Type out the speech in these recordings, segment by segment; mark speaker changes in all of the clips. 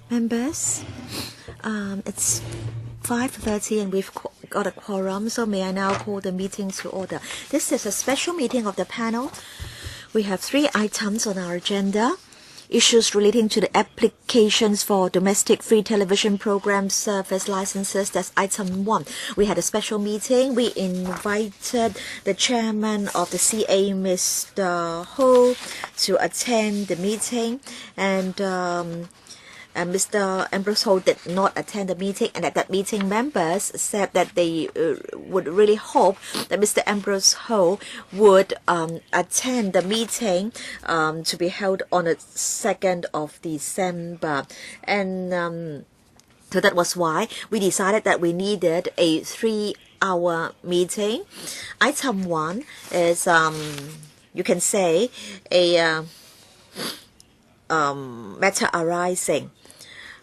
Speaker 1: Members, it's 5:30 and we've got a quorum, so may I now call the meeting to order. This is a special meeting of the panel. We have 3 items on our agenda. Issues relating to the applications for domestic free television program service licenses. That's item 1. We had a special meeting. We invited the chairman of the CA, Mr. Ho, to attend the meeting, and Mr. Ambrose Ho did not attend the meeting, and at that meeting members said that they would really hope that Mr. Ambrose Ho would attend the meeting to be held on the 2nd of December. And so that was why we decided that we needed a 3-hour meeting. Item 1 is, you can say, a matter arising,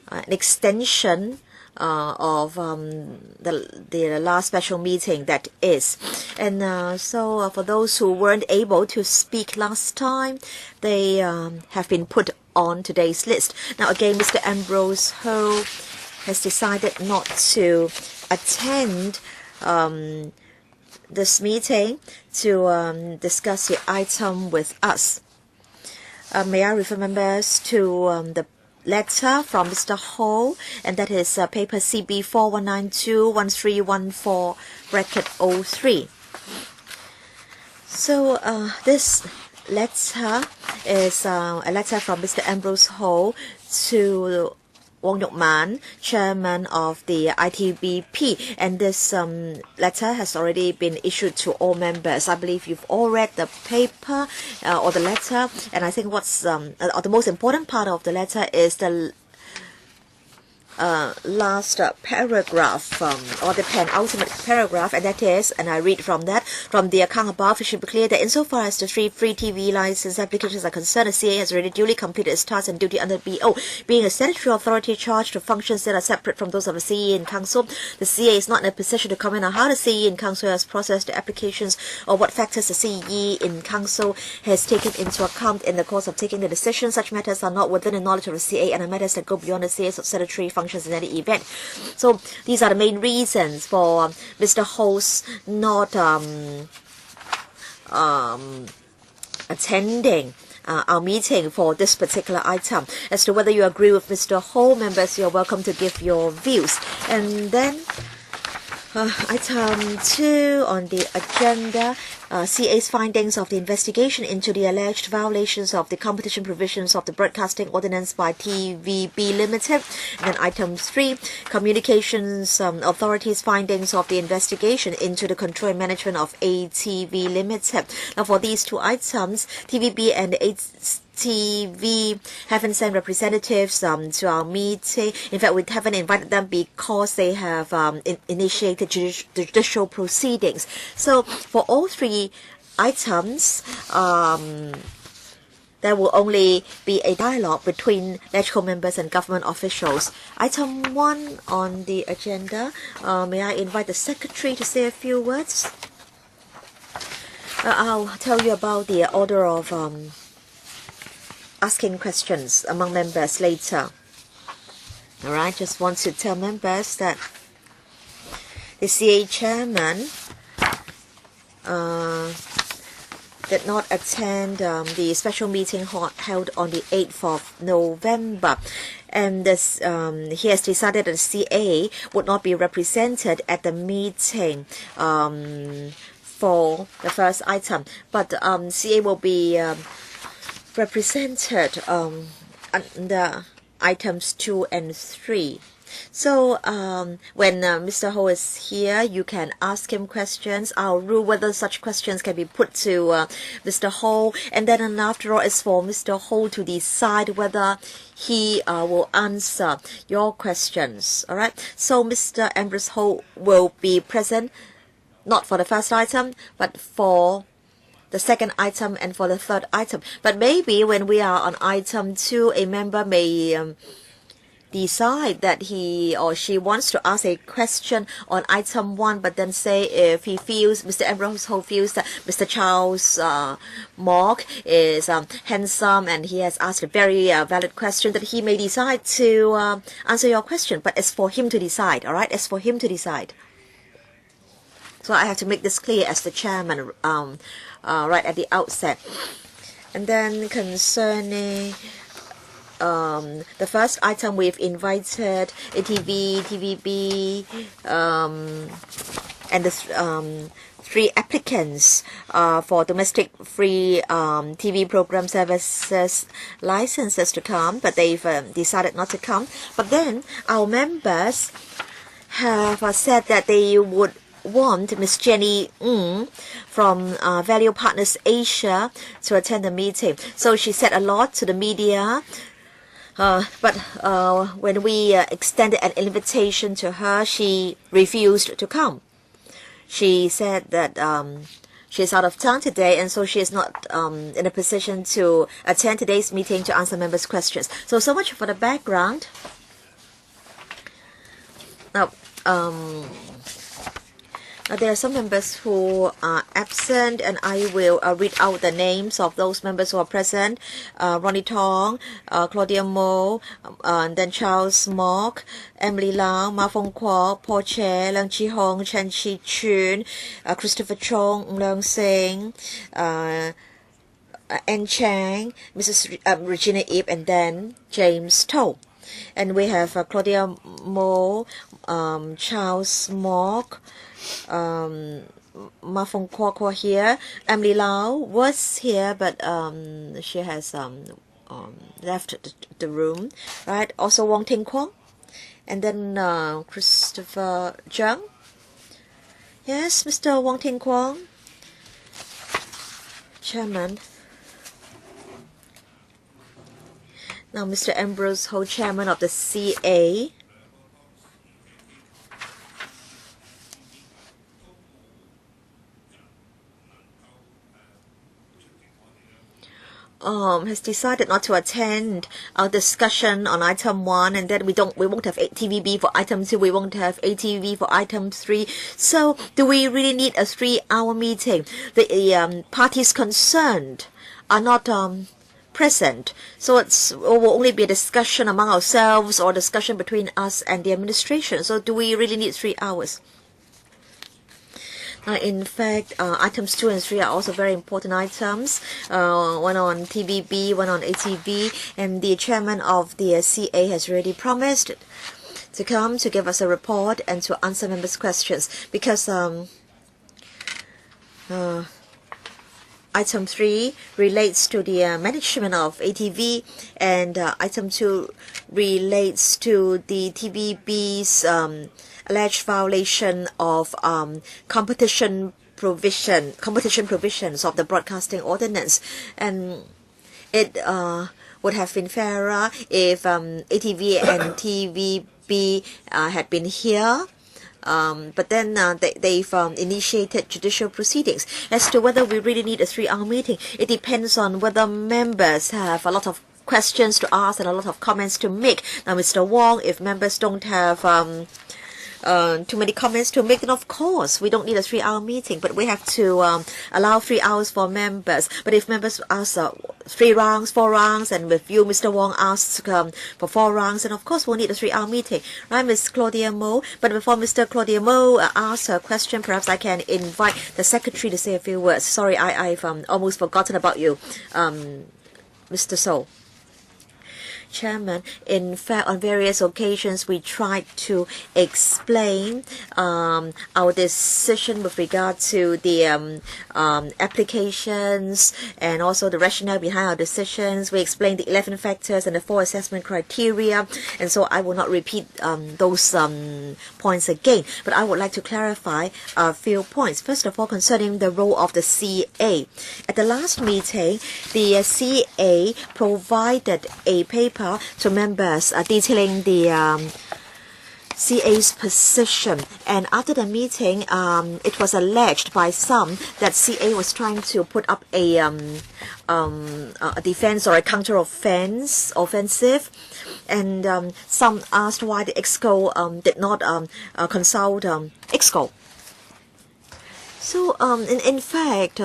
Speaker 1: an extension of the last special meeting, that is. And so for those who weren't able to speak last time, they have been put on today's list. Now again, Mr. Ambrose Ho has decided not to attend this meeting to discuss the item with us. May I refer members to the letter from Mr. Ho, and that is paper CB 4192-1314-03. So this letter is a letter from Mr. Ambrose Ho to Wong Nyuk Man, chairman of the ITBP, and this letter has already been issued to all members. I believe you've all read the paper or the letter, and I think what's the most important part of the letter is the last paragraph, or the penultimate paragraph, and that is, and I read from that, from the account above, it should be clear that insofar as the 3 free TV license applications are concerned, the CA has already duly completed its task and duty under BO. Being a statutory authority charged with functions that are separate from those of the CE in Council, the CA is not in a position to comment on how the CE in Council has processed the applications or what factors the CE in Council has taken into account in the course of taking the decision. Such matters are not within the knowledge of the CA and are matters that go beyond the CA's statutory functions in any event. So these are the main reasons for Mr. Ho's not attending our meeting for this particular item. As to whether you agree with Mr. Ho, members, you're welcome to give your views. And then item 2 on the agenda, CA's findings of the investigation into the alleged violations of the competition provisions of the Broadcasting Ordinance by TVB Limited. And then item 3, Communications Authority's findings of the investigation into the control and management of ATV Limited. Now for these 2 items, TVB and ATV haven't sent representatives to our meeting. In fact, we haven't invited them because they have initiated judicial proceedings. So for all 3 items, there will only be a dialogue between LegCo members and government officials. Item 1 on the agenda, may I invite the secretary to say a few words? I'll tell you about the order of asking questions among members later. Alright, just want to tell members that the CA chairman did not attend the special meeting held on the 8th of November. And this, he has decided that the CA would not be represented at the meeting for the first item. But CA will be represented under items 2 and 3. So when Mr. Ho is here, you can ask him questions. I'll rule whether such questions can be put to Mr. Ho, and then after all, it's for Mr. Ho to decide whether he will answer your questions. All right. So Mr. Ambrose Ho will be present, not for the first item, but for the second item and for the third item. But maybe when we are on item 2, a member may decide that he or she wants to ask a question on item 1, but then say if he feels, Mr. Ambrose Ho feels that Mr. Charles Mark is handsome and he has asked a very valid question, that he may decide to answer your question. But it's for him to decide, all right? It's for him to decide. So I have to make this clear as the chairman right at the outset. And then concerning the first item, we've invited ATV, TVB, and the 3 applicants for domestic free TV program services licenses to come, but they've decided not to come. But then our members have said that they would want Miss Jenny Ng from Value Partners Asia to attend the meeting. So she said a lot to the media. But when we extended an invitation to her, she refused to come. She said that she's out of town today, and so she is not in a position to attend today's meeting to answer members' questions. So much for the background. Now, there are some members who are absent, and I will read out the names of those members who are present. Ronnie Tong, Claudia Mo, and then Charles Mark, Emily Lau, Ma Fong Kwa, Paul Che, Leung Chi Hong, Chen Chi Chun, Christopher Chong, Leung Seng, Anne Chang, Mrs. Regina Ip, and then James To. And we have Claudia Mo, Charles Mark, Ma Fong Kwa here. Emily Lau was here, but she has left the room, right? Also Wong Ting Kwong, and then Christopher Zhang. Yes, Mr. Wong Ting Kwong, Chairman. Now Mr. Ambrose Ho, Chairman of the CA. Has decided not to attend our discussion on item 1, and then we won't have TVB for item 2, we won't have ATV for item 3. So do we really need a 3-hour meeting? The parties concerned are not present, so it will only be a discussion among ourselves or discussion between us and the administration. So do we really need 3 hours? In fact, items 2 and 3 are also very important items. One on TVB, one on ATV, and the chairman of the CA has already promised to come to give us a report and to answer members' questions, because item 3 relates to the management of ATV, and item 2 relates to the TVB's alleged violation of competition provisions of the broadcasting ordinance. And it would have been fairer if ATV and TVB had been here. But then they've initiated judicial proceedings. As to whether we really need a 3-hour meeting, it depends on whether members have a lot of questions to ask and a lot of comments to make. Now, Mr. Wong, if members don't have too many comments to make, then of course we don't need a 3-hour meeting, but we have to allow 3 hours for members. But if members ask 3 rounds, 4 rounds, and with you, Mr. Wong, asks for 4 rounds, then of course we'll need a 3-hour meeting, right, Ms. Claudia Mo? But before Mr. Claudia Mo asks her question, perhaps I can invite the secretary to say a few words. Sorry, I've almost forgotten about you, Mr. So. Chairman, in fact, on various occasions we tried to explain our decision with regard to the applications and also the rationale behind our decisions. We explained the 11 factors and the 4 assessment criteria, and so I will not repeat those points again, but I would like to clarify a few points. First of all, concerning the role of the CA. At the last meeting, the CA provided a paper to members detailing the CA's position, and after the meeting it was alleged by some that CA was trying to put up a defense or a counter offensive, And some asked why the EXCO did not consult EXCO. So in fact,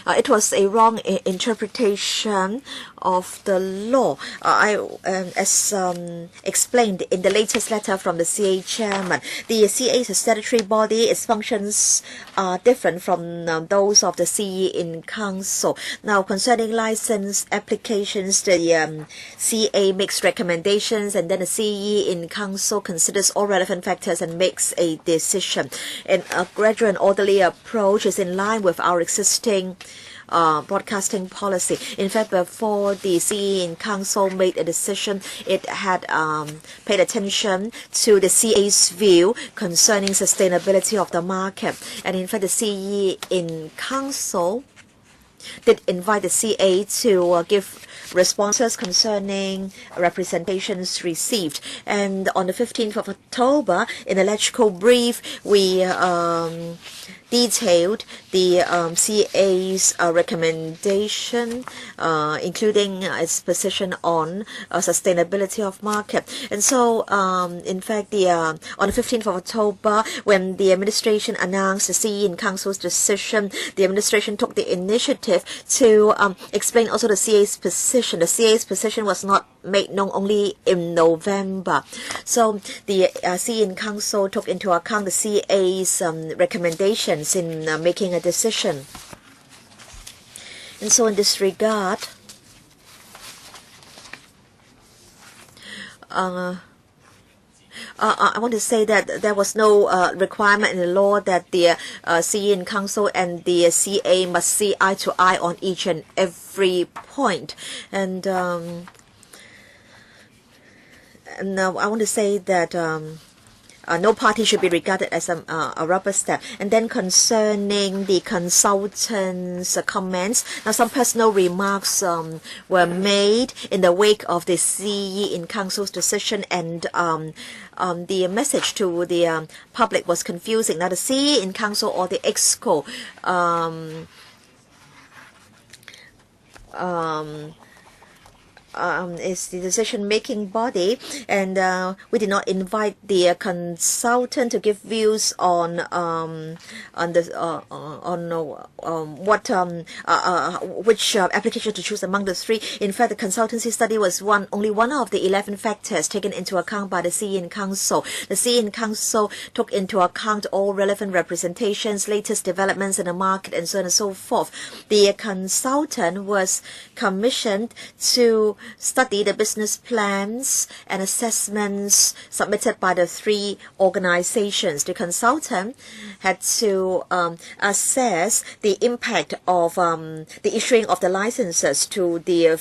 Speaker 1: it was a wrong interpretation of the law. As explained in the latest letter from the CA chairman, the CA is a statutory body. Its functions are different from those of the CE in Council. Now, concerning license applications, the CA makes recommendations, and then the CE in Council considers all relevant factors and makes a decision. And a gradual and orderly approach is in line with our existing broadcasting policy. In fact, before the CE in Council made a decision, it had paid attention to the CA's view concerning sustainability of the market. And in fact, the CE in Council did invite the CA to give responses concerning representations received. And on the 15th of October, in a legislative brief, we detailed the CA's recommendation, including its position on sustainability of market. And so, in fact, on the 15th of October, when the administration announced the CE in Council's decision, the administration took the initiative to explain also the CA's position. The CA's position was not made known only in November. So the CE in Council took into account the CA's recommendations in making a decision. And so in this regard, I want to say that there was no requirement in the law that the CE in Council and the CA must see eye to eye on each and every point. And I want to say that no party should be regarded as a rubber stamp. And then concerning the consultants' comments, now some personal remarks were made in the wake of the CE in Council's decision, and the message to the public was confusing. Now the CE in Council or the EXCO is the decision-making body, and we did not invite the consultant to give views on which application to choose among the three. In fact, the consultancy study was only one of the 11 factors taken into account by the CE in Council. The CE in Council took into account all relevant representations, latest developments in the market, and so on and so forth. The consultant was commissioned to study the business plans and assessments submitted by the three organizations. The consultant had to assess the impact of the issuing of the licenses to the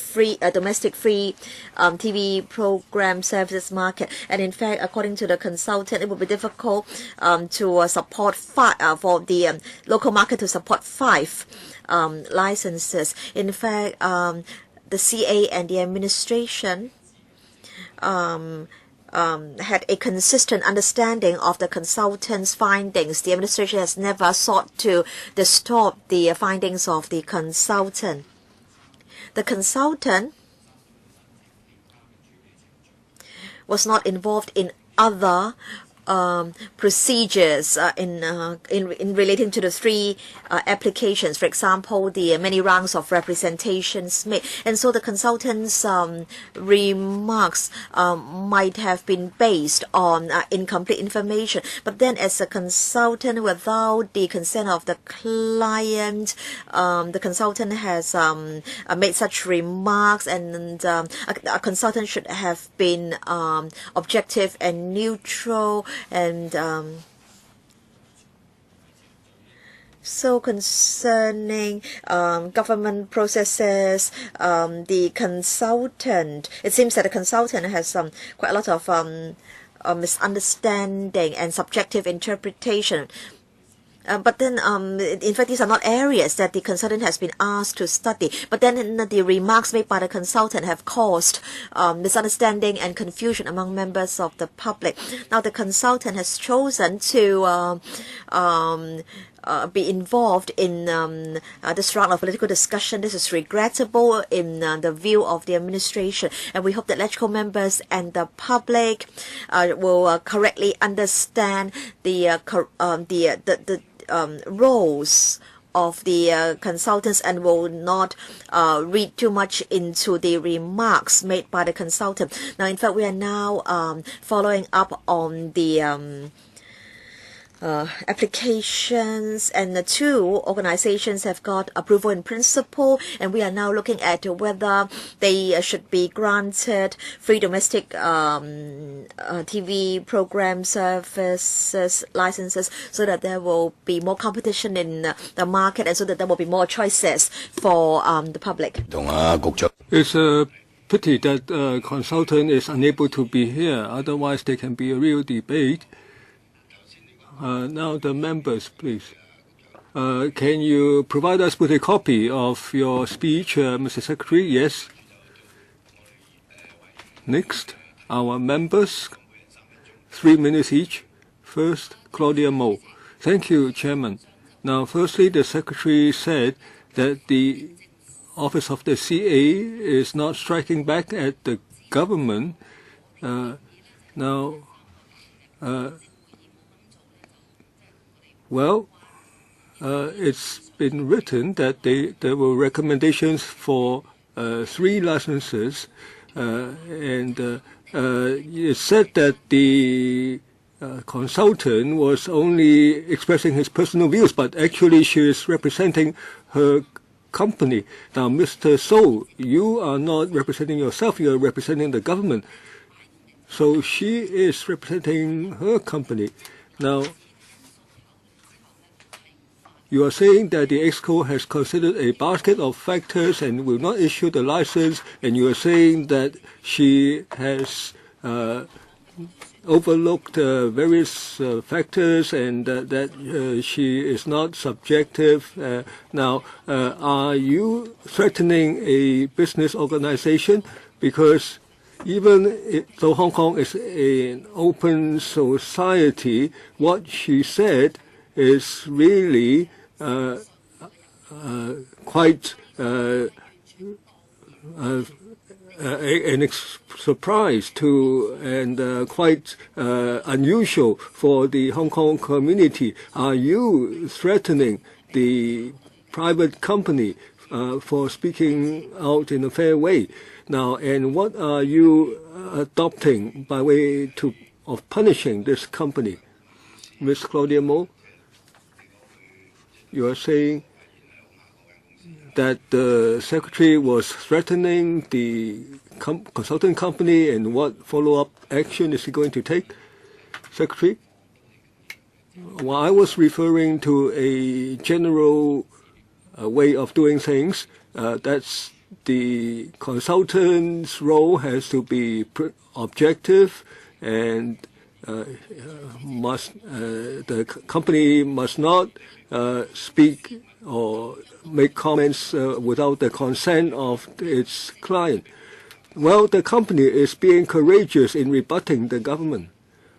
Speaker 1: domestic free TV program services market. And in fact, according to the consultant, it would be difficult to support for the local market to support 5 licenses. In fact, the CA and the administration had a consistent understanding of the consultant's findings. The administration has never sought to distort the findings of the consultant. The consultant was not involved in other procedures in relating to the 3 applications. For example, the many rounds of representations made. And so the consultant's remarks might have been based on incomplete information. But then as a consultant, without the consent of the client, the consultant has made such remarks, and a consultant should have been objective and neutral. And so concerning government processes, the consultant, it seems that the consultant has quite a lot of misunderstanding and subjective interpretation. But then, in fact, these are not areas that the consultant has been asked to study. But then the remarks made by the consultant have caused misunderstanding and confusion among members of the public. Now, the consultant has chosen to be involved in this round of political discussion. This is regrettable in the view of the administration, and we hope that LegCo members and the public will correctly understand the roles of the consultants and will not read too much into the remarks made by the consultant. Now, in fact, we are now following up on the applications, and the two organizations have got approval in principle, and we are now looking at whether they should be granted free domestic TV program services licenses, so that there will be more competition in the market, and so that there will be more choices for the public.
Speaker 2: It's a pity that consultant is unable to be here, otherwise there can be a real debate. Now the members, please. Can you provide us with a copy of your speech, Mr. Secretary? Yes. Next, our members, 3 minutes each. First, Claudia Mo. Thank you, Chairman. Now, firstly, the Secretary said that the Office of the CA is not striking back at the government. Well, it's been written that there were recommendations for 3 licenses, and it said that the consultant was only expressing his personal views, but actually she is representing her company. Now, Mr. So, you are not representing yourself, you are representing the government. So she is representing her company. Now, you are saying that the EXCO has considered a basket of factors and will not issue the license, and you are saying that she has overlooked various factors, and that she is not subjective. Now, are you threatening a business organization? Because even though Hong Kong is an open society, what she said is really quite an surprise to, and quite unusual for the Hong Kong community. Are you threatening the private company for speaking out in a fair way? Now, and what are you adopting by way of punishing this company? Ms. Claudia Mo, you are saying that the Secretary was threatening the consultant company, and what follow-up action is he going to take? Secretary? Well, I was referring to a general way of doing things. That's the consultant's role has to be objective, and the company must not speak or make comments without the consent of its client. Well, the company is being courageous in rebutting the government.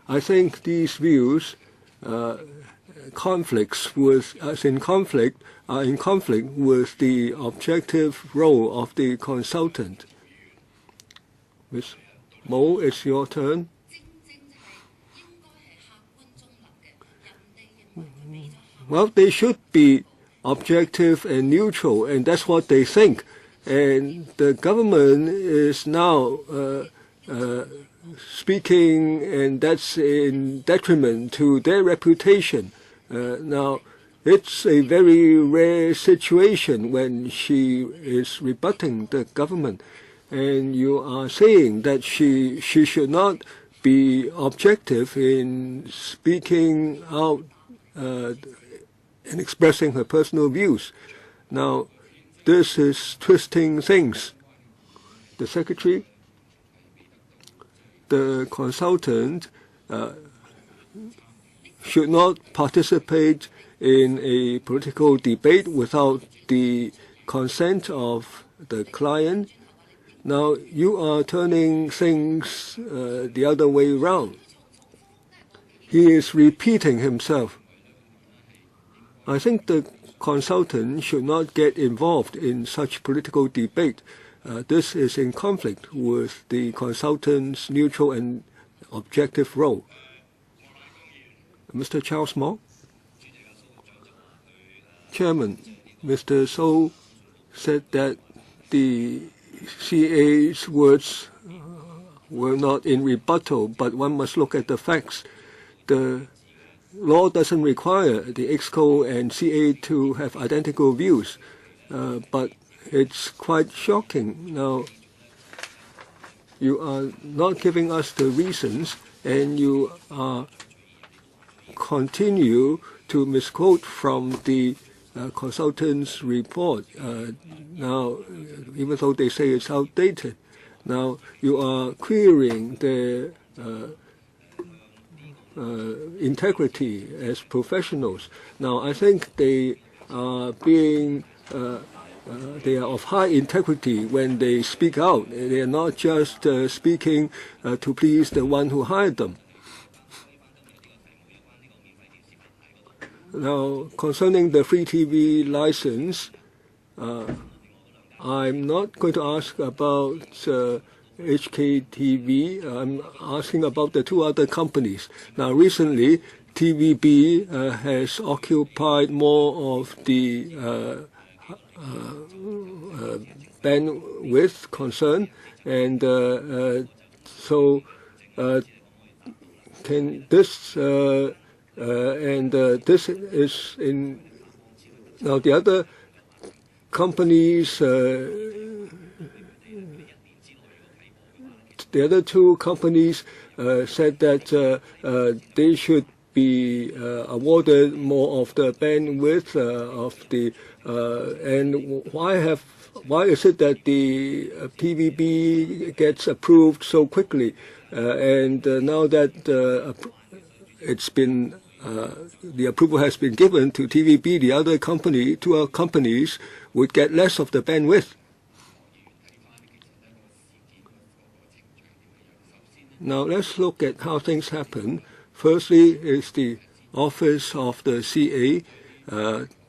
Speaker 2: I think these views are in conflict with the objective role of the consultant. Ms. Mo, it's your turn. Well, they should be objective and neutral, and that's what they think. And the government is now speaking, and that's in detriment to their reputation. Now, it's a very rare situation when she is rebutting the government, and you are saying that she should not be objective in speaking out and expressing her personal views. Now, this is twisting things. The Secretary, the consultant should not participate in a political debate without the consent of the client. Now, you are turning things the other way around. He is repeating himself. I think the consultant should not get involved in such political debate. This is in conflict with the consultant's neutral and objective role. Mr. Charles Moore? Chairman, Mr. Sau said that the CA's words were not in rebuttal, but one must look at the facts. The law doesn't require the EXCO and CA to have identical views, but it's quite shocking. Now, you are not giving us the reasons, and you continue to misquote from the consultant's report. Now, even though they say it's outdated, now you are querying their integrity as professionals. Now, I think they are being they are of high integrity when they speak out. They are not just speaking to please the one who hired them. Now, concerning the free TV license, I'm not going to ask about HKTV. I'm asking about the two other companies. Now, recently, TVB has occupied more of the bandwidth concern, and so can this this is in now the other companies. The other two companies said that they should be awarded more of the bandwidth of the and why is it that the TVB gets approved so quickly and now that it's been the approval has been given to TVB, the other company, two companies would get less of the bandwidth. Now let's look at how things happen. Firstly is the office of the CA,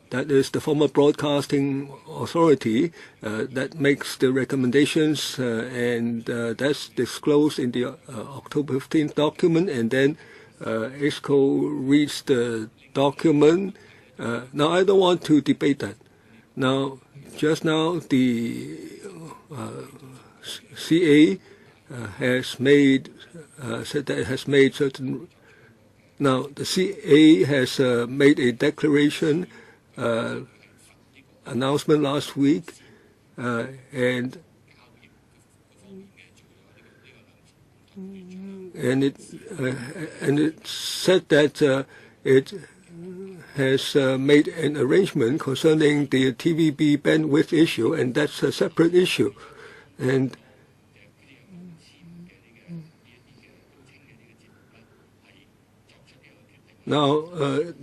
Speaker 2: that is the former broadcasting authority, that makes the recommendations, and that's disclosed in the October 15th document, and then EXCO reads the document. Now I don't want to debate that. Now, just now the CA has made said that it has made certain. Now the CA has made a declaration announcement last week, and it said that it has made an arrangement concerning the TVB bandwidth issue, and that's a separate issue. And now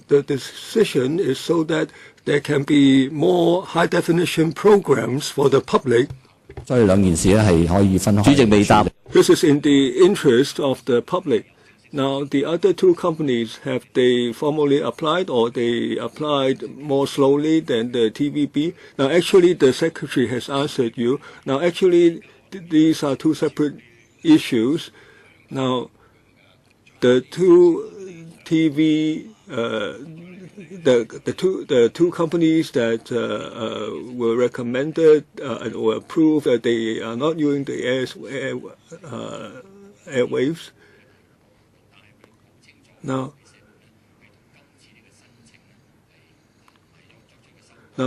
Speaker 2: the decision is so that there can be more high-definition programs for the public.
Speaker 3: This
Speaker 2: is in the interest of the public. Now, the other two companies, have they formally applied, or they applied more slowly than the TVB? Now, actually, the secretary has answered you. Now, actually, these are two separate issues. Now, the two TV, the two companies that were recommended and were approved, they are not using the airwaves. Now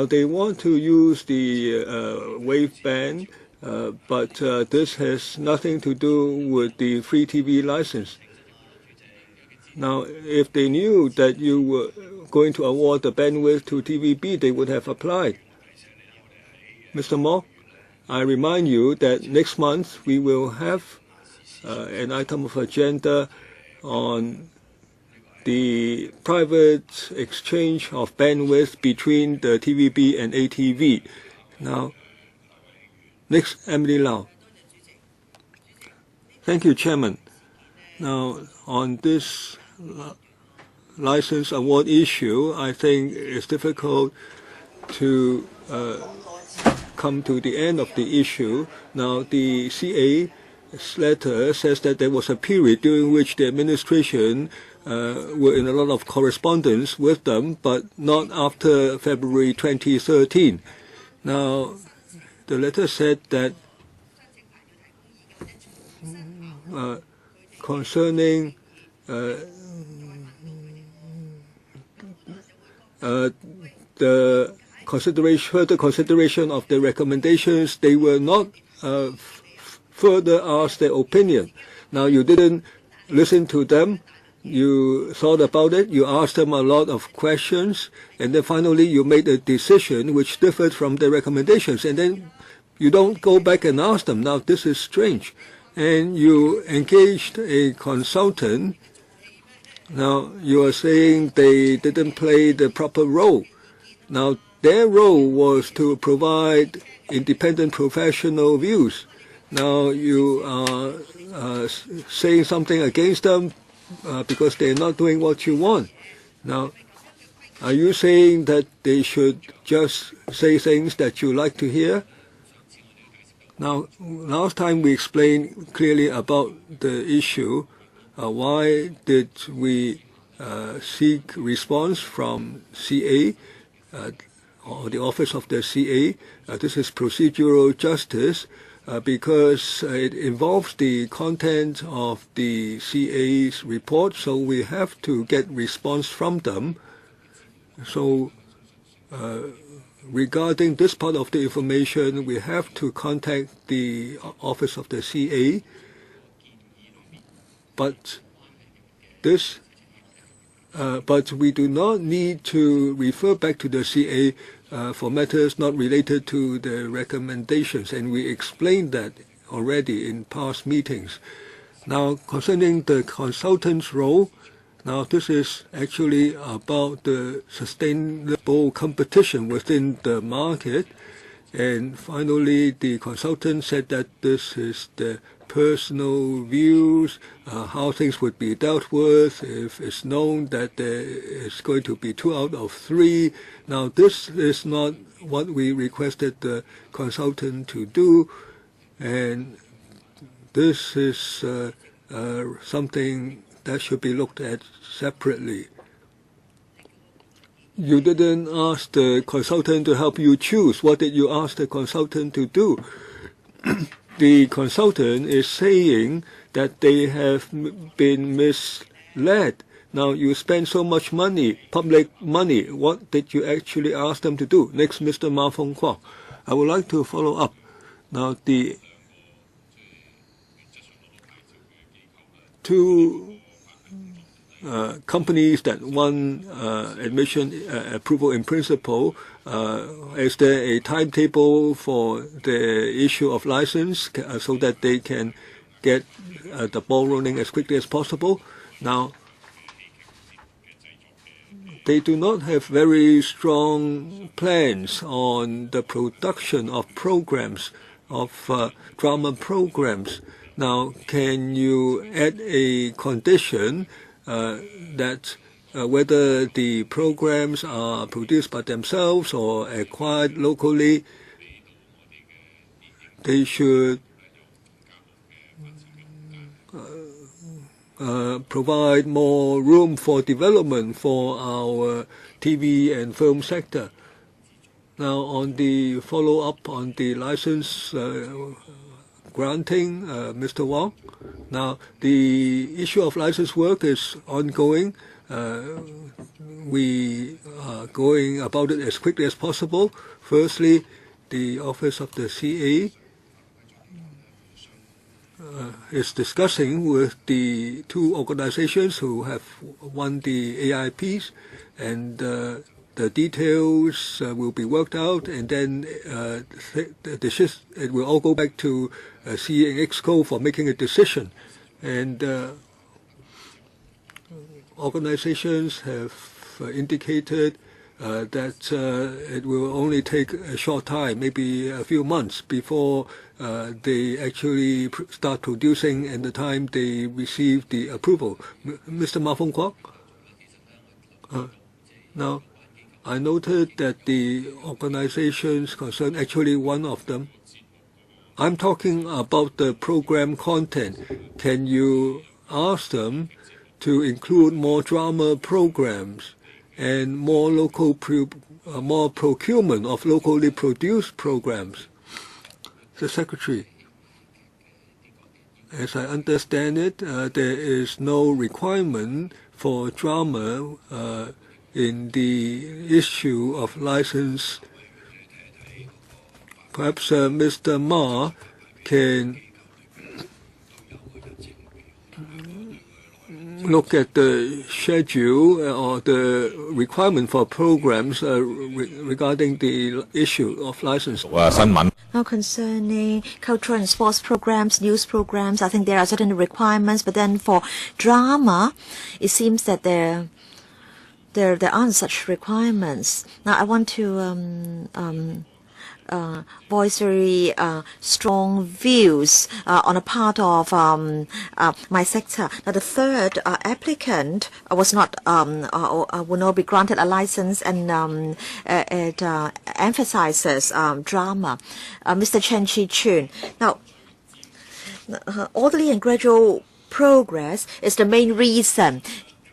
Speaker 2: they want to use the waveband, but this has nothing to do with the free TV license. Now, if they knew that you were going to award the bandwidth to TVB, they would have applied. Mr. Moore, I remind you that next month we will have an item of agenda on the private exchange of bandwidth between the TVB and ATV. Now, next, Emily Lau. Thank you, Chairman. Now, on this license award issue, I think it's difficult to come to the end of the issue. Now, the CA's letter says that there was a period during which the administration were in a lot of correspondence with them, but not after February 2013. Now, the letter said that concerning the further consideration of the recommendations, they were not further asked their opinion. Now, you didn't listen to them. You thought about it, you asked them a lot of questions, and then finally you made a decision which differed from the recommendations, and then you don't go back and ask them. Now, this is strange. And you engaged a consultant. Now, you are saying they didn't play the proper role. Now, their role was to provide independent professional views. Now, you are saying something against them because they're not doing what you want. Now, are you saying that they should just say things that you like to hear? Now, last time we explained clearly about the issue. Why did we seek response from CA or the office of the CA? This is procedural justice. Because it involves the content of the CA's report, so we have to get response from them. So regarding this part of the information, we have to contact the office of the CA. But we do not need to refer back to the CA for matters not related to the recommendations, and we explained that already in past meetings. Now, concerning the consultant's role, now this is actually about the sustainable competition within the market, and finally the consultant said that this is the personal views, how things would be dealt with if it's known that there is going to be 2 out of 3. Now, this is not what we requested the consultant to do, and this is something that should be looked at separately. You didn't ask the consultant to help you choose. What did you ask the consultant to do? The consultant is saying that they have been misled. Now, you spend so much money, public money. What did you actually ask them to do? Next, Mr. Ma Feng-kwok. I would like to follow up. Now, the 2 companies that won admission approval in principle, is there a timetable for the issue of license so that they can get the ball rolling as quickly as possible? Now, they do not have very strong plans on the production of programs, of drama programs. Now, can you add a condition that whether the programs are produced by themselves or acquired locally, they should provide more room for development for our TV and film sector. Now, on the follow-up on the license granting, Mr. Wong. Now, the issue of license work is ongoing. We are going about it as quickly as possible. Firstly, the office of the CA is discussing with the 2 organizations who have won the AIPs, and the details will be worked out, and then it will all go back to CA and EXCO for making a decision. And organizations have indicated that it will only take a short time, maybe a few months, before they actually start producing and the time they receive the approval. Mr. Ma Feng-kwok? Now, I noted that the organizations concerned, actually one of them, I'm talking about the program content. Can you ask them to include more drama programs and more more procurement of locally produced programs? The Secretary, as I understand it, there is no requirement for drama in the issue of license. Perhaps Mr. Ma can look at the schedule or the requirement for programs regarding the issue of license.
Speaker 1: Now concerning cultural and sports programs, news programs, I think there are certain requirements, but then for drama, it seems that there aren't such requirements. Now I want to voice very strong views on a part of my sector. Now, the third applicant was not will not be granted a license, and it emphasizes drama. Mr. Chen Chi-chun. Now, orderly and gradual progress is the main reason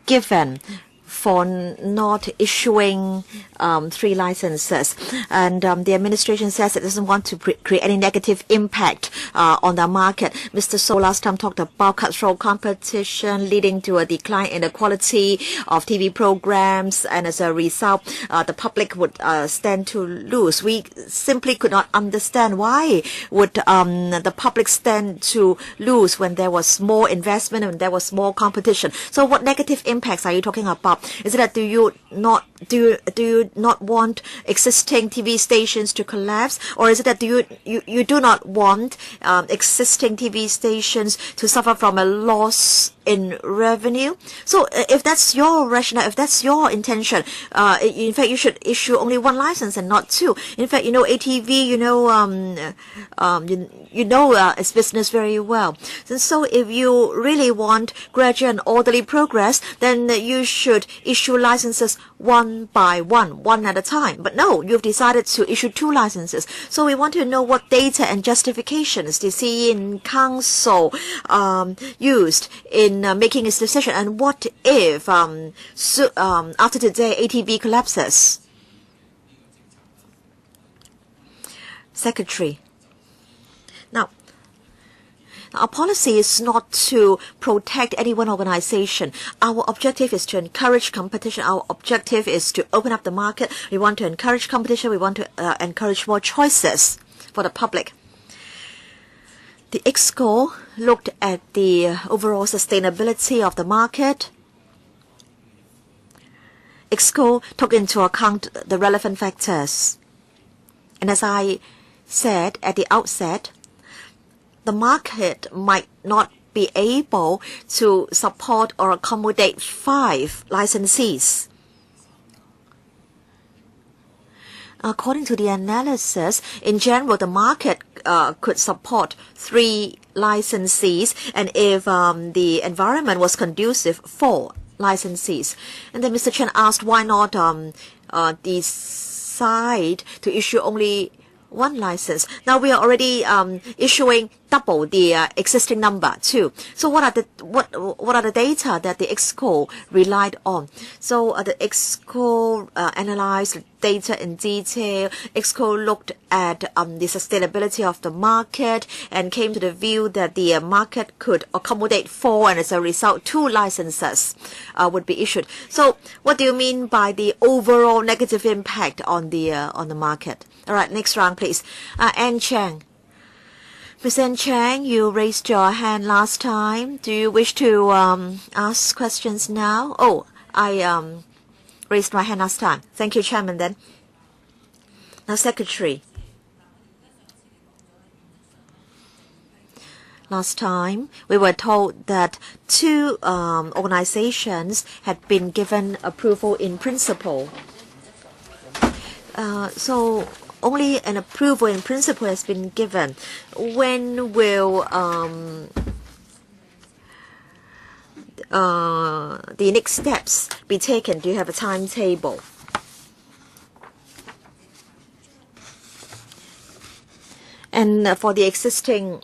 Speaker 1: given for not issuing 3 licenses, and the administration says it doesn't want to create any negative impact on the market. Mr. So last time talked about cutthroat competition leading to a decline in the quality of TV programs, and as a result, the public would stand to lose. We simply could not understand why would the public stand to lose when there was more investment and there was more competition. So what negative impacts are you talking about? Is it that do you not want existing TV stations to collapse, or is it that you do not want existing TV stations to suffer from a loss in revenue? So if that's your rationale, if that's your intention, in fact you should issue only 1 license and not 2. In fact, ATV, its business very well. And so if you really want gradual and orderly progress, then you should issue licenses one by one at a time. But no, you've decided to issue 2 licenses. So we want to know what data and justifications the CN Council used in making its decision, and what if after today ATV collapses? Secretary. Now, our policy is not to protect any one organization. Our objective is to encourage competition. Our objective is to open up the market. We want to encourage competition. We want to encourage more choices for the public. The EXCO looked at the overall sustainability of the market. EXCO took into account the relevant factors. And as I said at the outset, the market might not be able to support or accommodate 5 licensees. According to the analysis, in general, the market could support 3 licensees, and if the environment was conducive, 4 licensees. And then Mr. Chen asked why not decide to issue only 1 license. Now we are already issuing double the existing number too. So what are the data that the EXCO relied on? So the EXCO analyzed the data in detail. EXCO looked at the sustainability of the market and came to the view that the market could accommodate 4, and as a result 2 licenses would be issued. So what do you mean by the overall negative impact on the market? All right, next round please. Ann Chang. Ms. Ann Chang, you raised your hand last time. Do you wish to ask questions now? Oh, I raised my hand last time. Thank you, Chairman, then. Now, Secretary. Last time, we were told that 2 organizations had been given approval in principle. So only an approval in principle has been given. When will the next steps be taken? Do you have a timetable? And for the existing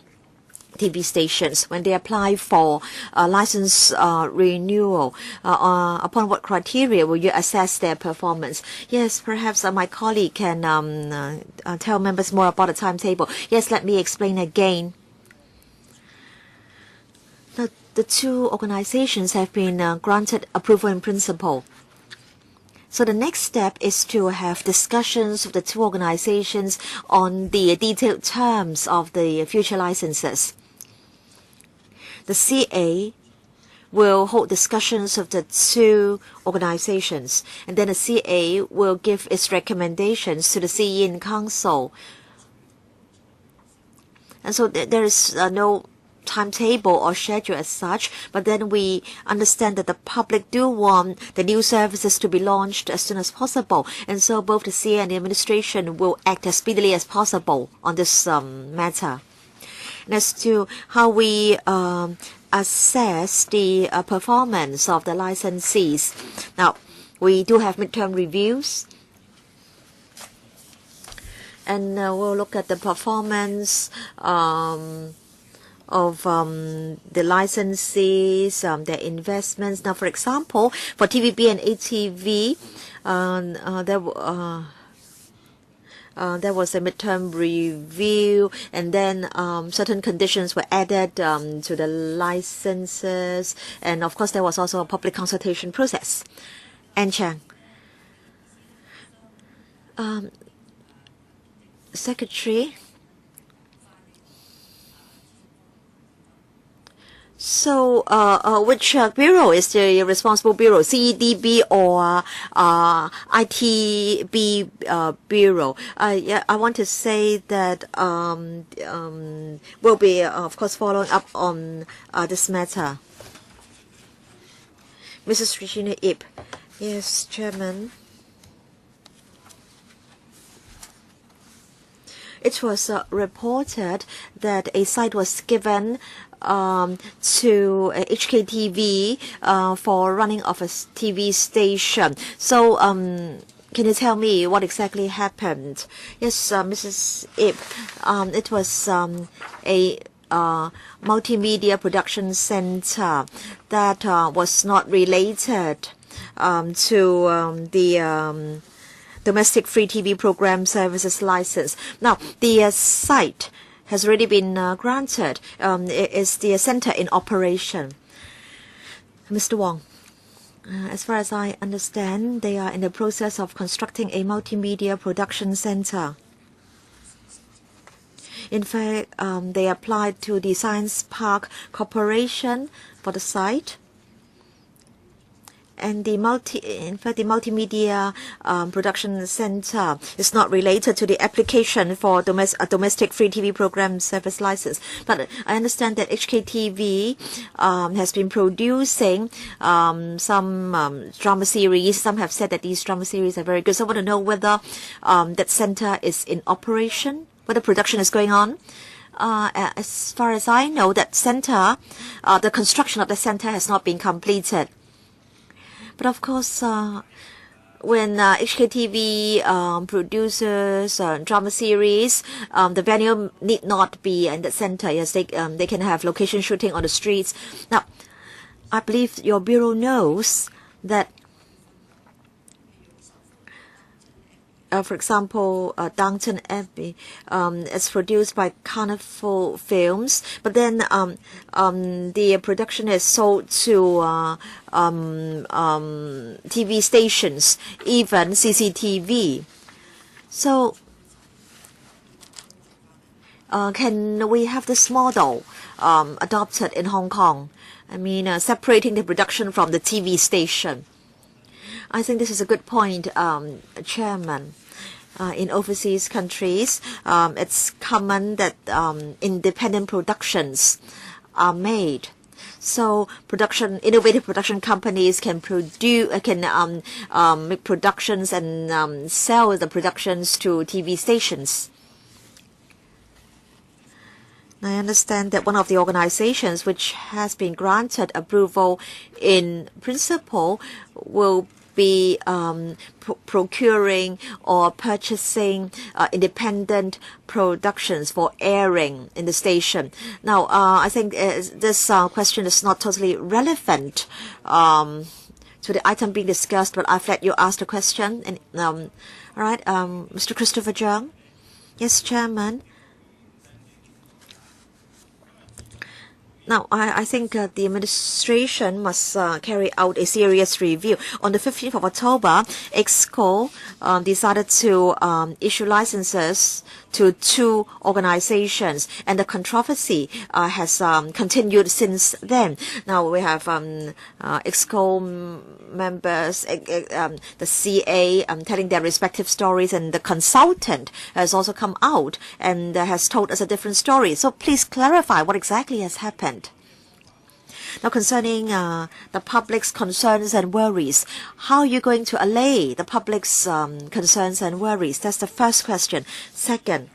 Speaker 1: TV stations, when they apply for license renewal, upon what criteria will you assess their performance? Yes, perhaps my colleague can tell members more about the timetable. Yes, let me explain again. The two organizations have been granted approval in principle. So the next step is to have discussions with the two organizations on the detailed terms of the future licenses. The CA will hold discussions with the two organizations, and then the CA will give its recommendations to the CE in Council. And so there is no timetable or schedule as such, but then we understand that the public do want the new services to be launched as soon as possible, and so both the CA and the administration will act as speedily as possible on this matter. And as to how we assess the performance of the licensees, now we do have midterm reviews, and we'll look at the performance of the licensees, their investments. Now, for example, for TVB and ATV, there was a midterm review, and then certain conditions were added to the licenses, and of course there was also a public consultation process. And Chang, Secretary, so which bureau is the responsible bureau, CEDB or ITB bureau? Yeah, I want to say that we'll be of course following up on this matter. Mrs. Regina Ip. Yes, Chairman. It was reported that a site was given to HKTV for running of a TV station. So can you tell me what exactly happened? Yes, Mrs. Ip, it was a multimedia production center that was not related to the domestic free TV program services license. Now, the site has already been granted. It is the center in operation. Mr. Wong, as far as I understand, they are in the process of constructing a multimedia production center. In fact, they applied to the Science Park Corporation for the site. And the multimedia production center is not related to the application for domestic free TV program service license. But I understand that HKTV has been producing some drama series. Some have said that these drama series are very good. So I want to know whether that center is in operation, whether production is going on. As far as I know, that center, the construction of the center has not been completed. But of course, when HKTV produces drama series, the venue need not be in the center. Yes, they can have location shooting on the streets. Now, I believe your bureau knows that, for example, Downton Abbey is produced by Carnival Films, but then the production is sold to TV stations, even CCTV. So, can we have this model adopted in Hong Kong? I mean, separating the production from the TV station. I think this is a good point, Chairman. In overseas countries, it's common that independent productions are made. So innovative production companies can make productions and sell the productions to TV stations. I understand that one of the organizations which has been granted approval in principle will be procuring or purchasing independent productions for airing in the station. Now, I think this question is not totally relevant to the item being discussed, but I've let you ask the question. And all right, Mr. Christopher Chung. Yes, Chairman. Now, I think the administration must carry out a serious review. On the 15th of October, EXCO decided to issue licenses to 2 organizations, and the controversy has continued since then. Now, we have EXCO members, the CA telling their respective stories, and the consultant has also come out and has told us a different story. So please clarify what exactly has happened. Now, concerning the public's concerns and worries, how are you going to allay the public's concerns and worries? That's the first question. Second,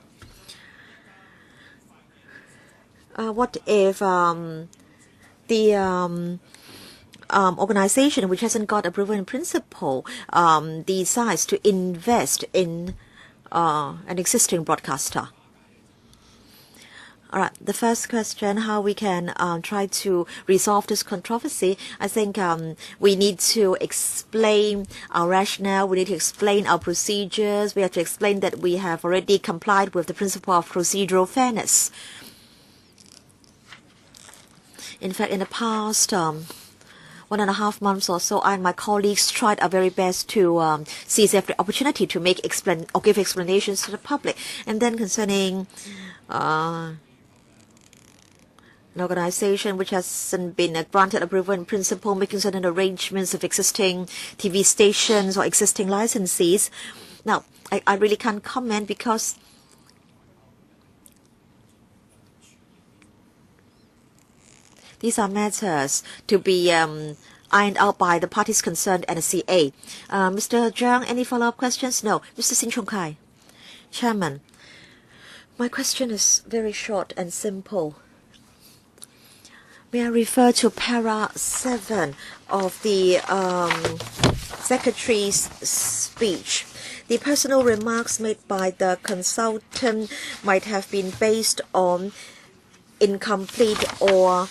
Speaker 1: what if the organization which hasn't got approval in principle decides to invest in an existing broadcaster? All right, the first question, how we can try to resolve this controversy. I think we need to explain our rationale. We need to explain our procedures. We have to explain that we have already complied with the principle of procedural fairness. In fact, in the past 1.5 months or so, I and my colleagues tried our very best to seize every opportunity to make give explanations to the public. And then concerning an organization which hasn't been granted approval in principle, making certain arrangements of existing TV stations or existing licensees. Now, I really can't comment because these are matters to be ironed out by the parties concerned and the CA. Mr. Zhang, any follow-up questions? No. Mr. Chung-kai. Chairman, my question is very short and simple. May I refer to para 7 of the Secretary's speech. The personal remarks made by the consultant might have been based on incomplete or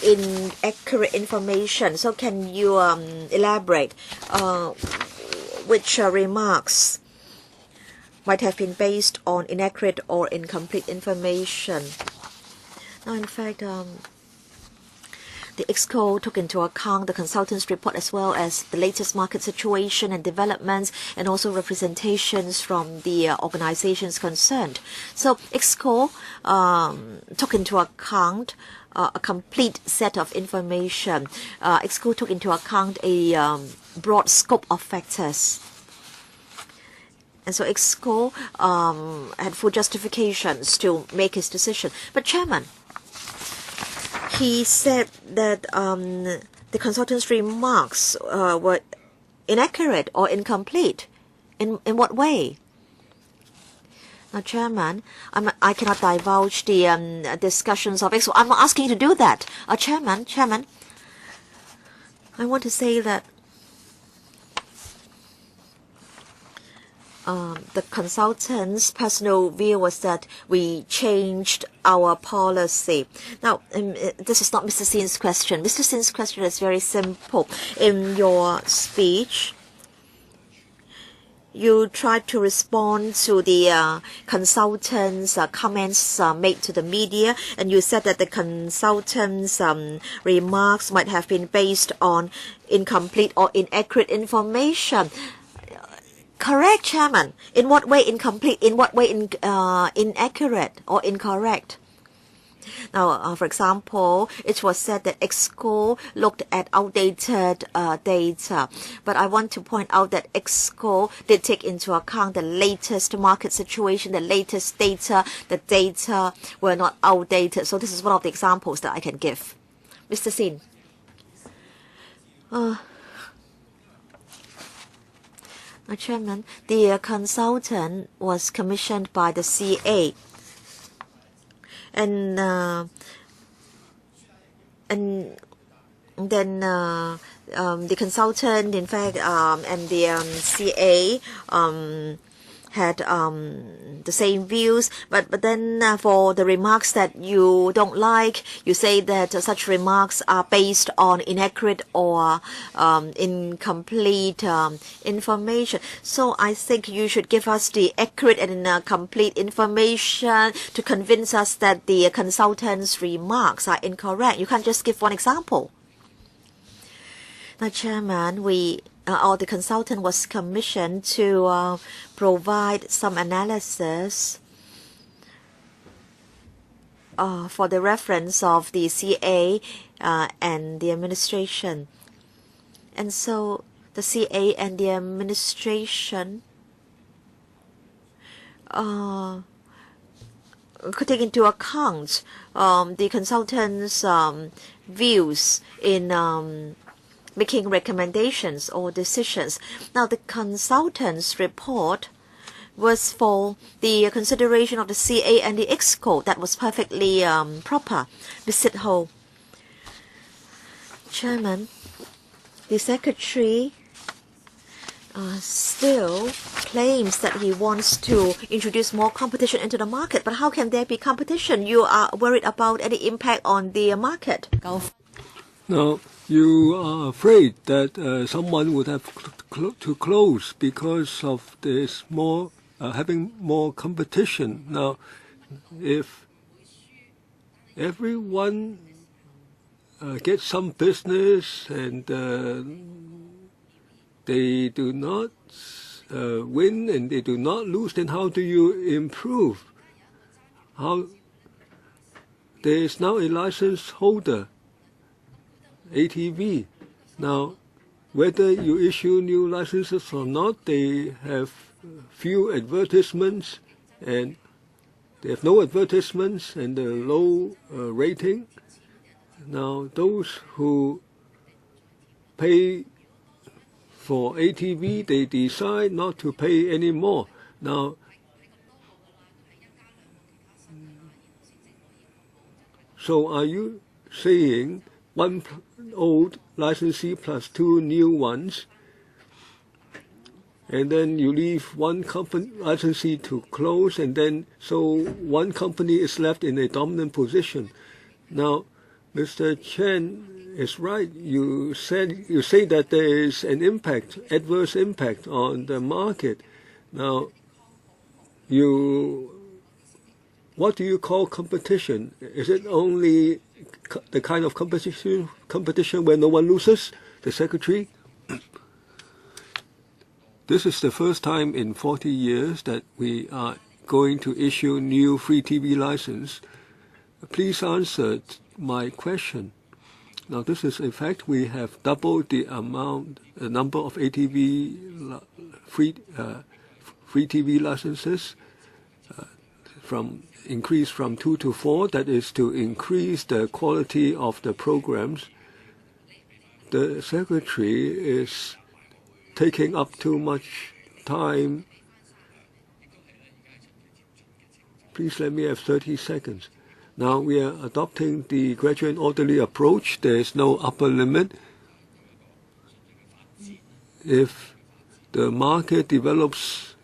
Speaker 1: inaccurate information. So can you elaborate which remarks might have been based on inaccurate or incomplete information? Now, in fact, the EXCO took into account the consultant's report as well as the latest market situation and developments, and also representations from the organizations concerned. So EXCO took into account a complete set of information. EXCO took into account a broad scope of factors. And so EXCO had full justifications to make his decision. But Chairman, he said that the consultant's remarks were inaccurate or incomplete. In what way? Now, Chairman, I cannot divulge the discussions of EXCO. I'm not asking you to do that. Chairman, I want to say that the consultant's personal view was that we changed our policy. Now, this is not Mr. Sin's question. Mr. Sin's question is very simple. In your speech, you tried to respond to the consultant's comments made to the media, and you said that the consultant's remarks might have been based on incomplete or inaccurate information. Correct, Chairman. In what way incomplete? In what way inaccurate or incorrect? Now, for example, it was said that EXCO looked at outdated data. But I want to point out that EXCO did take into account the latest market situation, the latest data. The data were not outdated. So this is one of the examples that I can give. Mr. Sin. Chairman, the consultant was commissioned by the CA. and then the consultant, in fact, and the CA had the same views, but then for the remarks that you don't like, you say that such remarks are based on inaccurate or incomplete information. So I think you should give us the accurate and complete information to convince us that the consultant's remarks are incorrect. You can't just give one example. Now, Chairman, or the consultant was commissioned to provide some analysis for the reference of the CA and the administration. And so the CA and the administration could take into account the consultant's views in making recommendations or decisions. Now, the consultant's report was for the consideration of the CA and the EXCO. That was perfectly proper. Ms. Cyd Ho. Chairman, the Secretary still claims that he wants to introduce more competition into the market. But how can there be competition? You are worried about any impact on the market.
Speaker 2: No. You are afraid that someone would have to close because of this having more competition. Now, if everyone gets some business and they do not win and they do not lose, then how do you improve? There is now a license holder, ATV. Now, whether you issue new licenses or not, they have few advertisements and they have no advertisements and a low rating. Now, those who pay for ATV, they decide not to pay any more. Now, so are you saying one old licensee plus two new ones, and then you leave one licensee to close, and then so one company is left in a dominant position? Now, Mr. Chen is right. You say that there is an adverse impact on the market. Now, what do you call competition? Is it only the kind of competition where no one loses? The Secretary? This is the first time in 40 years that we are going to issue new free TV license. Please answer my question. Now, this is a fact. We have doubled the number of ATV free TV licenses, increased from 2 to 4. That is to increase the quality of the programs. The Secretary is taking up too much time. Please let me have 30 seconds. Now we are adopting the gradual and orderly approach. There is no upper limit. If the market develops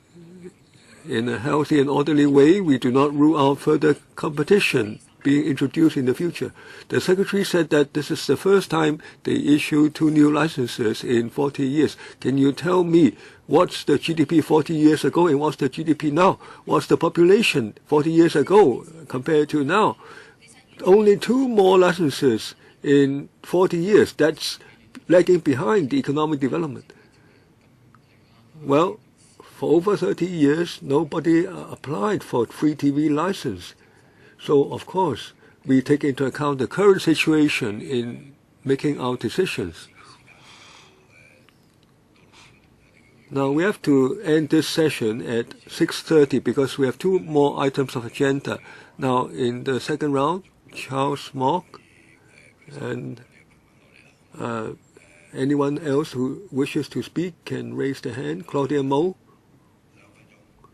Speaker 2: in a healthy and orderly way, we do not rule out further competition being introduced in the future. The Secretary said that this is the first time they issue 2 new licenses in 40 years. Can you tell me what's the GDP 40 years ago and what's the GDP now? What's the population 40 years ago compared to now? Only 2 more licenses in 40 years. That's lagging behind the economic development. Well, for over 30 years, nobody applied for free TV license. So, of course, we take into account the current situation in making our decisions. Now, we have to end this session at 6:30 because we have 2 more items of agenda. Now, in the second round, Charles Mock and anyone else who wishes to speak can raise their hand. Claudia Mo,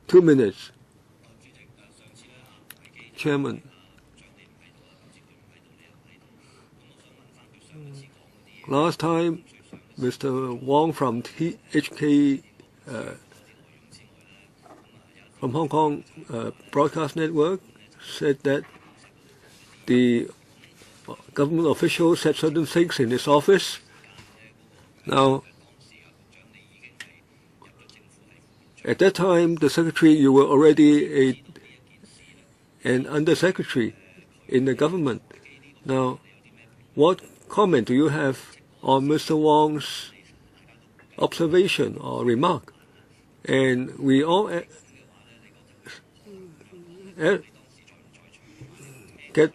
Speaker 2: 2 minutes. Chairman, Last time, Mr. Wong from HK, from Hong Kong Broadcast Network, said that the government officials said certain things in his office. Now, at that time, the secretary, you were already an undersecretary in the government. Now, what comment do you have on Mr. Wong's observation or remark? And we all get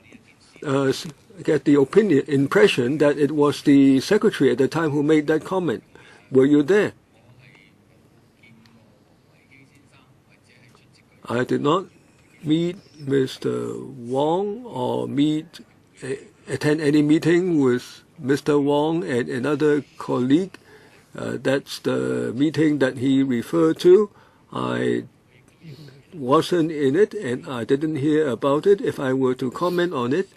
Speaker 2: the impression that it was the secretary at the time who made that comment. Were you there? I did not meet Mr. Wong or attend any meeting with Mr. Wong and another colleague. That's the meeting that he referred to. I wasn't in it and I didn't hear about it. If I were to comment on it,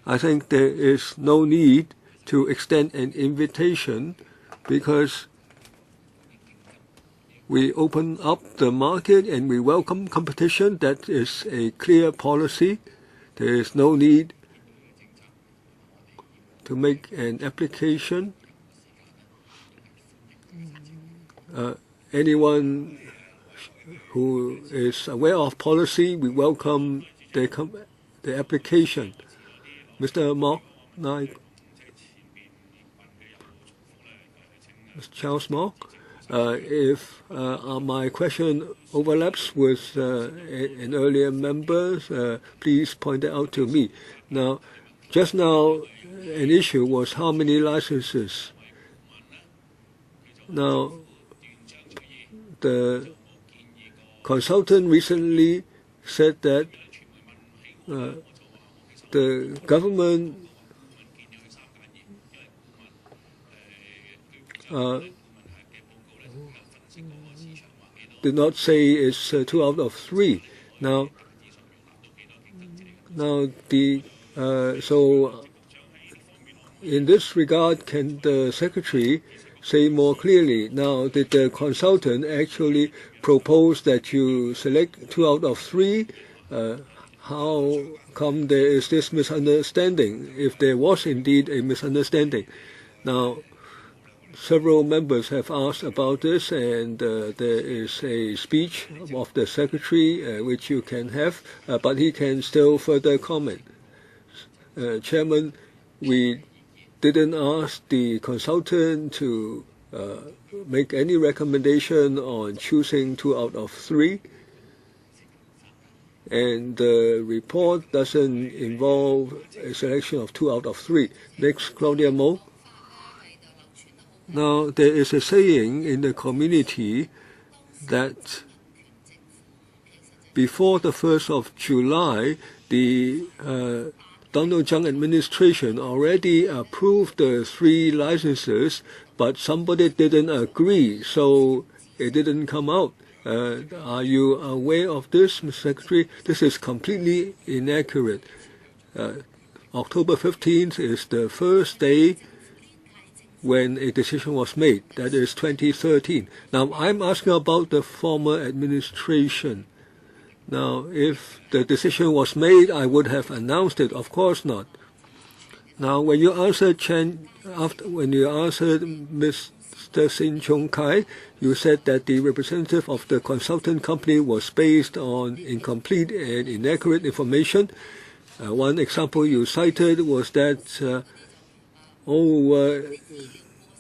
Speaker 2: I think there is no need to extend an invitation because we open up the market and we welcome competition. That is a clear policy. There is no need to make an application. Anyone who is aware of policy, we welcome the application. Mr. Mok, Mr. Charles Mok, if my question overlaps with an earlier member, please point it out to me. Now, just now, an issue was how many licenses. Now, the consultant recently said that the government did not say it's 2 out of 3. Now so in this regard, can the secretary say more clearly? Now, did the consultant actually propose that you select 2 out of 3? How come there is this misunderstanding, if there was indeed a misunderstanding? Now, several members have asked about this, and there is a speech of the secretary which you can have, but he can still further comment. Chairman, we didn't ask the consultant to make any recommendation on choosing 2 out of 3. And the report doesn't involve a selection of 2 out of 3. Next, Claudia Mo. Now, there is a saying in the community that before the 1st of July, the Donald Tsang administration already approved the 3 licenses, but somebody didn't agree, so it didn't come out. Are you aware of this, Mr. Secretary? This is completely inaccurate. October 15th is the first day when a decision was made. That is 2013. Now, I'm asking about the former administration. Now, if the decision was made, I would have announced it. Of course not. Now, when you answered Mr. Sin Chung-kai, you said that the representative of the consultant company was based on incomplete and inaccurate information. One example you cited was that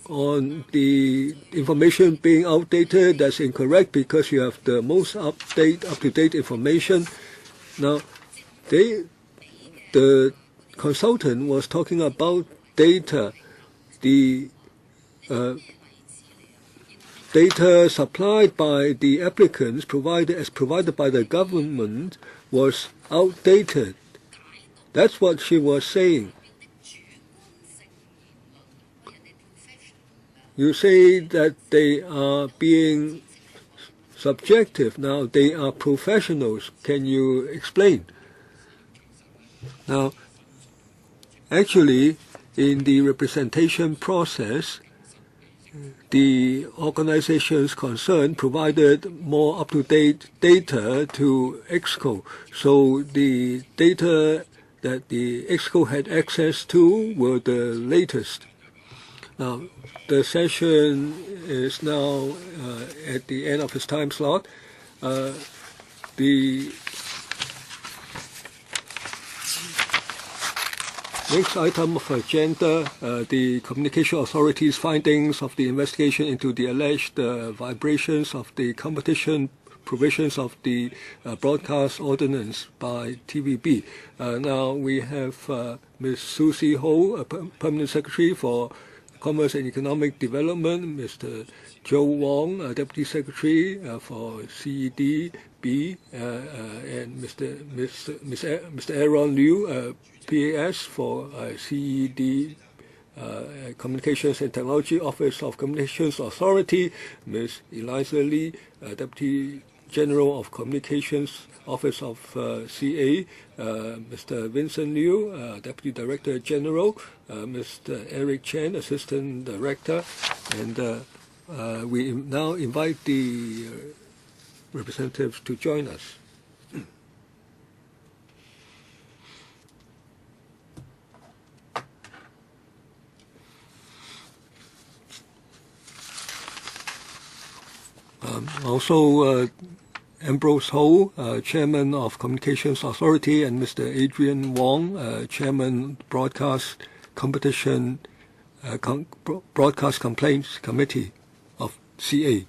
Speaker 2: on the information being outdated, that's incorrect because you have the most up-to-date information. Now, the consultant was talking about data. The data supplied by the applicants, provided by the government, was outdated. That's what she was saying. You say that they are being subjective. Now, they are professionals. Can you explain? Now, actually, in the representation process, the organizations concerned provided more up-to-date data to EXCO. So the data that the EXCO had access to were the latest. Now, the session is now at the end of its time slot. The next item of agenda, the Communication Authority's findings of the investigation into the alleged violations of the competition provisions of the broadcast ordinance by TVB. Now we have Ms. Susie Ho, Permanent Secretary for Commerce and Economic Development, Mr. Joe Wong, Deputy Secretary for CEDB, and Mr. Aaron Liu, PAS for CED, Communications and Technology Office of Communications Authority, Ms. Eliza Lee, Deputy General of Communications Office of CA, Mr. Vincent Liu, Deputy Director General, Mr. Eric Chen, Assistant Director, and we now invite the representatives to join us. Also, Ambrose Ho, Chairman of Communications Authority, and Mr. Adrian Wong, Chairman Broadcast Competition Broadcast Complaints Committee of CA.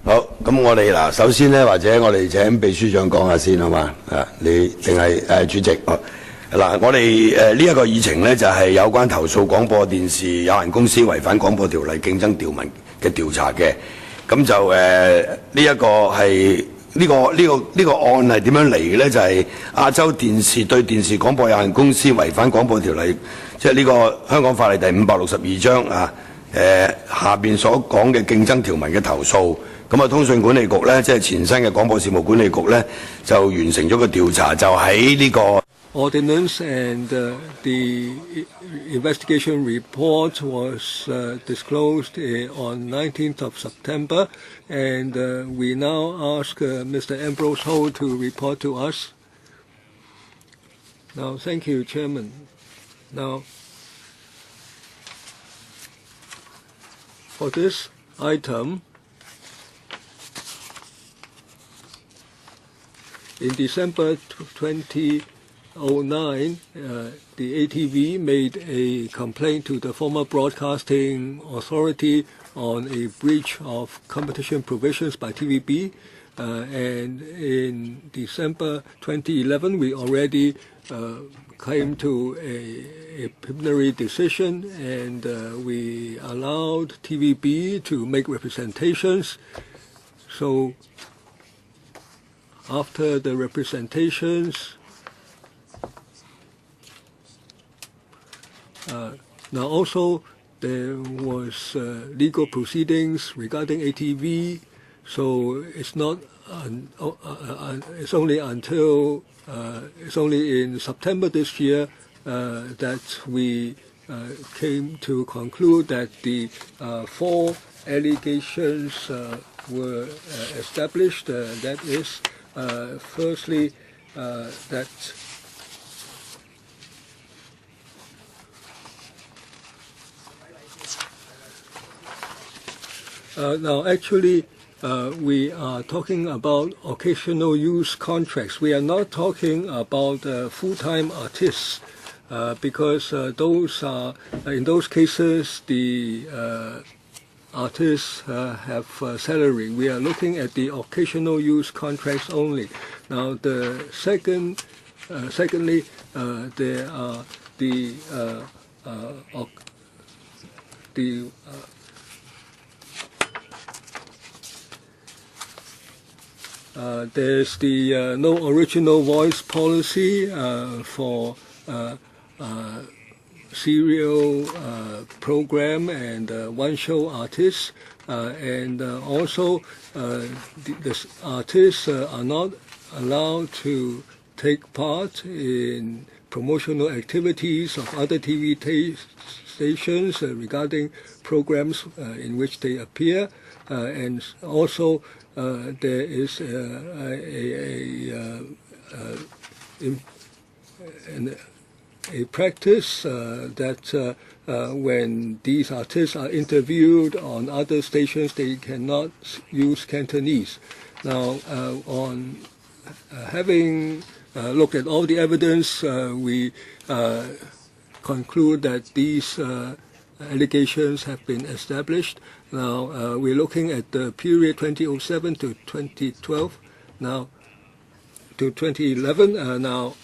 Speaker 3: 好，咁我哋嗱，首先咧，或者我哋請秘書長講下先，好嘛？你定係主席？嗱，我哋呢一個議程咧就係有關投訴廣播電視有限公司違反廣播條例競爭條文嘅調查嘅。咁就呢一個係呢個案係點樣嚟嘅咧？就係亞洲電視對電視廣播有限公司違反廣播條例，即係呢個香港法例第562章啊，下邊所講嘅競爭條文嘅投訴。咁啊，通訊管理局咧，即係前身嘅廣播事務管理局咧，就完成咗個調查，就喺呢個
Speaker 2: ordinance and the investigation report was disclosed on 19th of September, and we now ask Mr. Ambrose Ho to report to us. Now, thank you, Chairman. Now, for this item, in December 2009, the ATV made a complaint to the former Broadcasting Authority on a breach of competition provisions by TVB. And in December 2011, we already came to a preliminary decision, and we allowed TVB to make representations. So after the representations, now also there was legal proceedings regarding ATV, so it's not it's only until it's only in September this year that we came to conclude that the 4 allegations were established. That is, firstly, that now actually we are talking about occasional use contracts. We are not talking about full-time artists because those are in those cases the artists have salary. We are looking at the occasional use contracts only. Now, the secondly, there are there's the no original voice policy for serial program and one-show artists. and also the artists are not allowed to take part in promotional activities of other TV stations regarding programs in which they appear, and also there is a practice that when these artists are interviewed on other stations, they cannot use Cantonese. Now, on having looked at all the evidence, we conclude that these allegations have been established. Now, we're looking at the period 2007 to 2012, now to 2011. Now,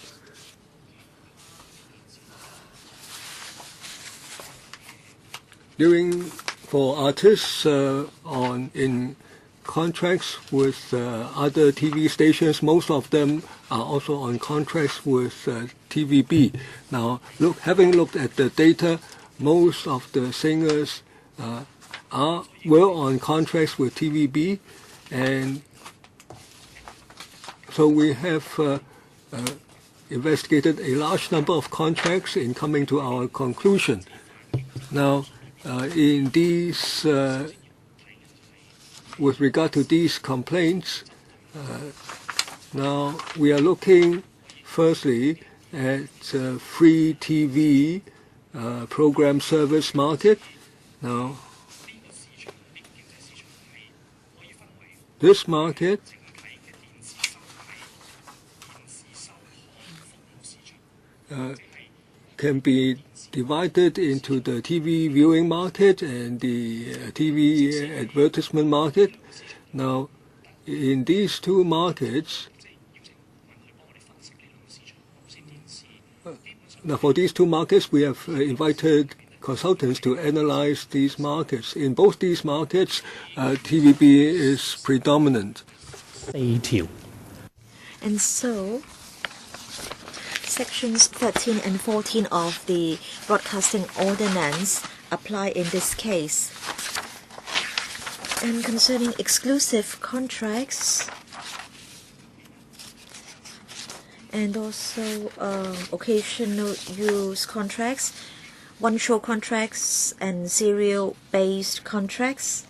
Speaker 2: for artists in contracts with other TV stations, most of them are also on contracts with TVB. Now, having looked at the data, most of the singers were on contracts with TVB, and so we have investigated a large number of contracts in coming to our conclusion. Now, in these, with regard to these complaints, now we are looking firstly at free TV program service market. Now, this market can be divided into the TV viewing market and the TV advertisement market. Now, in these two markets, for these two markets, we have invited consultants to analyze these markets. In both these markets, TVB is predominant.
Speaker 1: And so, Sections 13 and 14 of the Broadcasting Ordinance apply in this case. And concerning exclusive contracts and also occasional use contracts, one-show contracts and serial-based contracts.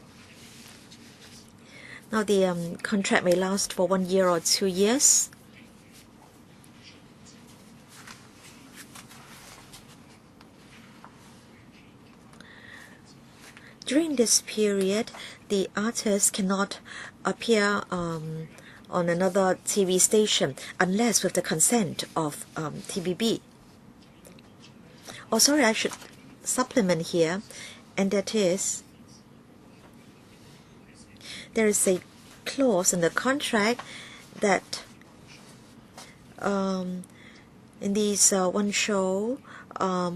Speaker 1: Now the contract may last for 1 year or 2 years. During this period, the artist cannot appear on another TV station unless with the consent of TVB. Oh, sorry, I should supplement here, and that is, there is a clause in the contract that in these one-show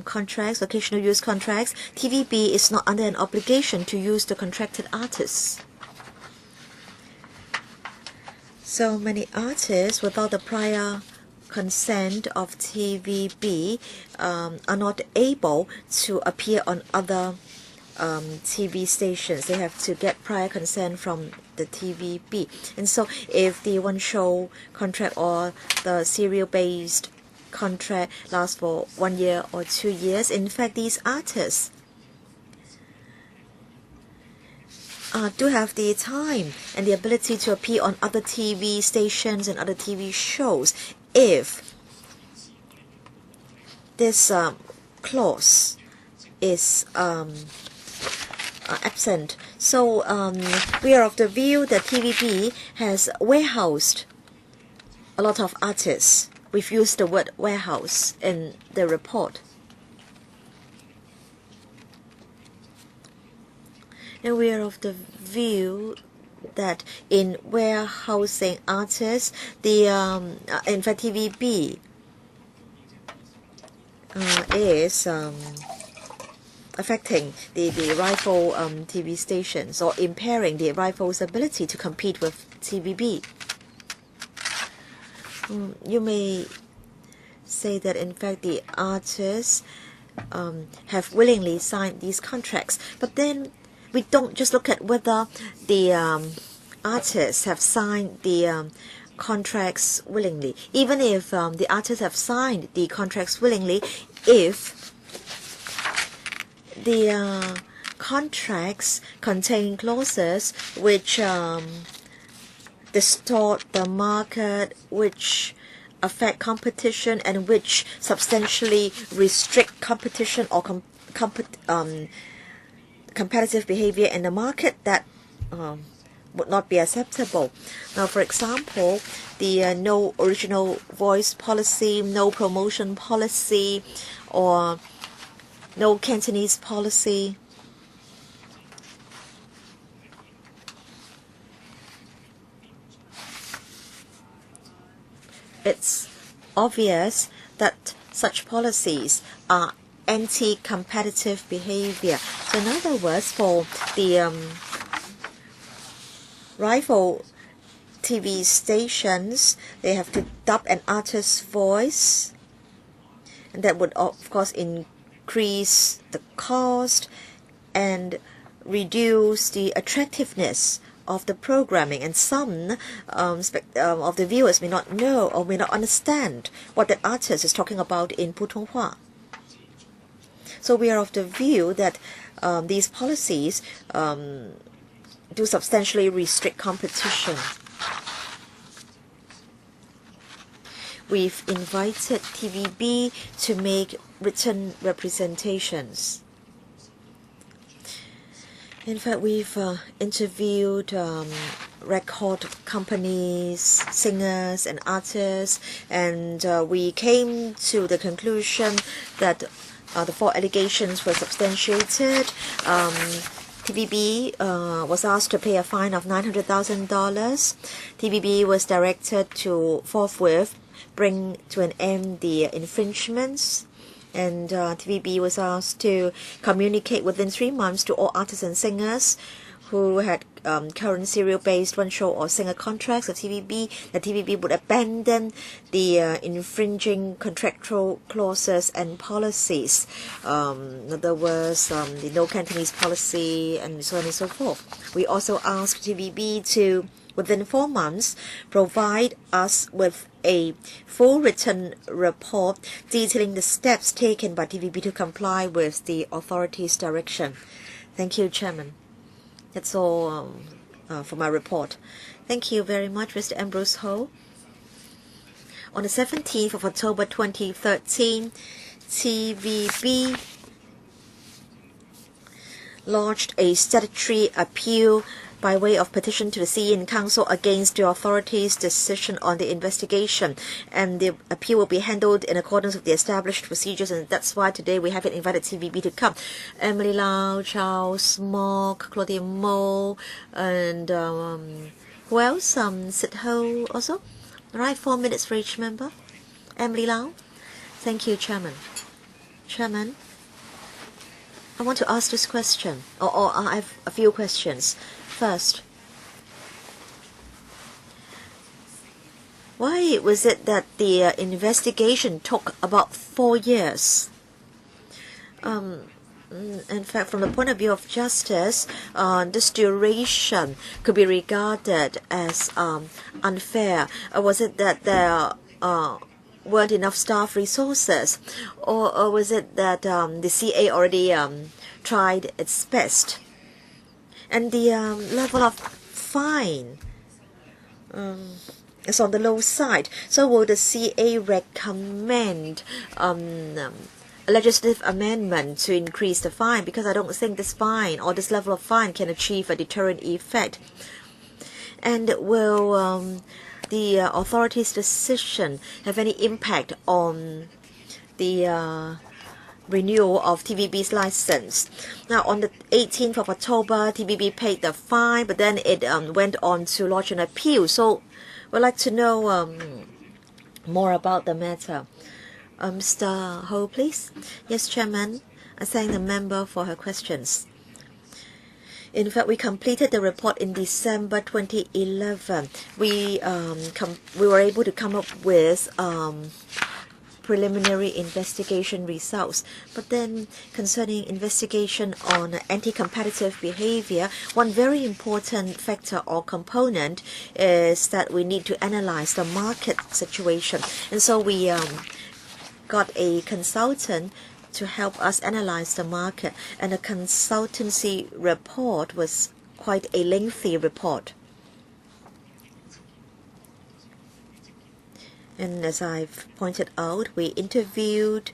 Speaker 1: contracts, occasional use contracts, TVB is not under an obligation to use the contracted artists. So many artists, without the prior consent of TVB, are not able to appear on other TV stations. They have to get prior consent from the TVB. And so if the one-show contract or the serial-based contract lasts for 1 year or 2 years, in fact, these artists do have the time and the ability to appear on other TV stations and other TV shows if this clause is absent. So we are of the view that TVB has warehoused a lot of artists. We've used the word warehouse in the report. And we are of the view that in warehousing artists, the in fact TVB is affecting the rival TV stations or impairing the rival's ability to compete with TVB. You may say that in fact the artists have willingly signed these contracts, but then we don't just look at whether the artists have signed the contracts willingly. Even if the artists have signed the contracts willingly, if the contracts contain clauses which distort the market, which affect competition, and which substantially restrict competition or competitive behavior in the market, that would not be acceptable. Now, for example, the no original voice policy, no promotion policy, or no Cantonese policy. It's obvious that such policies are anti-competitive behavior. So in other words, for the rival TV stations, they have to dub an artist's voice, and that would of course increase the cost and reduce the attractiveness of the programming, and some of the viewers may not know or may not understand what the artist is talking about in Putonghua. So we are of the view that these policies do substantially restrict competition. We've invited TVB to make written representations. In fact, we've interviewed record companies, singers and artists, and we came to the conclusion that the 4 allegations were substantiated. TVB was asked to pay a fine of $900,000. TVB was directed to forthwith bring to an end the infringements, and TVB was asked to communicate within 3 months to all artists and singers who had current serial-based one-show or singer contracts of TVB, that TVB would abandon the infringing contractual clauses and policies. There was the no Cantonese policy and so on and so forth. We also asked TVB to, within 4 months, provide us with a full written report detailing the steps taken by TVB to comply with the authorities' direction. Thank you, Chairman. That's all for my report. Thank you very much, Mr. Ambrose Ho. On the 17th of October 2013, TVB lodged a statutory appeal by way of petition to the CN Council against the authorities' decision on the investigation, and the appeal will be handled in accordance with the established procedures, and that's why today we haven't invited TVB to come. Emily Lau, Charles Mock, Claudia Mo, and who else? Cyd Ho also. All right, 4 minutes for each member. Emily Lau. Thank you, Chairman. Chairman, I want to ask this question, or I have a few questions. First, why was it that the investigation took about 4 years? In fact, from the point of view of justice, this duration could be regarded as unfair. Was it that there weren't enough staff resources, or was it that the CA already tried its best? And the level of fine is on the low side. So will the CA recommend a legislative amendment to increase the fine? Because I don't think this fine or this level of fine can achieve a deterrent effect. And will the authorities' decision have any impact on the renewal of TVB's license? Now, on the 18th of October, TVB paid the fine, but then it went on to lodge an appeal. So we'd like to know more about the matter. Mr. Ho, please. Yes, Chairman. I thank the member for her questions. In fact, we completed the report in December 2011. We were able to come up with preliminary investigation results. But then concerning investigation on anti-competitive behavior, one very important factor or component is that we need to analyze the market situation. And so we got a consultant to help us analyze the market, and the consultancy report was quite a lengthy report. And as I've pointed out, we interviewed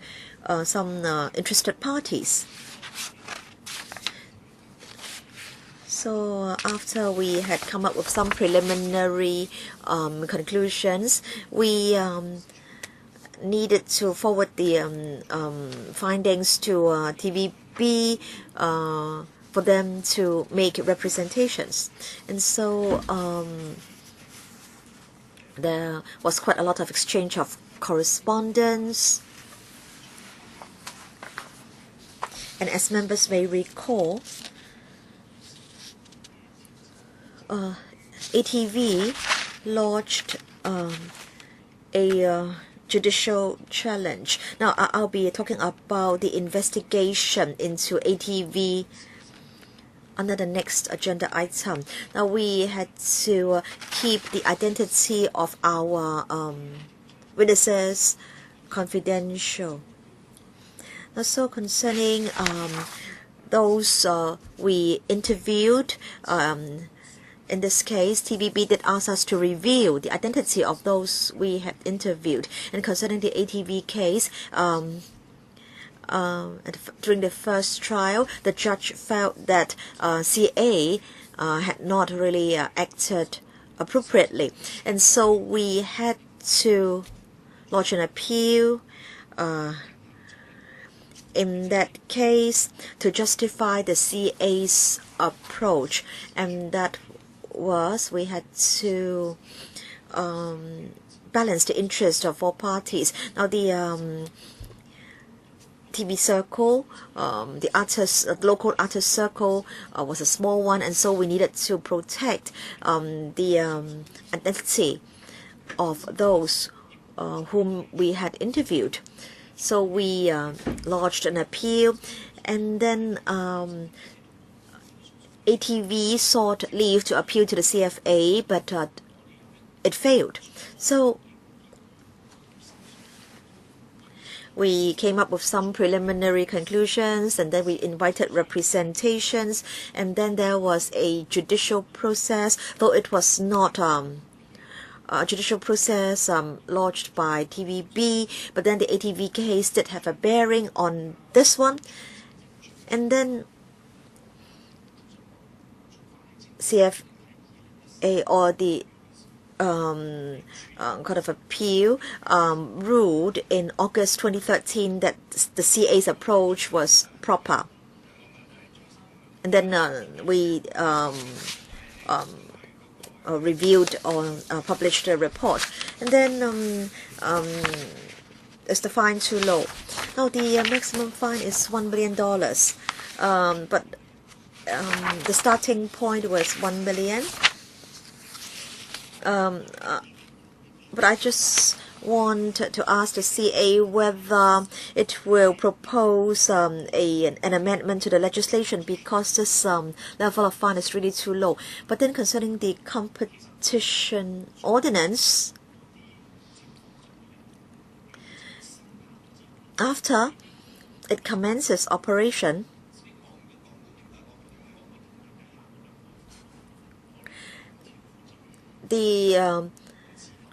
Speaker 1: some interested parties. So after we had come up with some preliminary conclusions, we needed to forward the findings to TVB for them to make representations. And so there was quite a lot of exchange of correspondence. And as members may recall, ATV launched a judicial challenge. Now I'll be talking about the investigation into ATV under the next agenda item. Now we had to keep the identity of our witnesses confidential. Now, so concerning those we interviewed, in this case, TVB did ask us to reveal the identity of those we had interviewed. And concerning the ATV case, during the first trial, the judge felt that CA had not really acted appropriately. And so we had to lodge an appeal in that case to justify the CA's approach. And that was we had to balance the interest of all parties. Now the TV circle, the local artist circle was a small one, and so we needed to protect the identity of those whom we had interviewed. So we lodged an appeal, and then ATV sought leave to appeal to the CFA, but it failed. So we came up with some preliminary conclusions, and then we invited representations, and then there was a judicial process, though it was not a judicial process lodged by TVB, but then the ATV case did have a bearing on this one. And then CFA, or the Court of Appeal, ruled in August 2013 that the CA's approach was proper. And then we reviewed or published a report. And then is the fine too low? Now the maximum fine is $1 million, but the starting point was $1 million. But I just want to ask the CA whether it will propose an amendment to the legislation, because this level of fine is really too low. But then concerning the competition ordinance, after it commences operation, the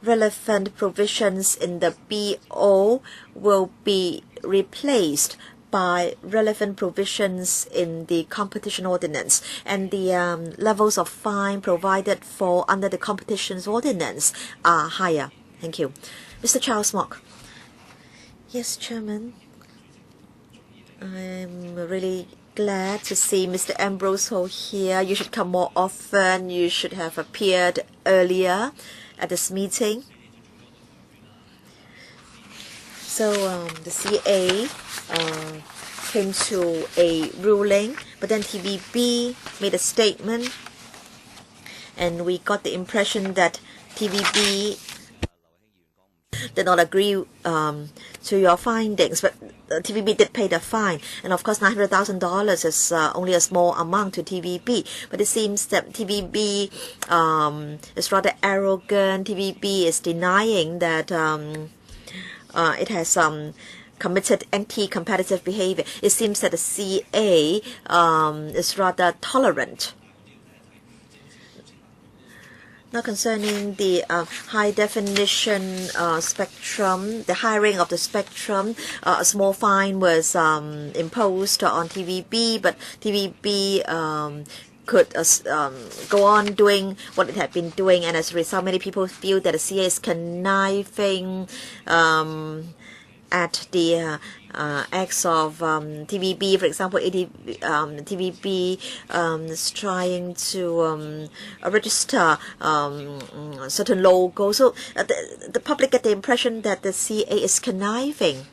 Speaker 1: relevant provisions in the BO will be replaced by relevant provisions in the competition ordinance, and the levels of fine provided for under the competition ordinance are higher. Thank you. Mr. Charles Mock. Yes, Chairman. I'm really glad to see Mr. Ambrose Ho here. You should come more often. You should have appeared earlier at this meeting. So the CA came to a ruling, but then TVB made a statement, and we got the impression that TVB did not agree to your findings, but TVB did pay the fine. And of course, $900,000 is only a small amount to TVB. But it seems that TVB is rather arrogant. TVB is denying that it has committed anti-competitive behavior. It seems that the CA is rather tolerant. Now concerning the high definition spectrum, the hiring of the spectrum, a small fine was imposed on TVB, but TVB could go on doing what it had been doing, and as a result, many people feel that the CA is conniving at the acts of TVB. For example, TVB is trying to register certain logos. So the public get the impression that the CA is conniving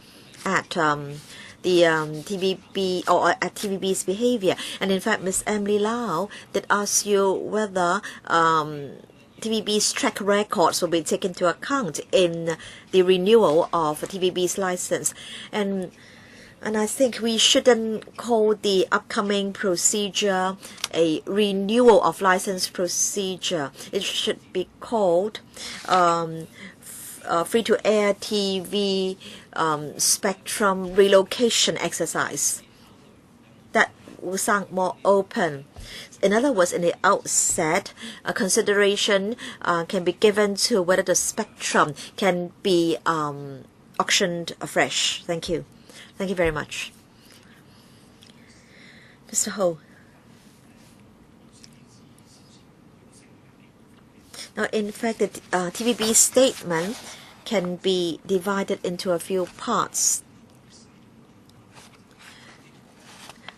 Speaker 1: at the TVB or at TVB's behavior. And in fact, Ms. Emily Lau did ask you whether TVB's track records will be taken into account in the renewal of TVB's license. And I think we shouldn't call the upcoming procedure a renewal of license procedure. It should be called free-to-air TV spectrum relocation exercise. That will sound more open. In other words, in the outset, a consideration can be given to whether the spectrum can be auctioned afresh. Thank you. Thank you very much. Mr. Ho. Now, in fact, the TVB statement can be divided into a few parts.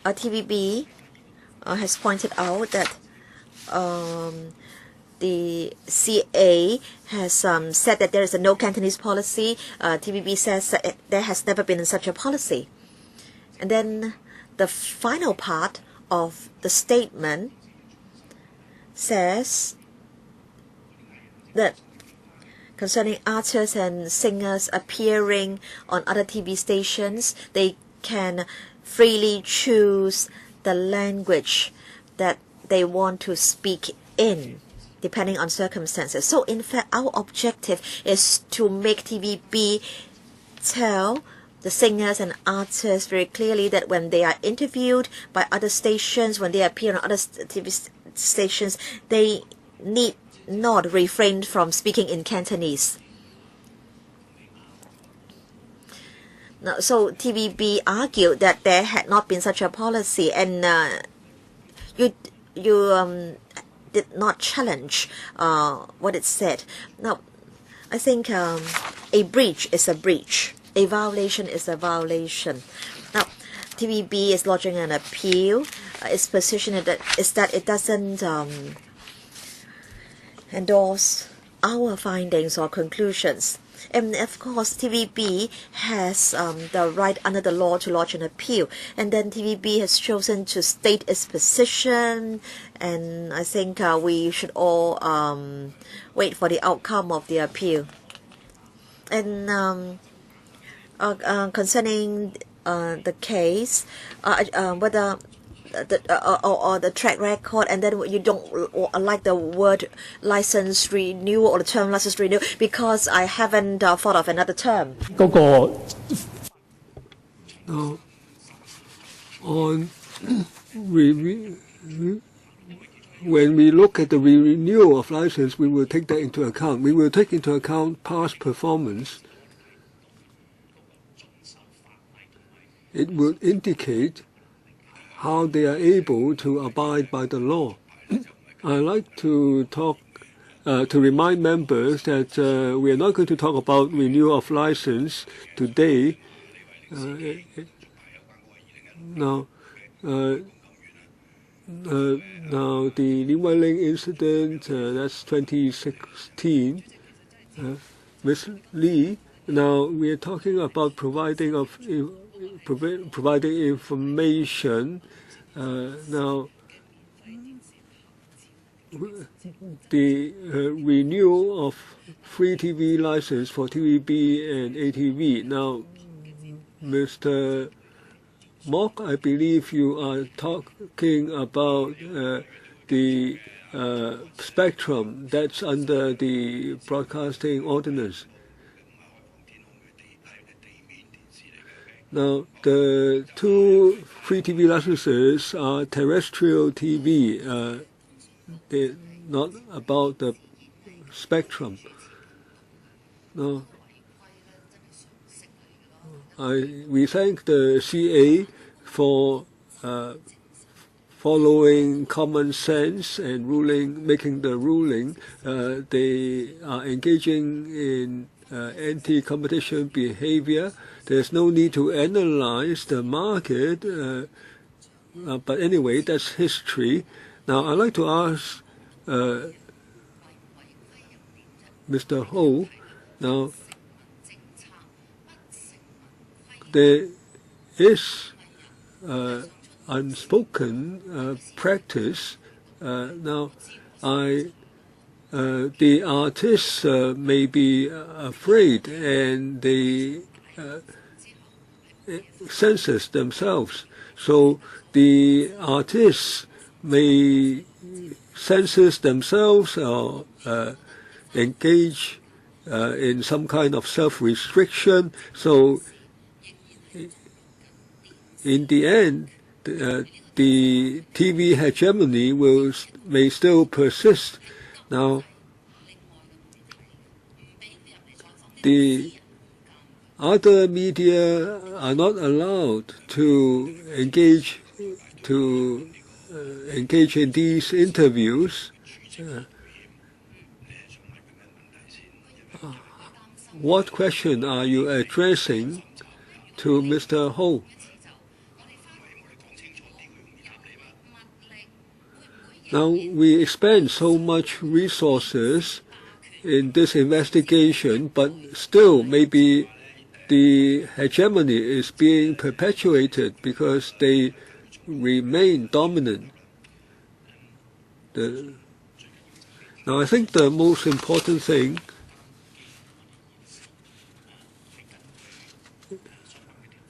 Speaker 1: TVB has pointed out that the CA has said that there is a no Cantonese policy. TVB says that there has never been such a policy. And then the final part of the statement says that concerning artists and singers appearing on other TV stations, they can freely choose the language that they want to speak in, depending on circumstances. So in fact, our objective is to make TVB tell the singers and artists very clearly that when they are interviewed by other stations, when they appear on other TV stations, they need not refrain from speaking in Cantonese. Now, so TVB argued that there had not been such a policy, and you did not challenge what it said. Now, I think a breach is a breach. A violation is a violation. Now, TVB is lodging an appeal. Its position is that it doesn't endorse our findings or conclusions. And of course, TVB has the right under the law to lodge an appeal. And then TVB has chosen to state its position. And I think we should all wait for the outcome of the appeal. And concerning the case, whether the track record, and then you don't like the word license renewal or the term license renewal, because I haven't thought of another term.
Speaker 2: Now, on when we look at the renewal of license, we will take that into account. We will take into account past performance. It will indicate how they are able to abide by the law. I like to talk to remind members that we are not going to talk about renewal of license today. Now, the Lin Wei-ling incident, that's 2016. Ms. Lee, now we are talking about providing information. Now, the renewal of free TV license for TVB and ATV. Now, Mr. Mok, I believe you are talking about the spectrum that's under the broadcasting ordinance. Now, the two free TV licenses are terrestrial TV. They're not about the spectrum. Now, we thank the CA for following common sense and making the ruling. They are engaging in anti-competition behavior. There's no need to analyze the market, but anyway, that's history. Now, I'd like to ask Mr. Ho, now, there is unspoken practice. Now, the artists may be afraid and they censor themselves. So the artists may censor themselves or engage in some kind of self-restriction. So in the end, the TV hegemony may still persist. Now, the other media are not allowed to engage in these interviews. What question are you addressing to Mr. Ho? Now, we expend so much resources in this investigation, but still maybe the hegemony is being perpetuated because they remain dominant. Now, I think the most important thing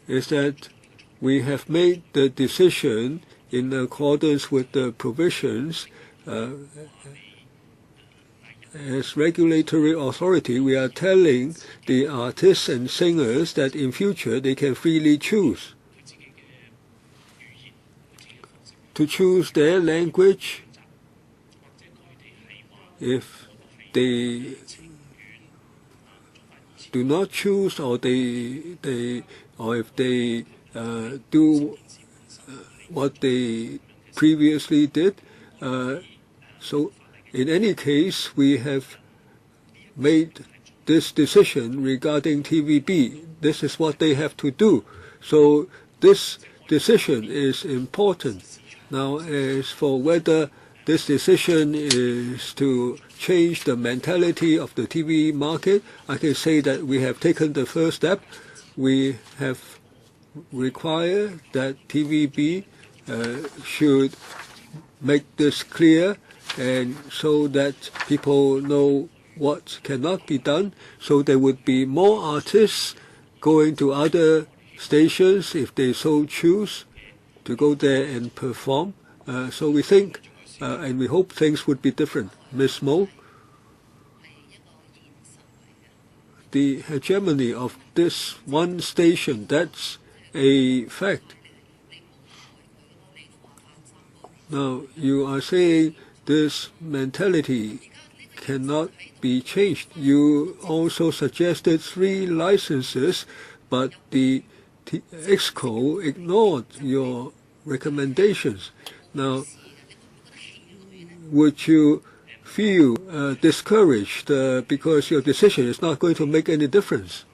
Speaker 2: is that we have made the decision in accordance with the provisions. As regulatory authority, we are telling the artists and singers that in future they can freely choose to choose their language. If they do not choose, or if they do what they previously did. So in any case, we have made this decision regarding TVB. This is what they have to do. So this decision is important. Now, as for whether this decision is to change the mentality of the TV market, I can say that we have taken the first step. We have required that TVB should make this clear, and so that people know what cannot be done. So there would be more artists going to other stations if they so choose to go there and perform. So we think and we hope things would be different. Ms. Mo, the hegemony of this one station, that's a fact. Now, you are saying this mentality cannot be changed. You also suggested 3 licenses, but the EXCO ignored your recommendations. Now, would you feel discouraged because your decision is not going to make any difference?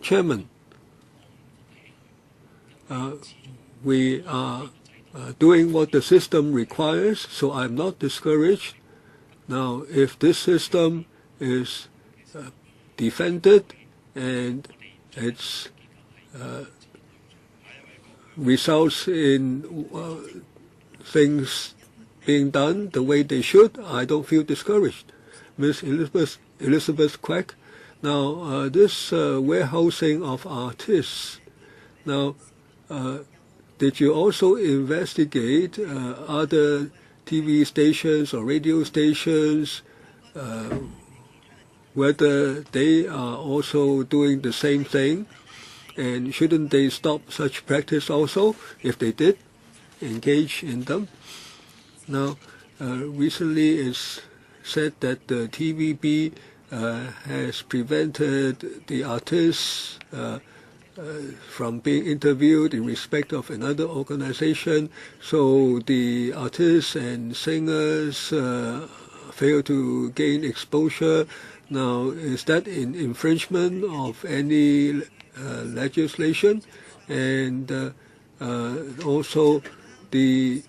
Speaker 2: Chairman, we are doing what the system requires, so I'm not discouraged. Now, if this system is defended and it's results in things being done the way they should, I don't feel discouraged. Ms. Elizabeth Quack. Now, this warehousing of artists. Now, did you also investigate other TV stations or radio stations, whether they are also doing the same thing? And shouldn't they stop such practice also, if they did engage in them? Now, recently it's said that the TVB has prevented the artists from being interviewed in respect of another organization, so the artists and singers fail to gain exposure. Now, is that an infringement of any legislation? And also the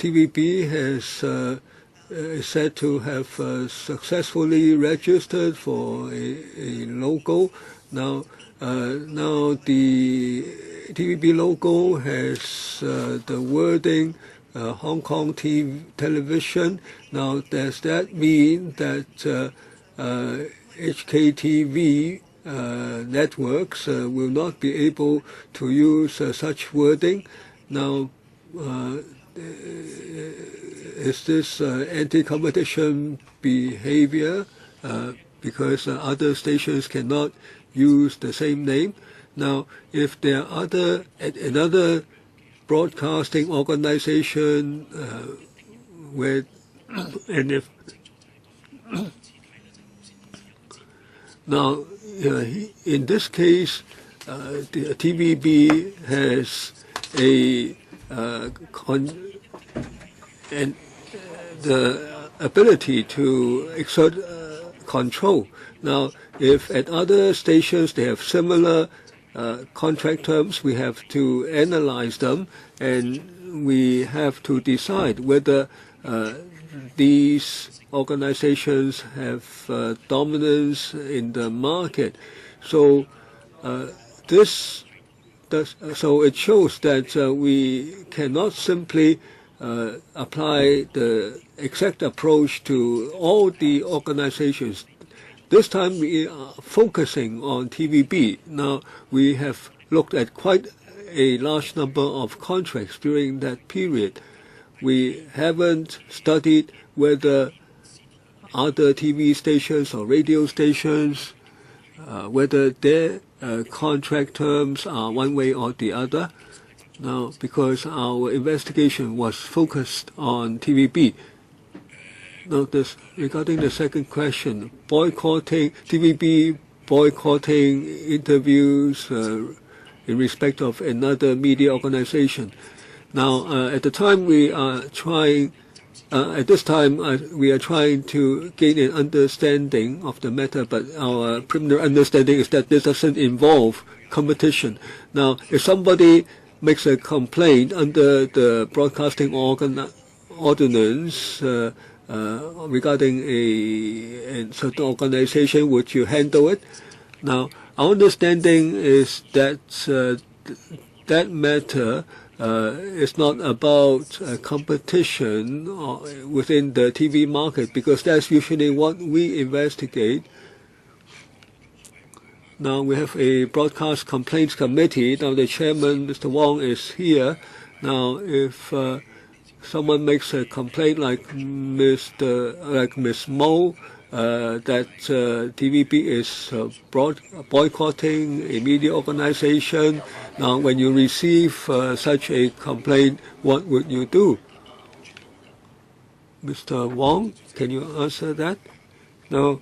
Speaker 2: TVB has is said to have successfully registered for a logo. Now, the TVB logo has the wording Hong Kong television. Now, does that mean that HKTV networks will not be able to use such wording? Now, is this anti-competition behavior because other stations cannot use the same name? Now, if there are another broadcasting organization where, and if now in this case the TVB has the ability to exert control. Now, if at other stations they have similar contract terms, we have to analyze them, and we have to decide whether these organizations have dominance in the market. So so it shows that we cannot simply apply the exact approach to all the organizations. This time we are focusing on TVB. Now, we have looked at quite a large number of contracts during that period. We haven't studied whether other TV stations or radio stations, whether their contract terms are one way or the other. Now, because our investigation was focused on TVB. Now, regarding the second question, TVB boycotting interviews in respect of another media organization. Now, at the time we are trying, at this time we are trying to gain an understanding of the matter, but our preliminary understanding is that this doesn't involve competition. Now, if somebody makes a complaint under the broadcasting ordinance regarding a certain organization, would you handle it? Now, our understanding is that that matter is not about competition within the TV market, because that's usually what we investigate. Now, we have a broadcast complaints committee. Now, the chairman, Mr. Wong, is here. Now, if someone makes a complaint like Ms. Mo, that TVB is boycotting a media organization. Now, when you receive such a complaint, what would you do? Mr. Wong, can you answer that? Now,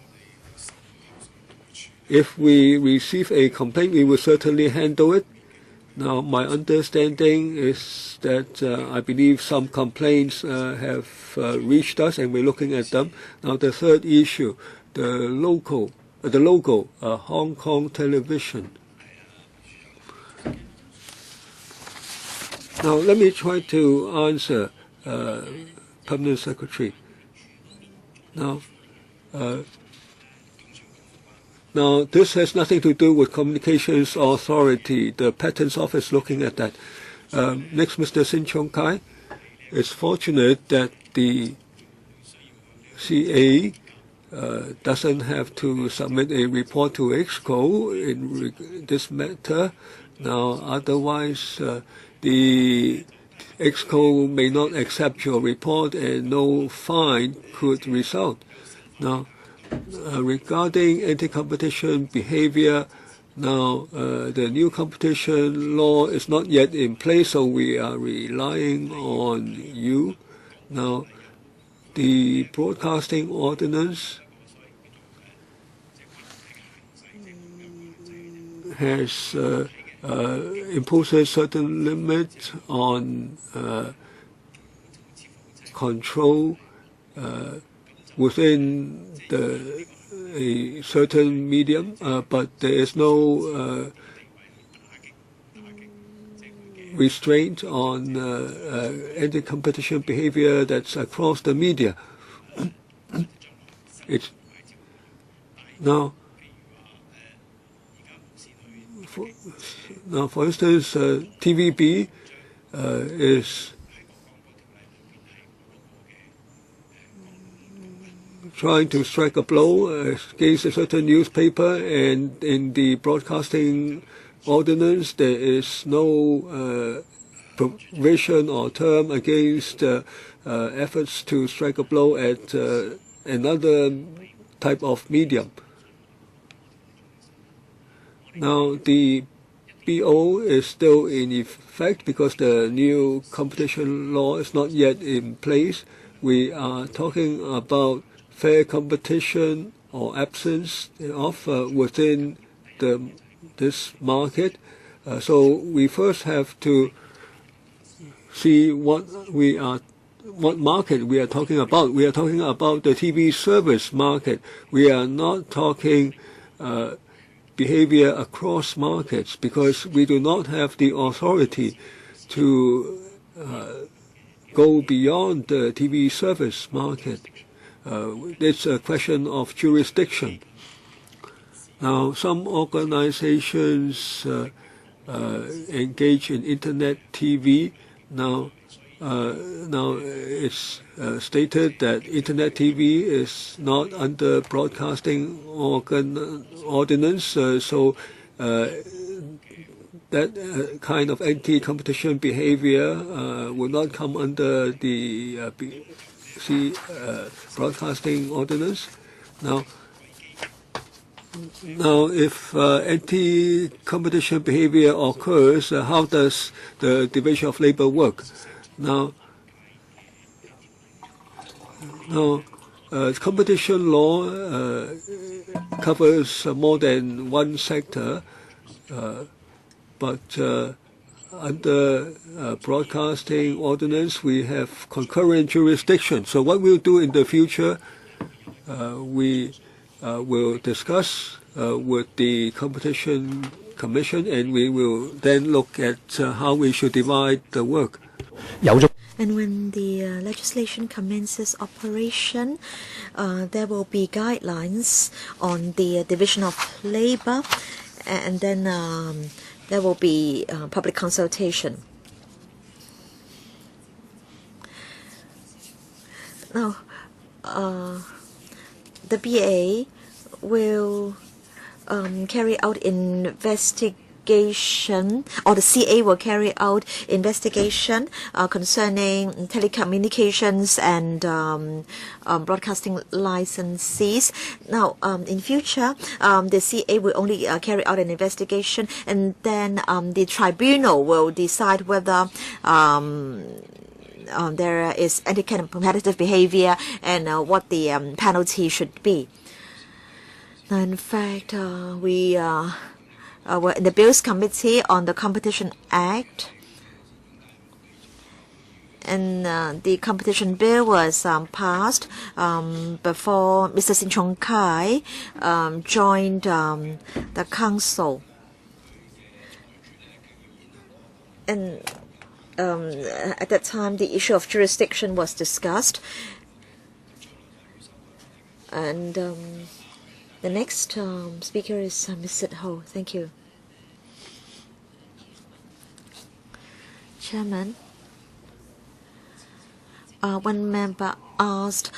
Speaker 2: if we receive a complaint, we will certainly handle it. Now, my understanding is that I believe some complaints have reached us, and we're looking at them. Now, the third issue, the logo, Hong Kong television. Now, let me try to answer, Permanent Secretary. Now, Now, this has nothing to do with Communications Authority. The Patents Office looking at that. Next, Mr. Chung-kai. It's fortunate that the CA doesn't have to submit a report to EXCO in this matter. Now, otherwise, the EXCO may not accept your report and no fine could result. Now, regarding anti-competition behavior, now the new competition law is not yet in place, so we are relying on you. Now, the broadcasting ordinance has imposes certain limits on control within a certain medium, but there is no restraint on anti-competition behavior that's across the media. It's now, for instance, TVB is trying to strike a blow against a certain newspaper, and in the broadcasting ordinance there is no provision or term against efforts to strike a blow at another type of medium. Now, the BO is still in effect because the new competition law is not yet in place. We are talking about fair competition or absence of within this market. So we first have to see what market we are talking about. We are talking about the TV service market. We are not talking behavior across markets because we do not have the authority to go beyond the TV service market. It's a question of jurisdiction. Now, some organizations engage in Internet TV. Now it's stated that Internet TV is not under broadcasting ordinance, so that kind of anti-competition behavior will not come under the broadcasting ordinance. Now, if anti-competition behavior occurs, how does the Division of Labor work? Now, competition law covers more than one sector, but under broadcasting ordinance, we have concurrent jurisdiction. So what we'll do in the future, we will discuss with the Competition Commission, and we will then look at how we should divide the work.
Speaker 1: And when the legislation commences operation, there will be guidelines on the division of labor, and then there will be public consultation. Now, the BA will carry out investigation, or the CA will carry out investigation concerning telecommunications and broadcasting licensees. Now, in future, the CA will only carry out an investigation, and then the tribunal will decide whether there is any kind of competitive behavior and what the penalty should be. Now, in fact, we were in the Bills Committee on the Competition Act, and the competition bill was passed before Mr. Chung-kai joined the council. And at that time, the issue of jurisdiction was discussed, and The next speaker is Ms. Cyd Ho. Thank you. Chairman, one member asked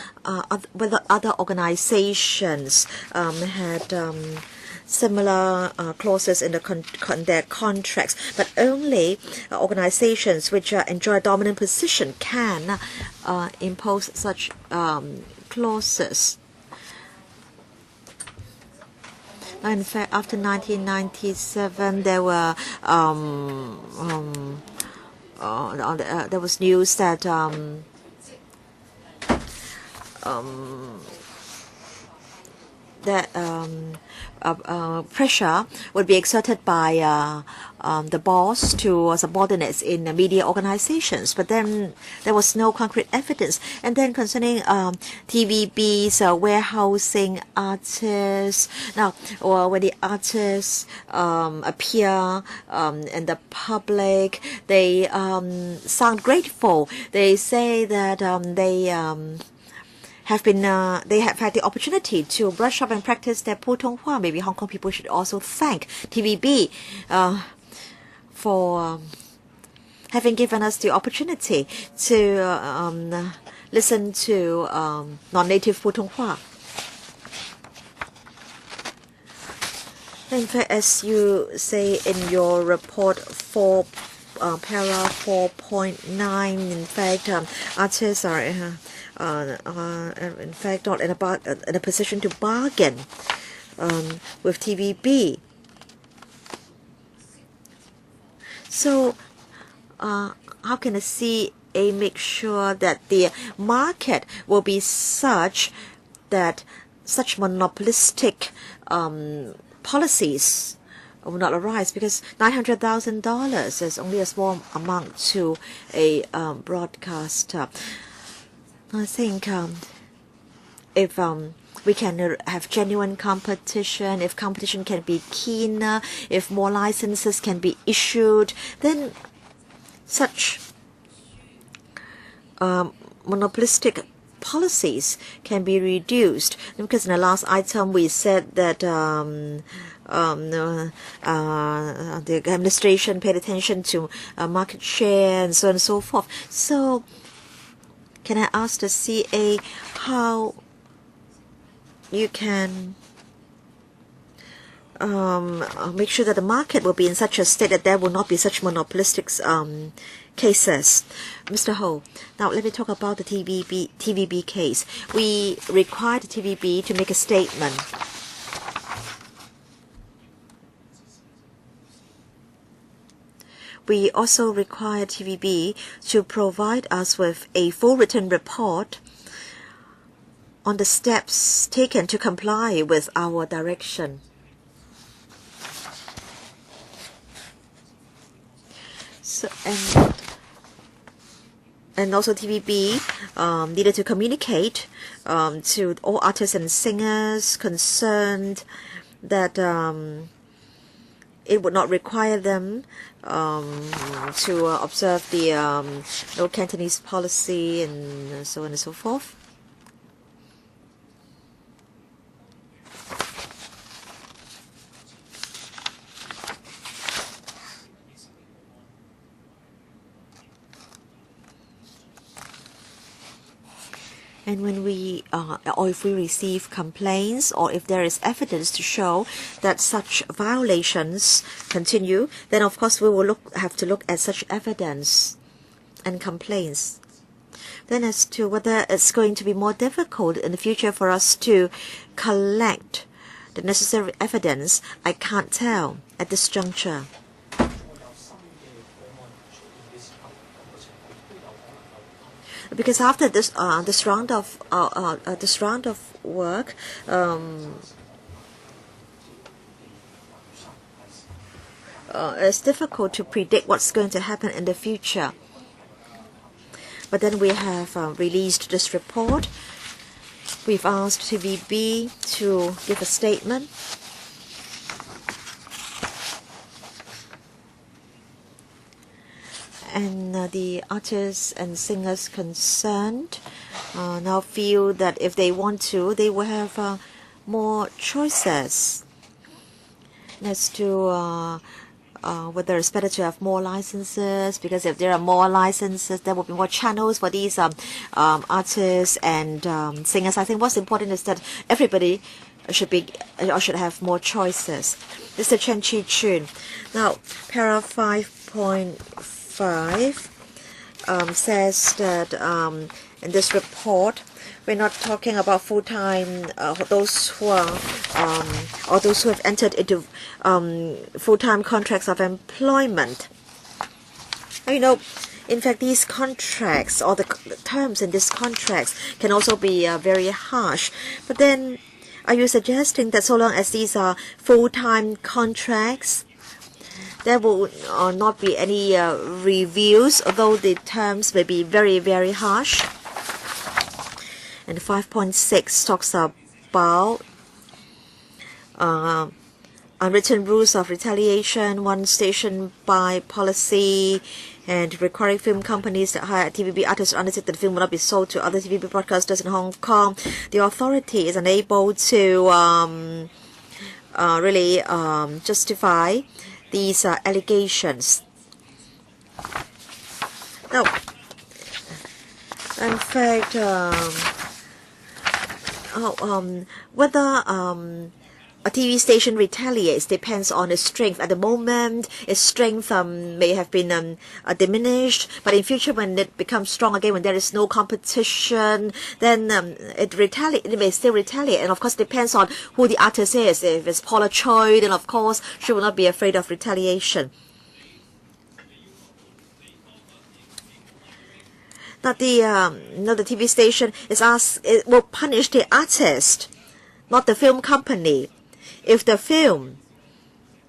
Speaker 1: whether other organizations had similar clauses in their contracts, but only organizations which enjoy a dominant position can impose such clauses. In fact, after 1997, there were there was news that pressure would be exerted by the boss to subordinates in media organizations, but then there was no concrete evidence. And then concerning TVB's warehousing artists, now, or when the artists appear in the public, they sound grateful. They say that they have had the opportunity to brush up and practice their Putonghua. Maybe Hong Kong people should also thank TVB for having given us the opportunity to listen to non-native Putonghua. In fact, as you say in your report, paragraph 4.9, in fact, artists are in fact not in a position to bargain with TVB. So how can the CA make sure that the market will be such that such monopolistic policies will not arise? Because $900,000 is only a small amount to a broadcaster. I think if we can have genuine competition, if competition can be keener, if more licenses can be issued, then such monopolistic policies can be reduced. Because in the last item we said that the administration paid attention to market share and so on and so forth. So can I ask the CA how you can make sure that the market will be in such a state that there will not be such monopolistic cases? Mr. Ho, now let me talk about the TVB case. We required the TVB to make a statement. We also require TVB to provide us with a full written report on the steps taken to comply with our direction. So, and also TVB needed to communicate to all artists and singers concerned that it would not require them to observe the no Cantonese policy and so on and so forth. And when we, or if we receive complaints, or if there is evidence to show that such violations continue, then of course we will have to look at such evidence and complaints. Then as to whether it's going to be more difficult in the future for us to collect the necessary evidence, I can't tell at this juncture. Because after this this round of work, it's difficult to predict what's going to happen in the future. But then we have released this report. We've asked TVB to give a statement. And the artists and singers concerned now feel that if they want to, they will have more choices as to whether it's better to have more licenses, because if there are more licenses, there will be more channels for these artists and singers. I think what's important is that everybody should have more choices. Mr. Chen Chi-chun. Now, para 5.5 says that in this report, we're not talking about full-time, those who are, or those who have entered into full-time contracts of employment. You know, in fact, these contracts or the terms in these contracts can also be very harsh. But then, are you suggesting that so long as these are full-time contracts, there will not be any reviews, although the terms may be very, very harsh? And 5.6 talks about unwritten rules of retaliation, one station by policy, and requiring film companies that hire TVB artists to undertake that the film will not be sold to other TVB broadcasters in Hong Kong. The authority is unable to really justify these allegations. Now, in fact, whether a TV station retaliates depends on its strength. At the moment, its strength may have been diminished, but in future when it becomes strong again, when there is no competition, then it may still retaliate. And of course, it depends on who the artist is. If it's Paula Choi, then of course she will not be afraid of retaliation. Now the TV station it will punish the artist, not the film company, if the film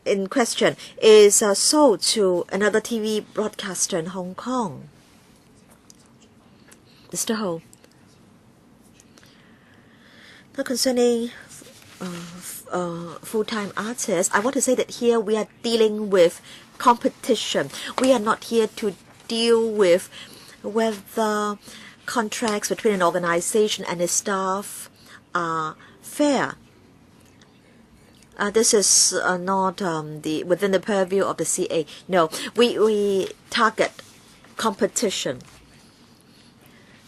Speaker 1: in question is sold to another TV broadcaster in Hong Kong. Mr. Ho. Now concerning full-time artists, I want to say that here we are dealing with competition. We are not here to deal with whether contracts between an organization and its staff are fair. This is not within the purview of the CA. No, we target competition.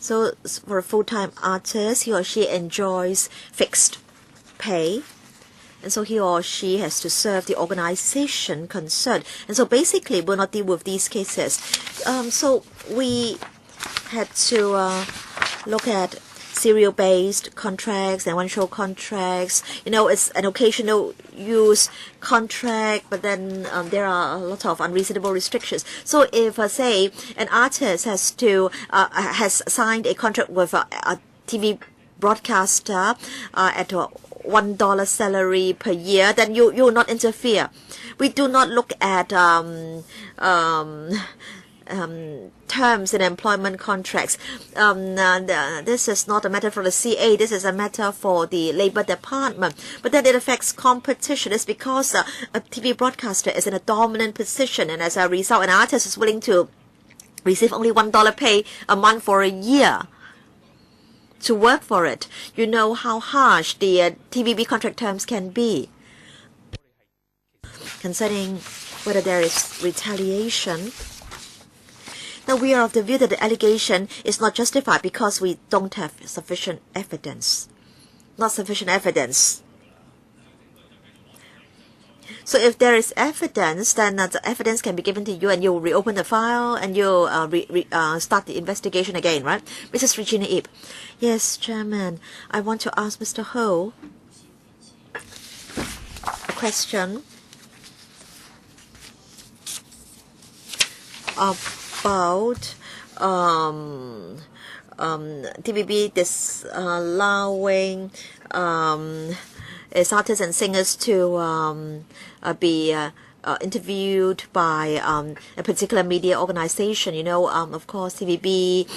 Speaker 1: So for a full-time artist, he or she enjoys fixed pay, and so he or she has to serve the organization concerned. And so basically, we'll not deal with these cases. So we had to look at serial-based contracts and one-show contracts. You know, it's an occasional use contract, but then there are a lot of unreasonable restrictions. So if, say, an artist has signed a contract with a TV broadcaster at $1 salary per year, then you will not interfere. We do not look at terms in employment contracts. This is not a matter for the CA. This is a matter for the Labor Department. But then it affects competition. It's because a TV broadcaster is in a dominant position, and as a result, an artist is willing to receive only $1 pay a month for a year to work for it. You know how harsh the TVB contract terms can be. Concerning whether there is retaliation, now we are of the view that the allegation is not justified because we don't have sufficient evidence. Not sufficient evidence. So if there is evidence, then the evidence can be given to you, and you will reopen the file and you'll start the investigation again, right? Mrs. Regina Ip. Yes, Chairman. I want to ask Mr. Ho a question about TVB disallowing its artists and singers to be interviewed by a particular media organization. You know, of course, TVB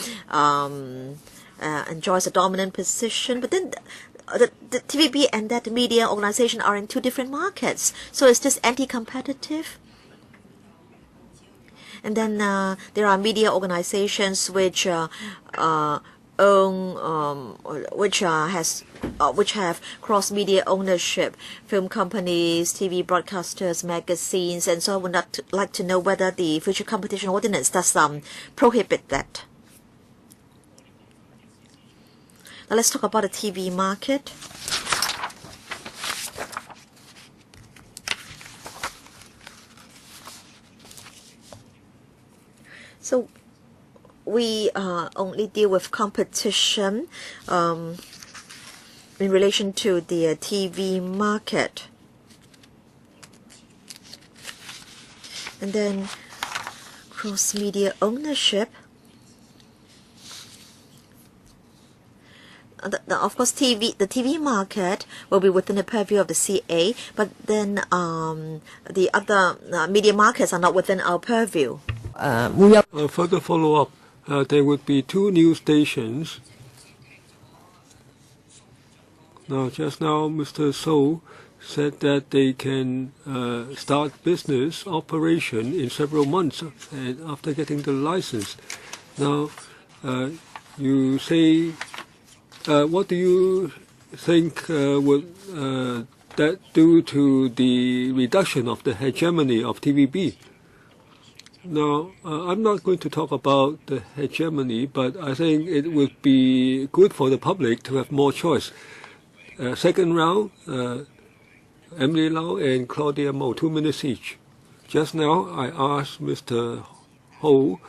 Speaker 1: enjoys a dominant position, but then the TVB and that media organization are in two different markets. So is this anti-competitive? And then there are media organizations which own, which have cross-media ownership, film companies, TV broadcasters, magazines, and so I would not like to know whether the future competition ordinance does prohibit that. Now let's talk about the TV market. So we only deal with competition in relation to the TV market. And then cross-media ownership. Of course, the TV market will be within the purview of the CA, but then the other media markets are not within our purview.
Speaker 2: Further follow-up, there would be 2 new stations. Now, just now, Mr. So said that they can start business operation in several months after getting the license. Now, you say, what do you think would that do to the reduction of the hegemony of TVB? Now, I'm not going to talk about the hegemony, but I think it would be good for the public to have more choice. Second round, Emily Lau and Claudia Mo, 2 minutes each. Just now, I asked Mr. Ho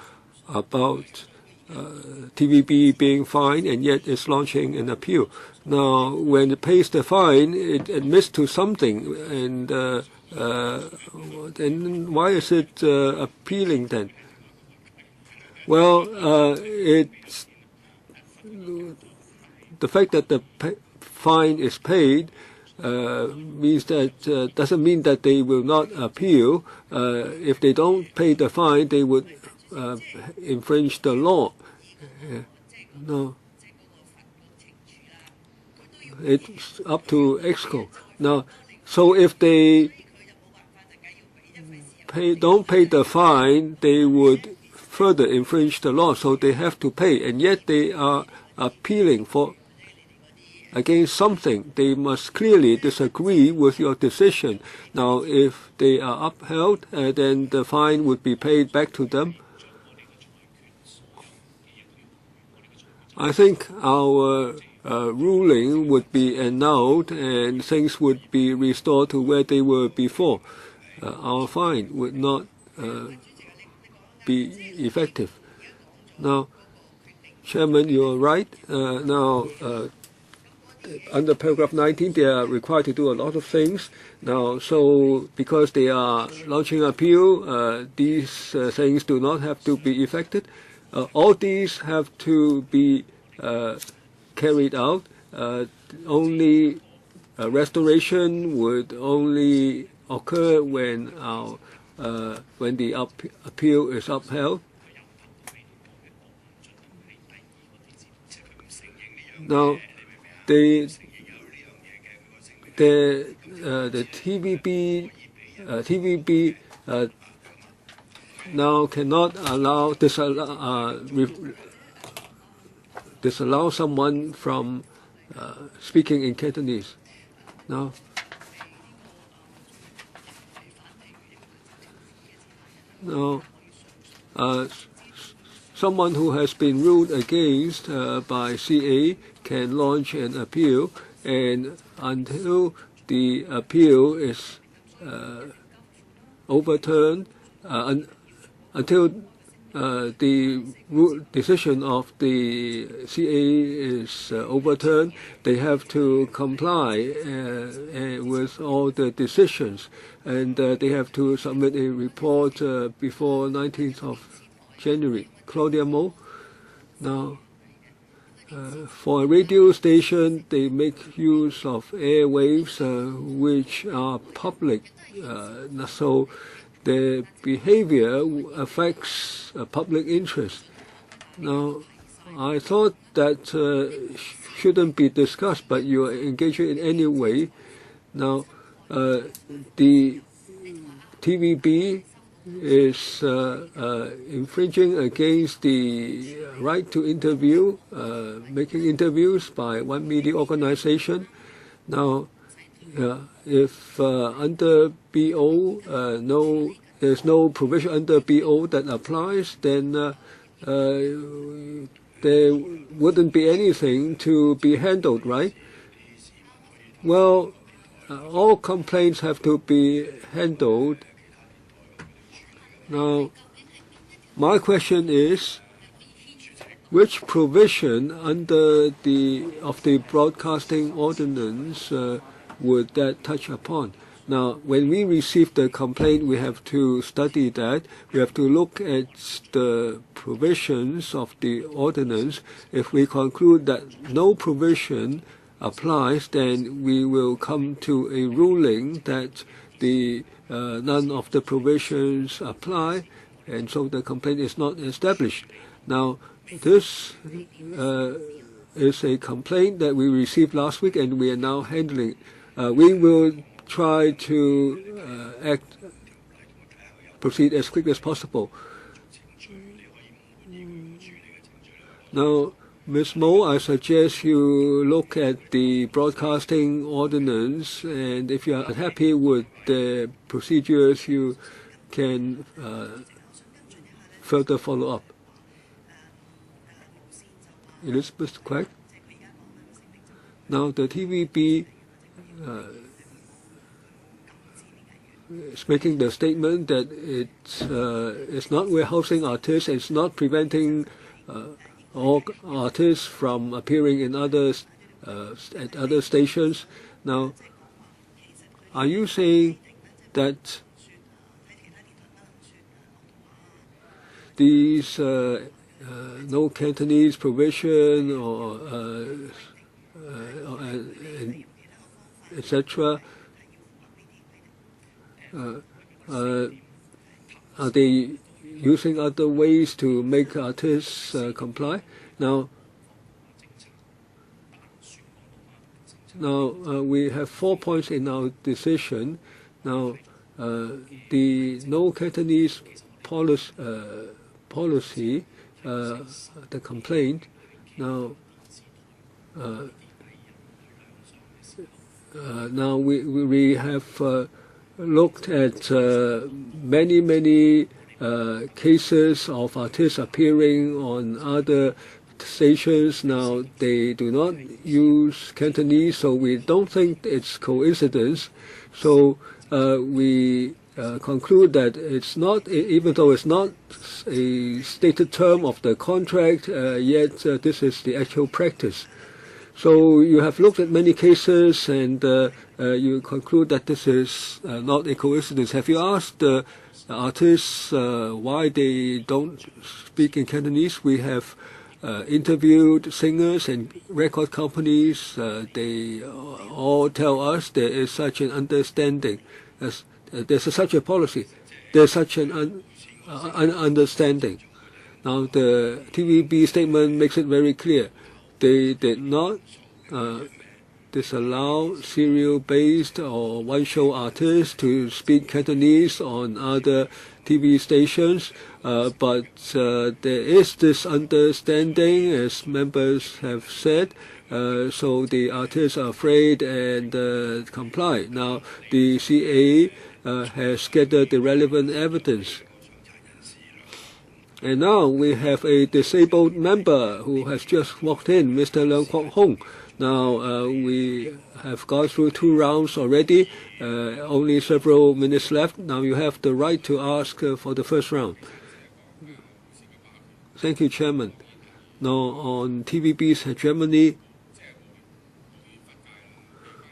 Speaker 2: about TVB being fined and yet it's launching an appeal. Now, when it pays the fine, it admits to something, and why is it appealing then? Well, it's the fact that the fine is paid means that doesn't mean that they will not appeal. If they don't pay the fine, they would infringe the law. No, it's up to EXCO. Now, so if they don't pay the fine, they would further infringe the law. So they have to pay, and yet they are appealing against something. They must clearly disagree with your decision. Now, if they are upheld, then the fine would be paid back to them. I think our ruling would be annulled and things would be restored to where they were before. Our fine would not be effective. Now, Chairman, you are right. Now, under paragraph 19, they are required to do a lot of things. Now, so because they are launching appeal, these things do not have to be effected. All these have to be carried out. Only restoration would only occur when the appeal is upheld. Now, the TVB now cannot disallow someone from speaking in Cantonese. Now, someone who has been ruled against by CA can launch an appeal, and until the appeal is overturned, until the decision of the CA is overturned, they have to comply with all the decisions, and they have to submit a report before 19th of January. Claudia Mo. Now, for a radio station, they make use of airwaves which are public, so their behavior affects public interest. Now, I thought that shouldn't be discussed, but you are engaging in any way. Now, the TVB is infringing against the right to interview, making interviews by one media organization. Now, if under BO, there's no provision under BO that applies, then there wouldn't be anything to be handled, right? Well, all complaints have to be handled. Now, my question is, which provision under the broadcasting ordinance would that touch upon? Now, when we receive the complaint, we have to study that. We have to look at the provisions of the ordinance. If we conclude that no provision applies, then we will come to a ruling that none of the provisions apply, and so the complaint is not established. Now, this is a complaint that we received last week, and we are now handling. We will try to proceed as quickly as possible. Now, Ms. Mo, I suggest you look at the broadcasting ordinance, and if you are happy with the procedures, you can further follow up. Elizabeth Quack. Now, the TVB is making the statement that it's not warehousing artists, it's not preventing all artists from appearing in at other stations. Now, are you saying that these no Cantonese provision or etc. Are they using other ways to make artists comply? Now, we have 4 points in our decision. Now, the no Cantonese policy, the complaint. Now, now we have looked at many cases of artists appearing on other stations. Now, they do not use Cantonese, so we don't think it's coincidence. So we conclude that it's not, even though it's not a stated term of the contract, yet this is the actual practice. So you have looked at many cases, and you conclude that this is not a coincidence. Have you asked the artists why they don't speak in Cantonese? We have interviewed singers and record companies. They all tell us there is such an understanding. There's such a policy. There's such an understanding. Now, the TVB statement makes it very clear. They did not disallow serial-based or one-show artists to speak Cantonese on other TV stations, but there is this understanding, as members have said, so the artists are afraid and comply. Now, the CA has gathered the relevant evidence. And now we have a disabled member who has just walked in, Mr. Leung Kwok Hong. Now, we have gone through 2 rounds already, only several minutes left. Now you have the right to ask for the first round. Thank you, Chairman. Now, on TVB's hegemony,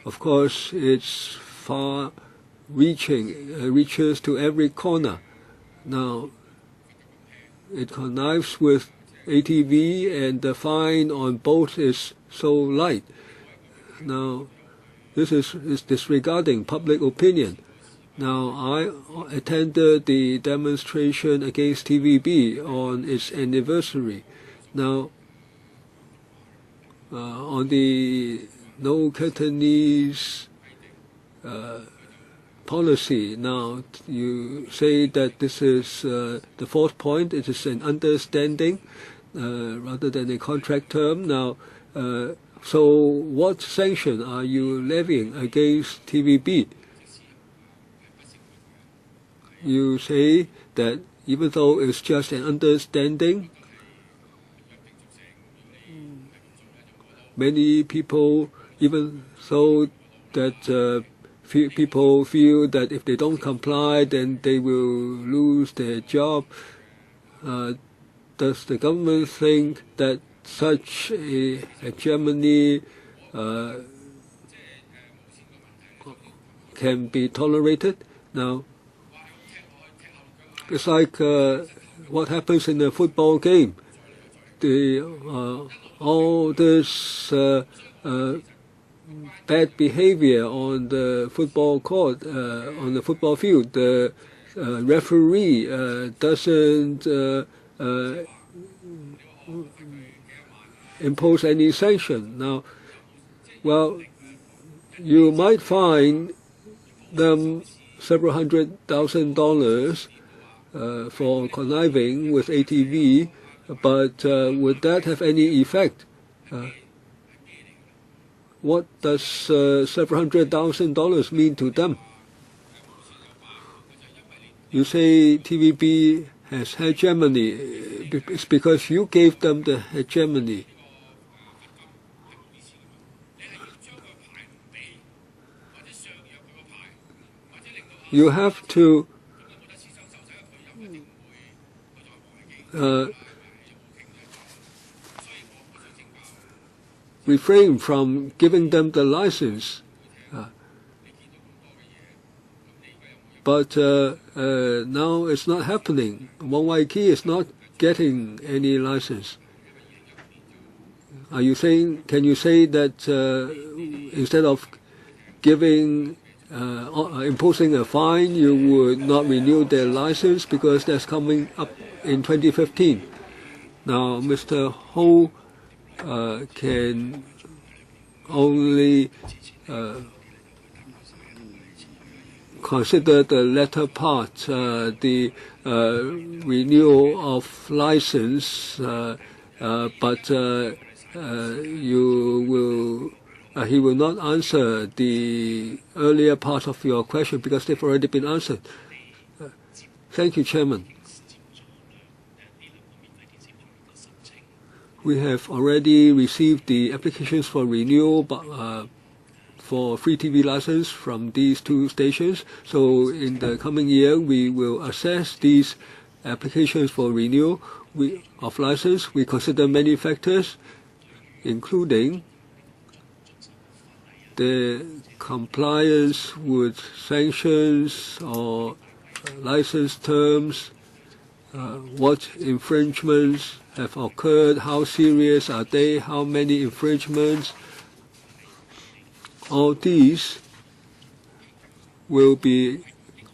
Speaker 2: of course, it's far-reaching, reaches to every corner. Now, it connives with ATV, and the fine on both is so light. Now, this is disregarding public opinion. Now, I attended the demonstration against TVB on its anniversary. Now, on the no Cantonese policy. Now, you say that this is the fourth point. It is an understanding rather than a contract term. Now, so what sanction are you levying against TVB? You say that even though it's just an understanding, many people, even so that people feel that if they don't comply, then they will lose their job. Does the government think that such a hegemony can be tolerated? Now, it's like what happens in a football game. All this bad behavior on the football court, on the football field, the referee doesn't impose any sanction. Now, well, you might fine them several $100,000 for conniving with ATV, but would that have any effect? What does several $100,000 mean to them? You say TVB has hegemony. It's because you gave them the hegemony. You have to refrain from giving them the license. But now it's not happening. Wong Wai-kee is not getting any license. Are you saying? Can you say that instead of giving imposing a fine, you would not renew their license because that's coming up in 2015? Now, Mr. Ho can only consider the latter part, the renewal of license, but he will not answer the earlier part of your question because they've already been answered. Thank you, Chairman. We have already received the applications for renewal for free TV license from these two stations. So in the coming year, we will assess these applications for renewal of license. We consider many factors, including the compliance with sanctions or license terms, what infringements have occurred, how serious are they, how many infringements. All these will be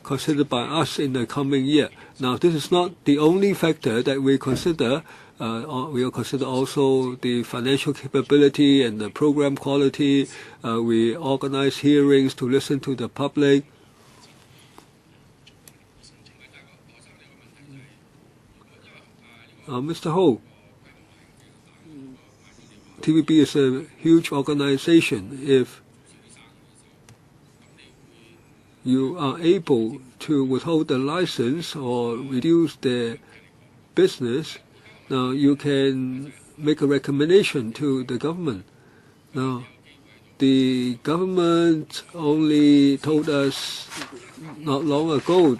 Speaker 2: considered by us in the coming year. Now, this is not the only factor that we consider. We will consider also the financial capability and the program quality. We organize hearings to listen to the public. Mr. Ho, TVB is a huge organization. If you are able to withhold the license or reduce their business, now you can make a recommendation to the government. Now, the government only told us not long ago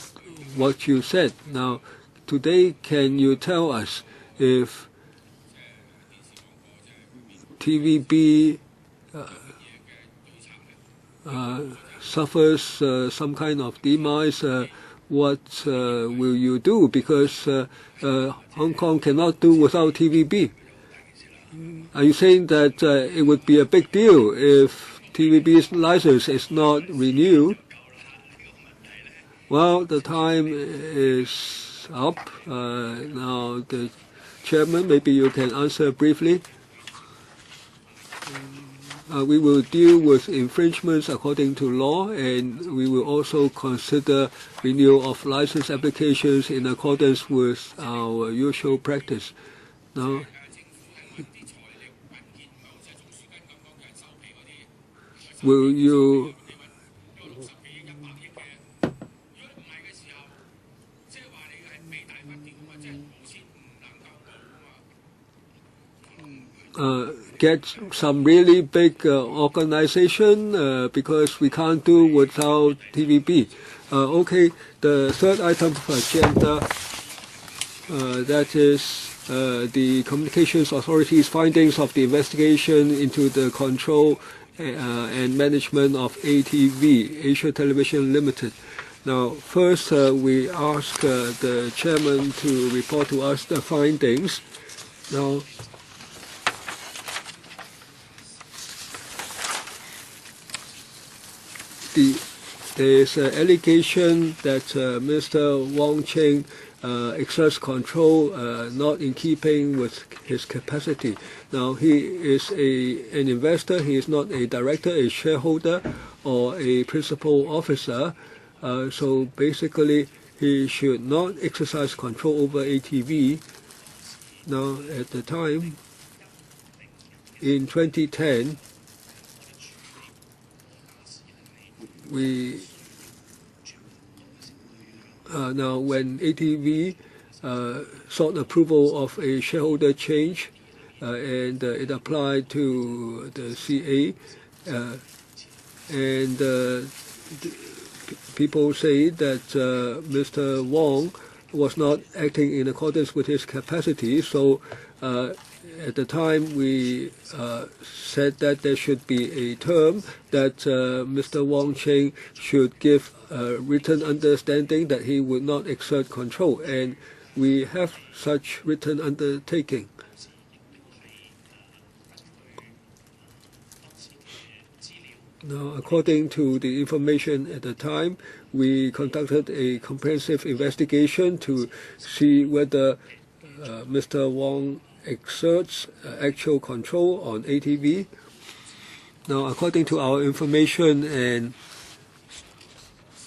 Speaker 2: what you said. Now, today, can you tell us if TVB suffers some kind of demise? What will you do? Because Hong Kong cannot do without TVB. Are you saying that it would be a big deal if TVB's license is not renewed? Well, the time is up. Now, the chairman, maybe you can answer briefly. we will deal with infringements according to law, and we will also consider renewal of license applications in accordance with our usual practice. Now, will you get some really big organization because we can't do without TVB. Okay, the third item of agenda, that is the Communications Authority's findings of the investigation into the control and management of ATV, Asia Television Limited. Now, first we ask the chairman to report to us the findings. Now, there is an allegation that Mr. Wong Cheng exerts control not in keeping with his capacity. Now, he is an investor. He is not a director, a shareholder, or a principal officer. So basically, he should not exercise control over ATV. Now, at the time, in 2010, now when ATV sought approval of a shareholder change and it applied to the CA, and people say that Mr. Wong was not acting in accordance with his capacity, so at the time we said that there should be a term that Mr. Wong Cheng should give a written understanding that he would not exert control, and we have such written undertaking. Now, according to the information at the time, we conducted a comprehensive investigation to see whether Mr. Wong exerts actual control on ATV. Now, according to our information and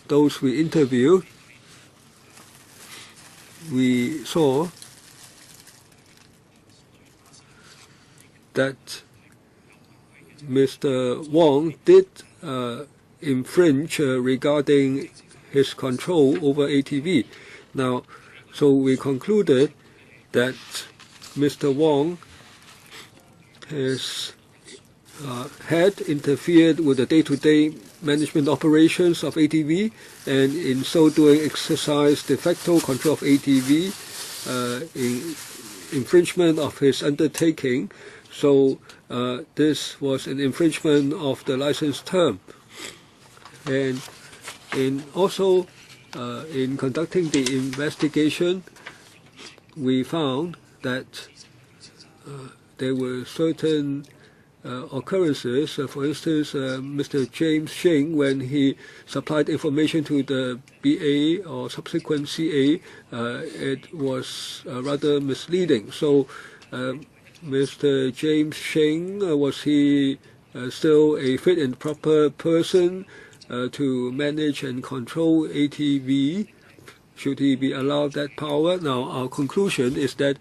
Speaker 2: those we interviewed, we saw that Mr. Wong did infringe regarding his control over ATV. Now, so we concluded that Mr. Wong has had interfered with the day-to-day management operations of ATV, and in so doing exercised de facto control of ATV in infringement of his undertaking. So this was an infringement of the license term. And also in conducting the investigation, we found that there were certain occurrences. For instance, Mr. James Shing, when he supplied information to the BA or subsequent CA, it was rather misleading. So Mr. James Shing, was he still a fit and proper person to manage and control ATV? Should he be allowed that power? Now, our conclusion is that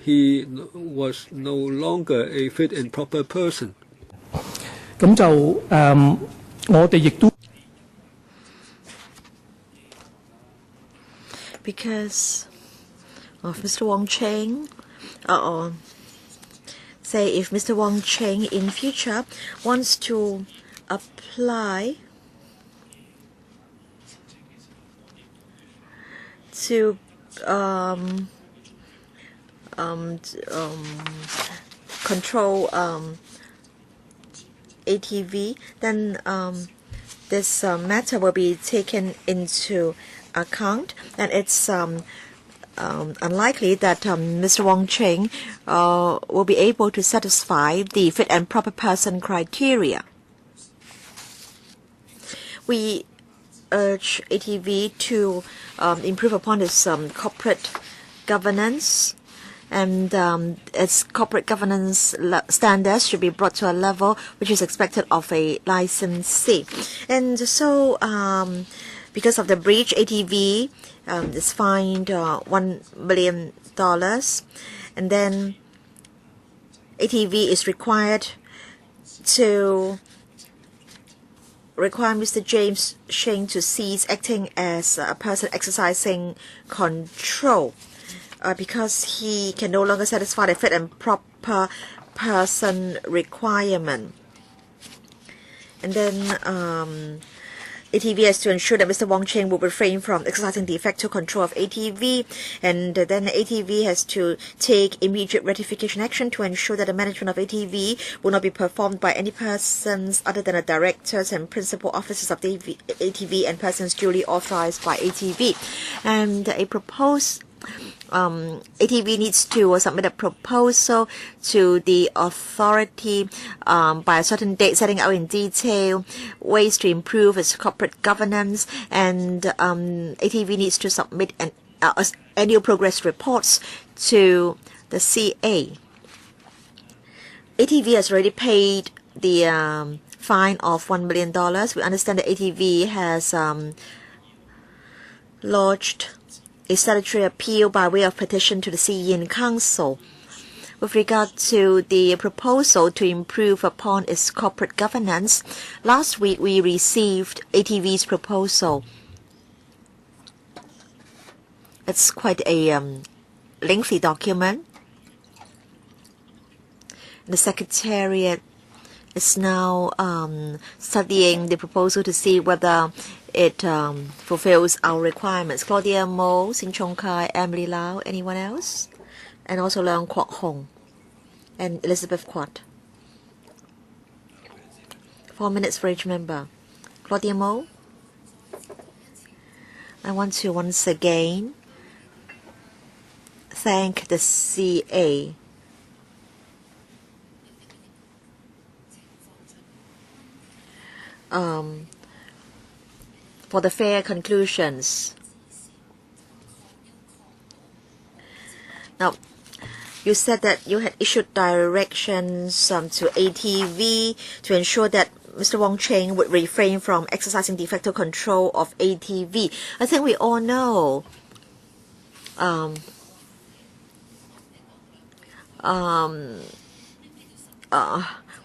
Speaker 2: he was no longer a fit and proper person.
Speaker 1: Because of Mr. Wong Cheng, say if Mr. Wong Cheng in future wants to apply to control ATV, then this matter will be taken into account, and it's unlikely that Mr. Wong Cheng will be able to satisfy the fit and proper person criteria. We urge ATV to improve upon its corporate governance and its corporate governance standards should be brought to a level which is expected of a licensee. And so because of the breach, ATV is fined $1 million, and then ATV is required to require Mr. James Shing to cease acting as a person exercising control because he can no longer satisfy the fit and proper person requirement. And then ATV has to ensure that Mr. Wong Ching will refrain from exercising de facto control of ATV, and then ATV has to take immediate rectification action to ensure that the management of ATV will not be performed by any persons other than the directors and principal officers of the ATV and persons duly authorized by ATV. And a proposed ATV needs to submit a proposal to the authority by a certain date, setting out in detail ways to improve its corporate governance, and ATV needs to submit an annual progress reports to the CA. ATV has already paid the fine of $1 million. We understand that ATV has lodged a statutory appeal by way of petition to the CEN Council with regard to the proposal to improve upon its corporate governance. Last week we received ATV's proposal. It's quite a lengthy document. The Secretariat is now studying the proposal to see whether it fulfills our requirements. Claudia Mo, Chung-kai, Emily Lau, anyone else? And also Leung Kwok Hong and Elizabeth Quat. 4 minutes for each member. Claudia Mo. I want to once again thank the CA for the fair conclusions. Now, you said that you had issued directions to ATV to ensure that Mr. Wong Ching would refrain from exercising de facto control of ATV. I think we all know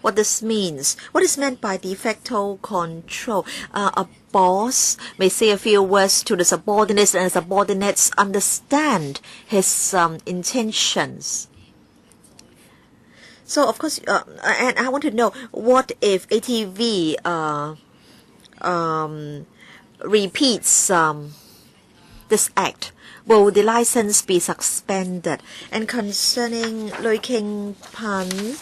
Speaker 1: what this means. What is meant by de facto control? A boss may say a few words to the subordinates, and the subordinates understand his intentions. So, of course, and I want to know, what if ATV repeats this act? Will the license be suspended? And concerning Lui King Pan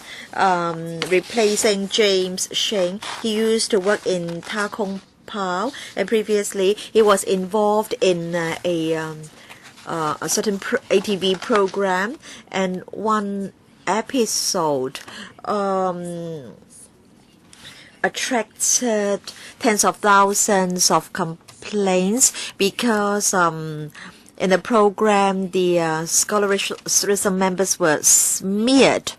Speaker 1: replacing James Shing, he used to work in Ta Kong Pao, and previously he was involved in a certain ATV program, and one episode attracted tens of thousands of complaints because in the program the scholarism members were smeared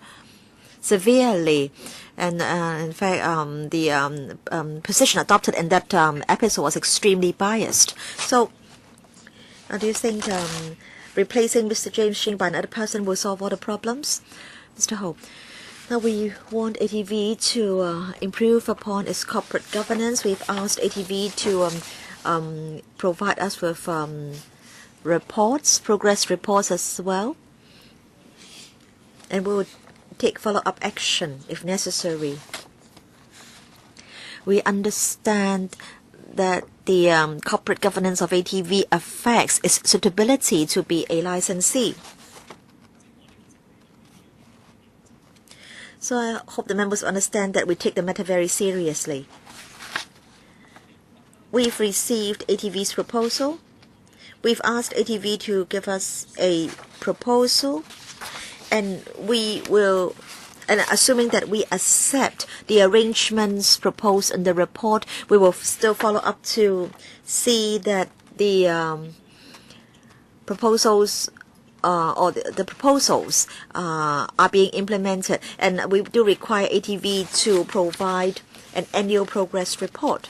Speaker 1: severely, and in fact the position adopted in that episode was extremely biased. So do you think replacing Mr. James Shing by another person will solve all the problems? Mr. Ho. Now we want ATV to improve upon its corporate governance. We've asked ATV to provide us with reports, progress reports as well, and we will take follow-up action if necessary. We understand that the corporate governance of ATV affects its suitability to be a licensee. So I hope the members understand that we take the matter very seriously. We've received ATV's proposal. We've asked ATV to give us a proposal, and we will, and assuming that we accept the arrangements proposed in the report, we will still follow up to see that the proposals or the proposals are being implemented, and we do require ATV to provide an annual progress report.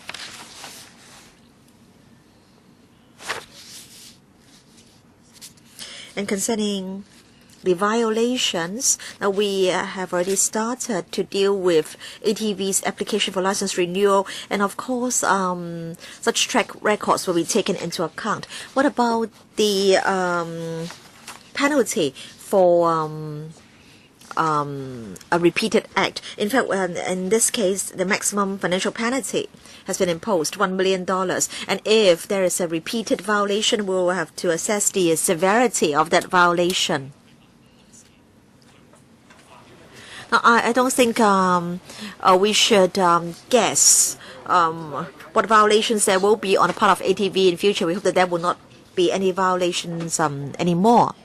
Speaker 1: And concerning the violations, now we have already started to deal with ATV's application for license renewal, and of course such track records will be taken into account. What about the penalty for a repeated act? In fact, in this case, the maximum financial penalty has been imposed, $1 million. And if there is a repeated violation, we will have to assess the severity of that violation. Now, I don't think we should guess what violations there will be on the part of ATV in future. We hope that there will not be any violations anymore.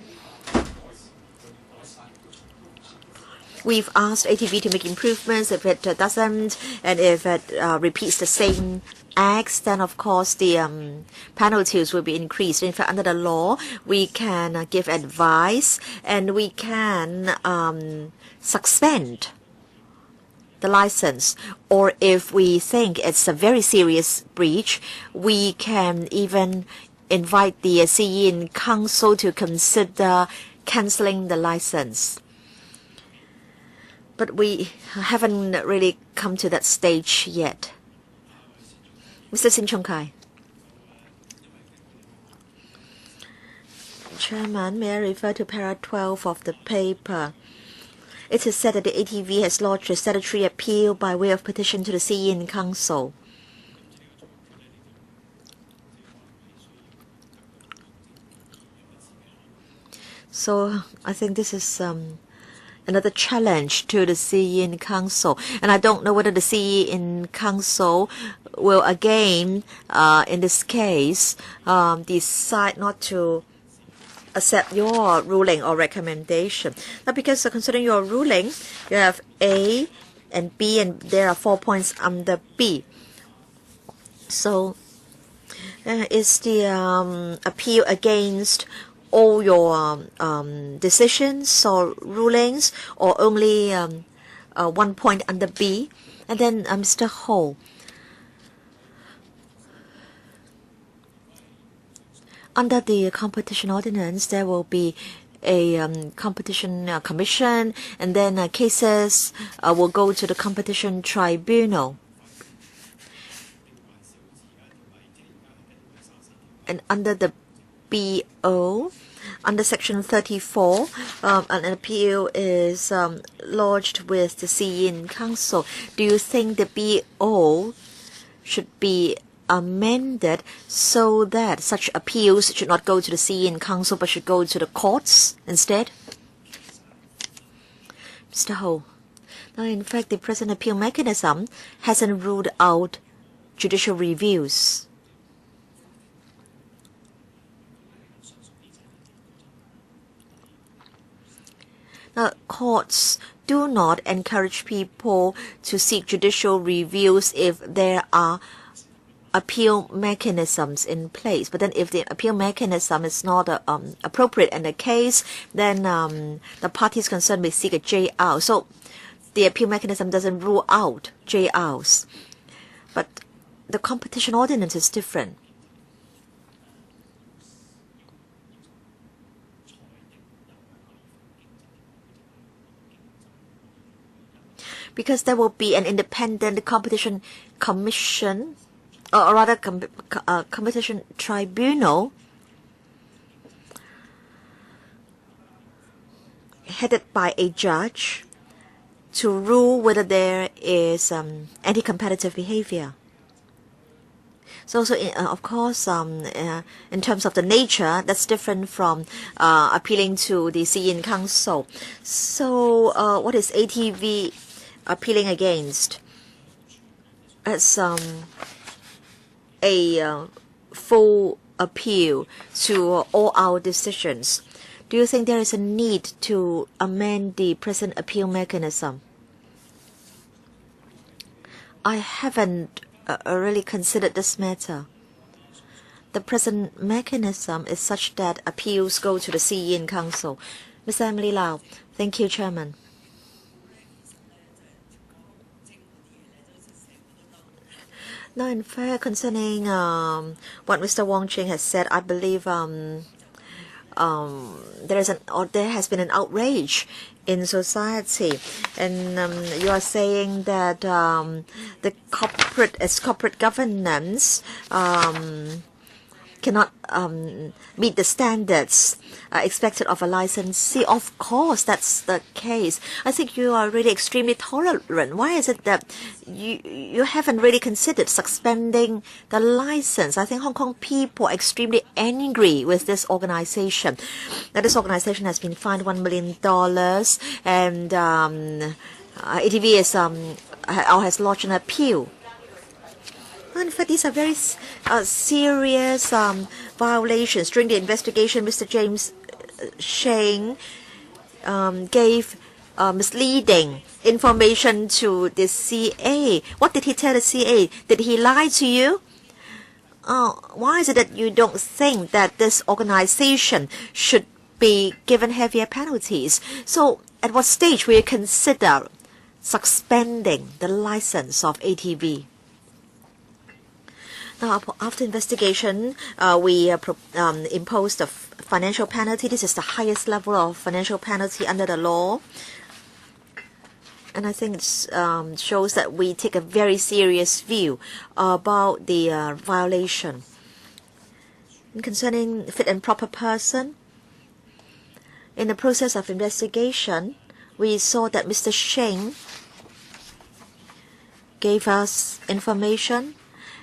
Speaker 1: We've asked ATV to make improvements. If it doesn't, and if it repeats the same acts, then of course the penalties will be increased. In fact, under the law, we can give advice, and we can suspend the license. Or if we think it's a very serious breach, we can even invite the CE Council to consider cancelling the license. But we haven't really come to that stage yet. Mr. Chung-kai. Chairman, may I refer to paragraph 12 of the paper? It is said that the ATV has lodged a statutory appeal by way of petition to the CE Council. So I think this is another challenge to the CE Council, and I don't know whether the CE Council will again, in this case, decide not to accept your ruling or recommendation. Now, because considering your ruling, you have A and B, and there are 4 points under B. So, is the appeal against all your decisions or rulings, or only 1 point under B? And then Mr. Ho, under the competition ordinance, there will be a competition commission, and then cases will go to the competition tribunal. And under the BO, under Section 34, an appeal is lodged with the CE Council. Do you think the BO should be amended so that such appeals should not go to the CE Council but should go to the courts instead? Mr. Ho, now in fact the present appeal mechanism hasn't ruled out judicial reviews. Now, courts do not encourage people to seek judicial reviews if there are appeal mechanisms in place. But then if the appeal mechanism is not appropriate in the case, then the parties concerned may seek a J-out. So the appeal mechanism doesn't rule out J-outs. But the competition ordinance is different. Because there will be an independent competition commission, or rather competition tribunal headed by a judge to rule whether there is anti-competitive behavior. So also, of course, in terms of the nature, that's different from appealing to the CE Council. So what is ATV appealing against? It's a full appeal to all our decisions. Do you think there is a need to amend the present appeal mechanism? I haven't really considered this matter. the present mechanism is such that appeals go to the CE in Council. Ms. Emily Lau. Thank you, Chairman. Now, in fact, concerning what Mr. Wong Ching has said, I believe there has been an outrage in society, and you are saying that the corporate governance cannot meet the standards expected of a licensee. Of course, that's the case. I think you are really extremely tolerant. Why is it that you haven't really considered suspending the license? I think Hong Kong people are extremely angry with this organization. Now, this organization has been fined $1 million, and ATV has lodged an appeal. In fact, these are very serious violations. During the investigation, Mr. James Sheng gave misleading information to the CA. What did he tell the CA? Did he lie to you? Why is it that you don't think that this organization should be given heavier penalties? So, at what stage will you consider suspending the license of ATV? Now, after investigation, we imposed a financial penalty. This is the highest level of financial penalty under the law. And I think it shows that we take a very serious view about the violation. And concerning fit and proper person, in the process of investigation, we saw that Mr. Sheng gave us information.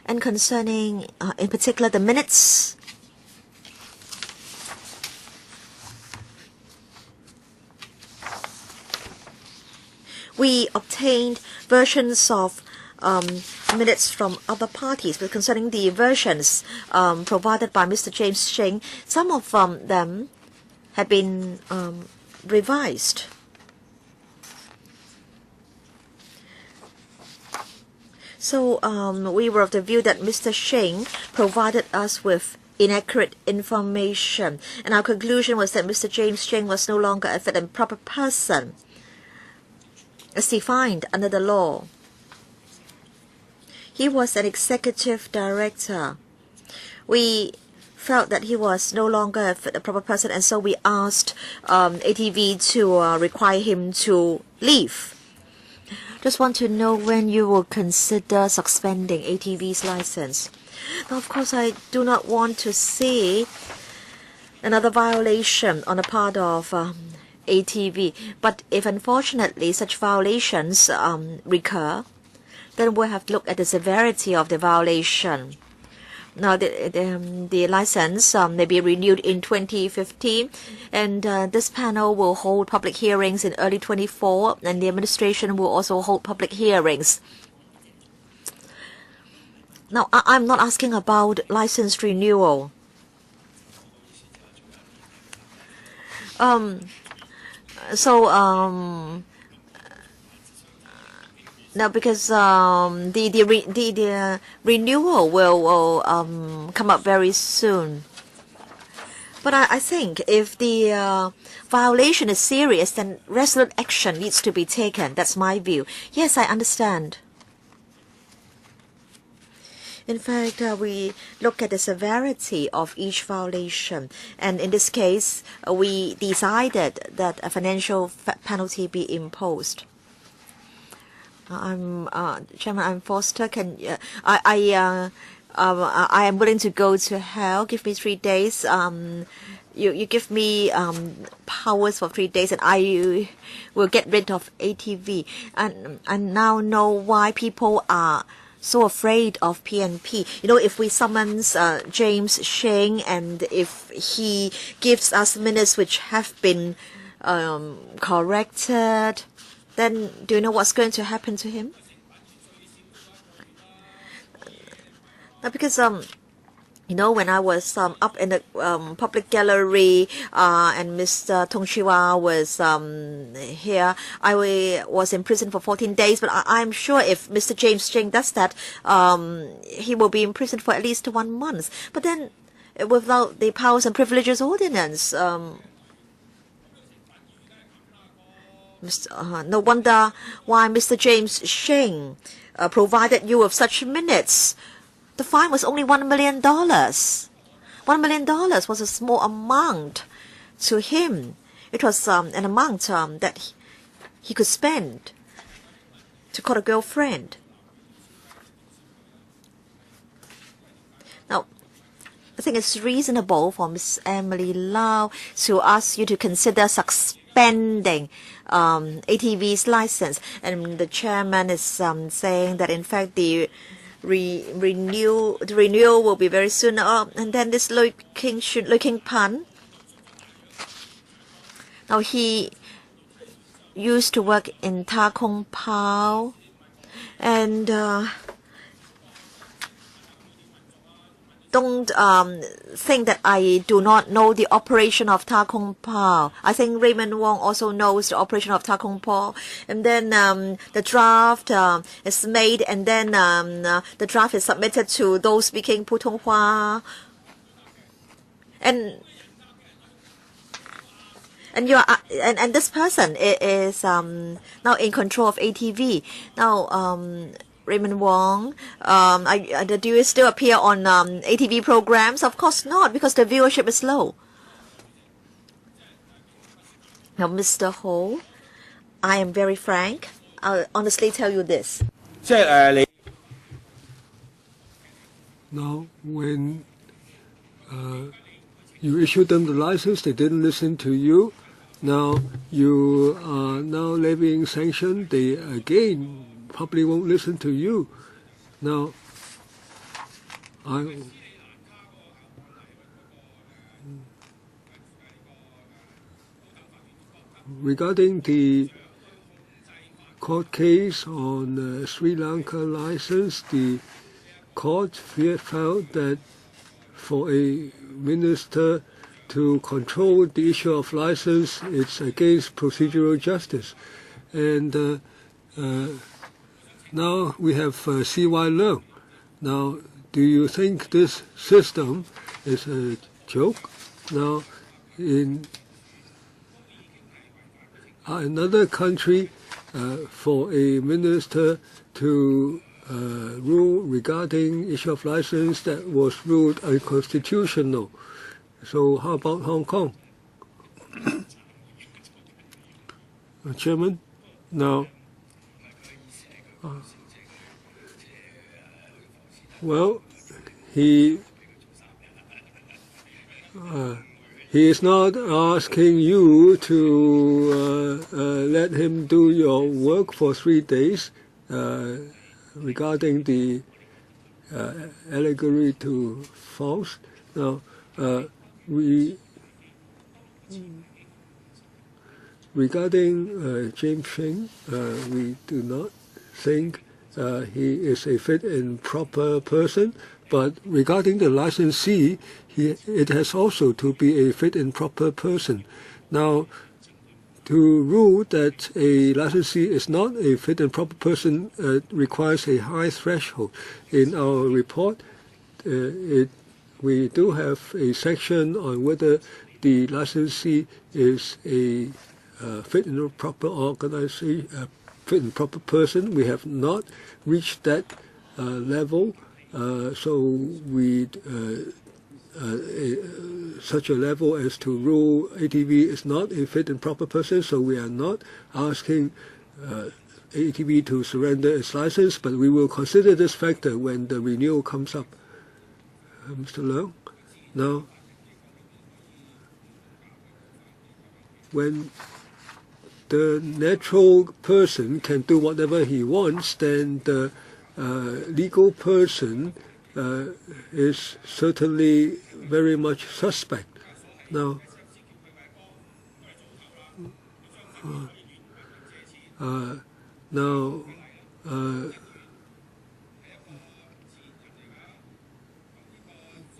Speaker 1: And concerning, in particular, the minutes, we obtained versions of minutes from other parties. But concerning the versions provided by Mr. James Sheng, some of them have been revised. So we were of the view that Mr. Sheng provided us with inaccurate information. And our conclusion was that Mr. James Sheng was no longer a fit and proper person as defined under the law. He was an executive director. We felt that he was no longer a fit and proper person, and so we asked ATV to require him to leave. Just want to know when you will consider suspending ATV's license. Now, of course, I do not want to see another violation on the part of ATV. But if unfortunately such violations recur, then we'll have to look at the severity of the violation. Now, the license may be renewed in 2015, and this panel will hold public hearings in early 24, and the administration will also hold public hearings. Now, I'm not asking about license renewal. Now, because the renewal will come up very soon. But I think if the violation is serious, then resolute action needs to be taken. That's my view. Yes, I understand. In fact, we look at the severity of each violation. And in this case, we decided that a financial penalty be imposed. Chairman, I'm Foster. I am willing to go to hell. Give me 3 days. You give me powers for 3 days, and I will get rid of ATV. And I now know why people are so afraid of PNP. You know, if we summons James Sheng, and if he gives us minutes which have been corrected, then do you know what's going to happen to him? Because you know, when I was up in the public gallery and Mr. Tong Chiwa was here, I was in prison for 14 days. But I'm sure if Mr. James Sheng does that, he will be in prison for at least 1 month. But then without the Powers and Privileges Ordinance. No wonder why Mr. James Sheng provided you with such minutes. The fine was only $1 million. $1 million was a small amount to him. It was an amount that he could spend to call a girlfriend. Now, I think it's reasonable for Miss Emily Lau to ask you to consider suspending ATV's license. And the chairman is saying that in fact the renewal will be very soon. And then this Lui King Pan. Now he used to work in Ta Kung Pao, and don't think that I do not know the operation of Ta Kung Pao. I think Raymond Wong also knows the operation of Ta Kung Pao. And then the draft is made, and then the draft is submitted to those speaking Putonghua. And you are, and this person is now in control of ATV. Now, Raymond Wong, do you still appear on ATV programs? Of course not, because the viewership is low. Now, Mr. Ho, I am very frank. I'll honestly tell you this.
Speaker 2: Now, when you issued them the license, they didn't listen to you. Now you are now levying sanction. They again probably won't listen to you. Now, regarding the court case on Sri Lanka license, the court found that for a minister to control the issue of license, it's against procedural justice. And now we have C.Y. Leung. Now, do you think this system is a joke? Now, in another country, for a minister to rule regarding issue of license that was ruled unconstitutional. So how about Hong Kong? Chairman, now, well, he is not asking you to let him do your work for 3 days regarding the allegory to false. Now, regarding James Sheng, we do not think he is a fit and proper person, but regarding the licensee, it has also to be a fit and proper person. Now, to rule that a licensee is not a fit and proper person requires a high threshold. In our report, we do have a section on whether the licensee is a fit and proper organization, fit and proper person. We have not reached that level, so we such a level as to rule ATV is not a fit and proper person. So we are not asking ATV to surrender its license, but we will consider this factor when the renewal comes up. Mr. Leung, now, when the natural person can do whatever he wants, then the legal person is certainly very much suspect. Now,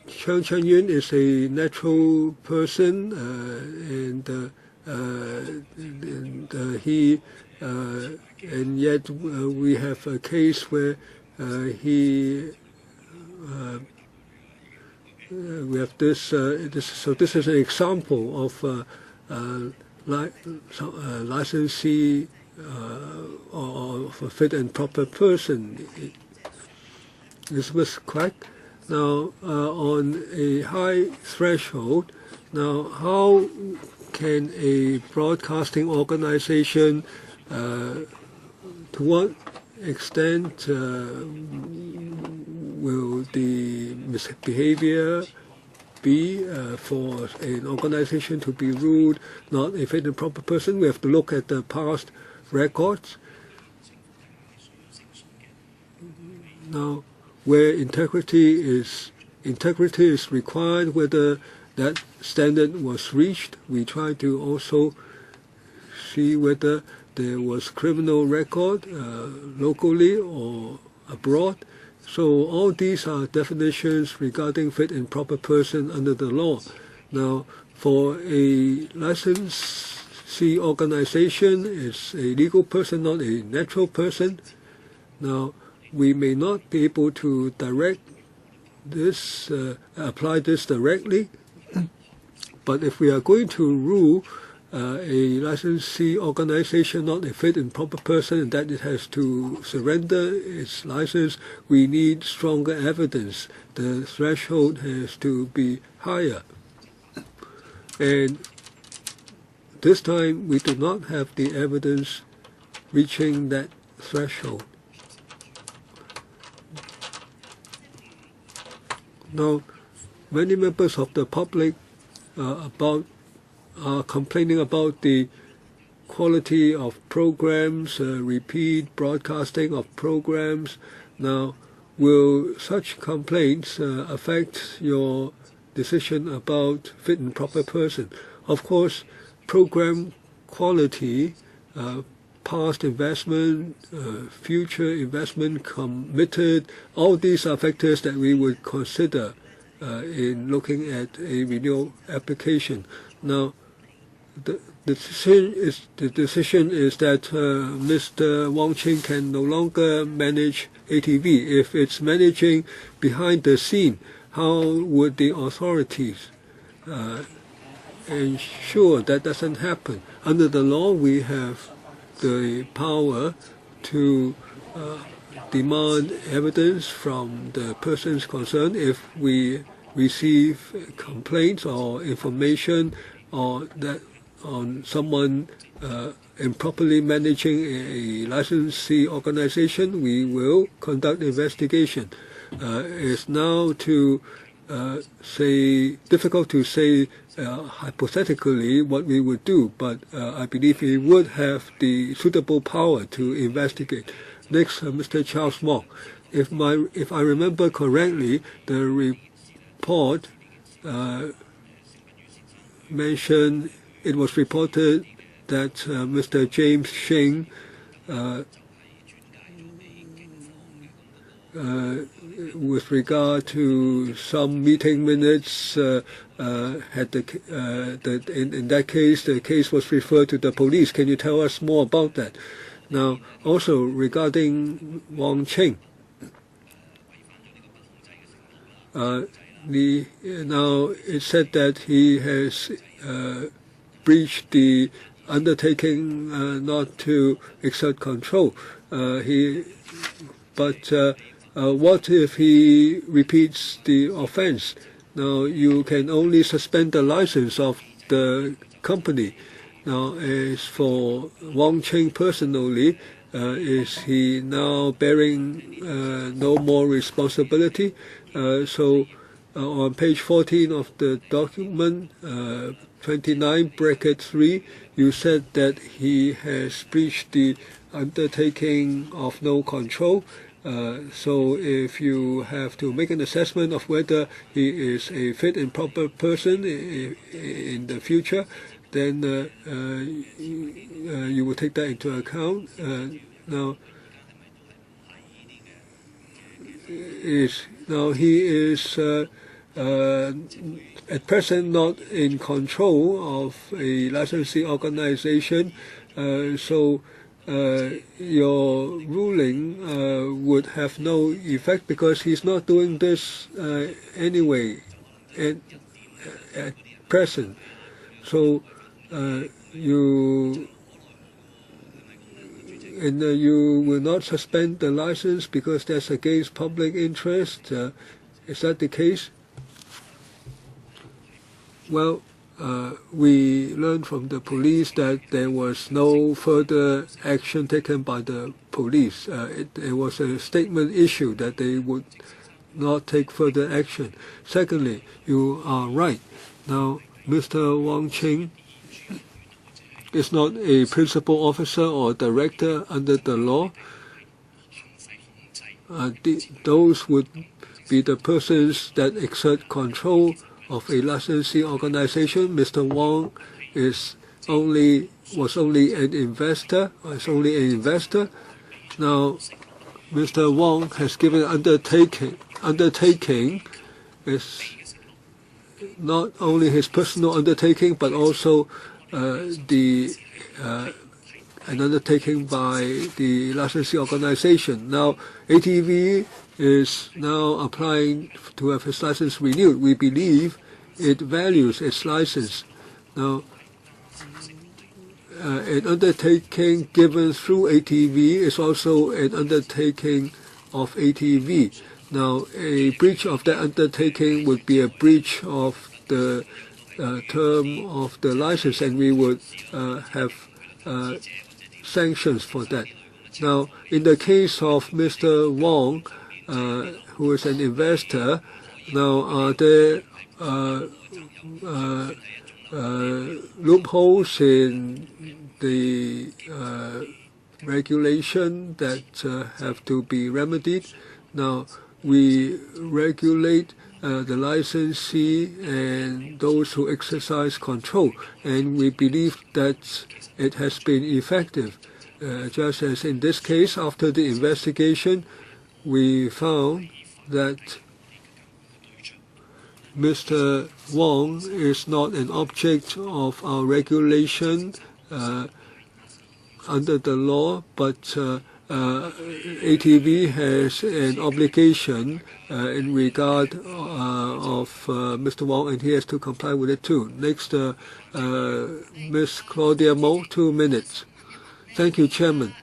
Speaker 2: Chung Chun-yun is a natural person, and yet we have a case where he we have this. So this is an example of licensee or of a fit and proper person. This was correct. Now, on a high threshold, now how can a broadcasting organization, to what extent will the misbehavior be for an organization to be ruled not a fit and proper person? We have to look at the past records. Now, where integrity is required, whether that standard was reached, we try to also see whether there was criminal record locally or abroad. So all these are definitions regarding fit and proper person under the law. Now, for a licensee organization, it's a legal person, not a natural person. Now, we may not be able to direct this, apply this directly, but if we are going to rule a licensee organization not a fit and proper person and that it has to surrender its license, we need stronger evidence. The threshold has to be higher. And this time we do not have the evidence reaching that threshold. Now, many members of the public are complaining about the quality of programs, repeat broadcasting of programs. Now, will such complaints affect your decision about fit and proper person? Of course, program quality, past investment, future investment committed, all these are factors that we would consider in looking at a renewal application. Now, the decision is that Mr. Wong Ching can no longer manage ATV. If it's managing behind the scene, how would the authorities ensure that doesn't happen? Under the law, we have the power to demand evidence from the persons concerned if we receive complaints or information or that on someone improperly managing a licensee organization. We will conduct investigation. It's now difficult to say hypothetically what we would do, but I believe we would have the suitable power to investigate. Next, Mr. Charles Mok. If I remember correctly, the report mentioned, it was reported that Mr. James Shing with regard to some meeting minutes, in that case, the case was referred to the police. Can you tell us more about that? Now, also regarding Wong Ching, now it's said that he has breached the undertaking not to exert control. But what if he repeats the offense? Now, you can only suspend the license of the company. Now, as for Wong Ching personally, is he now bearing no more responsibility? So on page 14 of the document, 29(3), you said that he has breached the undertaking of no control. So if you have to make an assessment of whether he is a fit and proper person in the future, then you will take that into account. Now he is at present not in control of a licensee organization, so your ruling would have no effect because he's not doing this anyway. at present. So you will not suspend the license because that's against public interest. Is that the case? Well, we learned from the police that there was no further action taken by the police. It was a statement issued that they would not take further action. Secondly, you are right. Now, Mr. Wang Qing is not a principal officer or director under the law. Those would be the persons that exert control of a licensee organization. Mr. Wang was only an investor. Now, Mr. Wang has given undertaking is not only his personal undertaking but also an undertaking by the licensee organization. Now, ATV is now applying to have its license renewed. We believe it values its license. Now, an undertaking given through ATV is also an undertaking of ATV. Now, a breach of that undertaking would be a breach of the term of the license, and we would have sanctions for that. Now, in the case of Mr. Wang, who is an investor, now are there loopholes in the regulation that have to be remedied? Now, we regulate the licensee and those who exercise control, and we believe that it has been effective. Just as in this case, after the investigation, we found that Mr. Wang is not an object of our regulation under the law, but ATV has an obligation in regard of Mr. Wang, and he has to comply with it too. Next, Ms. Claudia Mo, 2 minutes. Thank you, Chairman.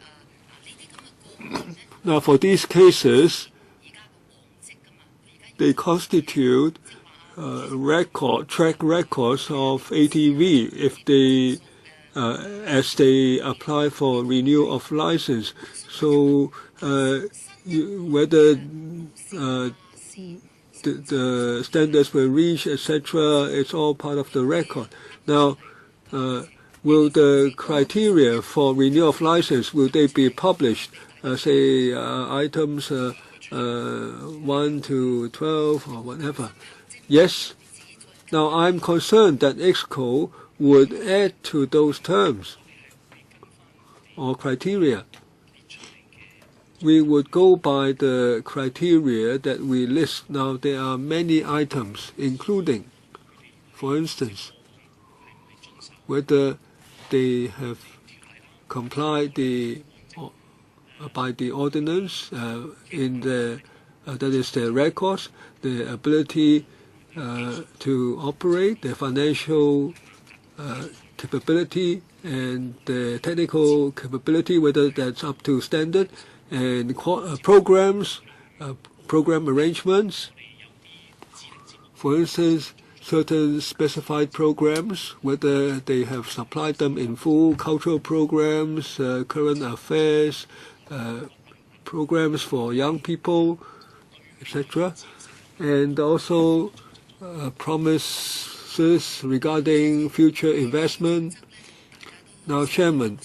Speaker 2: Now, for these cases, they constitute track records of ATV if they, as they apply for renewal of license. So whether the standards were reached, etc., it's all part of the record. Now, will the criteria for renewal of license, will they be published? Say items 1 to 12 or whatever. Yes. Now I'm concerned that EXCO would add to those terms or criteria. We would go by the criteria that we list. Now there are many items, including, for instance, whether they have complied by the ordinance in that is their records, their ability to operate, their financial capability, and the technical capability, whether that's up to standard, and programs, program arrangements. For instance, certain specified programs, whether they have supplied them in full, cultural programs, current affairs, programs for young people, etc., and also promises regarding future investment. Now, Chairman,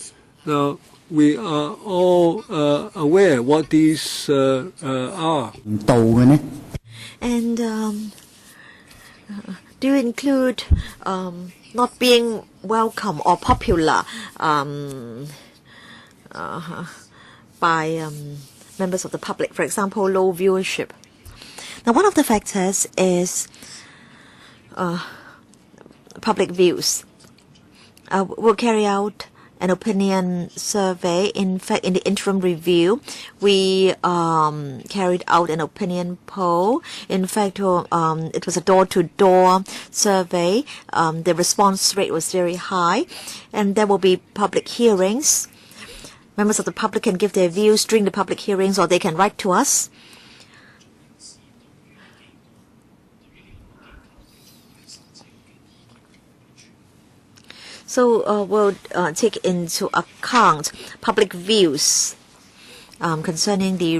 Speaker 2: now we are all aware what these are.
Speaker 1: And do you include not being welcome or popular by members of the public, for example, low viewership? Now, one of the factors is public views. We'll carry out an opinion survey. In fact, in the interim review, we carried out an opinion poll. In fact, it was a door-to-door survey. The response rate was very high, and there will be public hearings. Members of the public can give their views during the public hearings, or they can write to us. So we'll take into account public views concerning the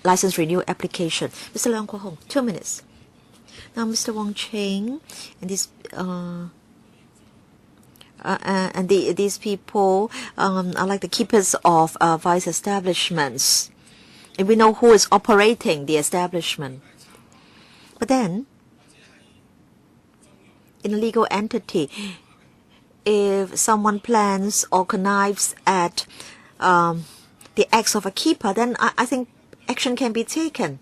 Speaker 1: license renewal application. Mr. Leong Kwok Hong, 2 minutes. Now, Mr. Wong Cheng and these people are like the keepers of vice establishments, and we know who is operating the establishment. But then, in a legal entity, if someone plans or connives at the acts of a keeper, then I think action can be taken.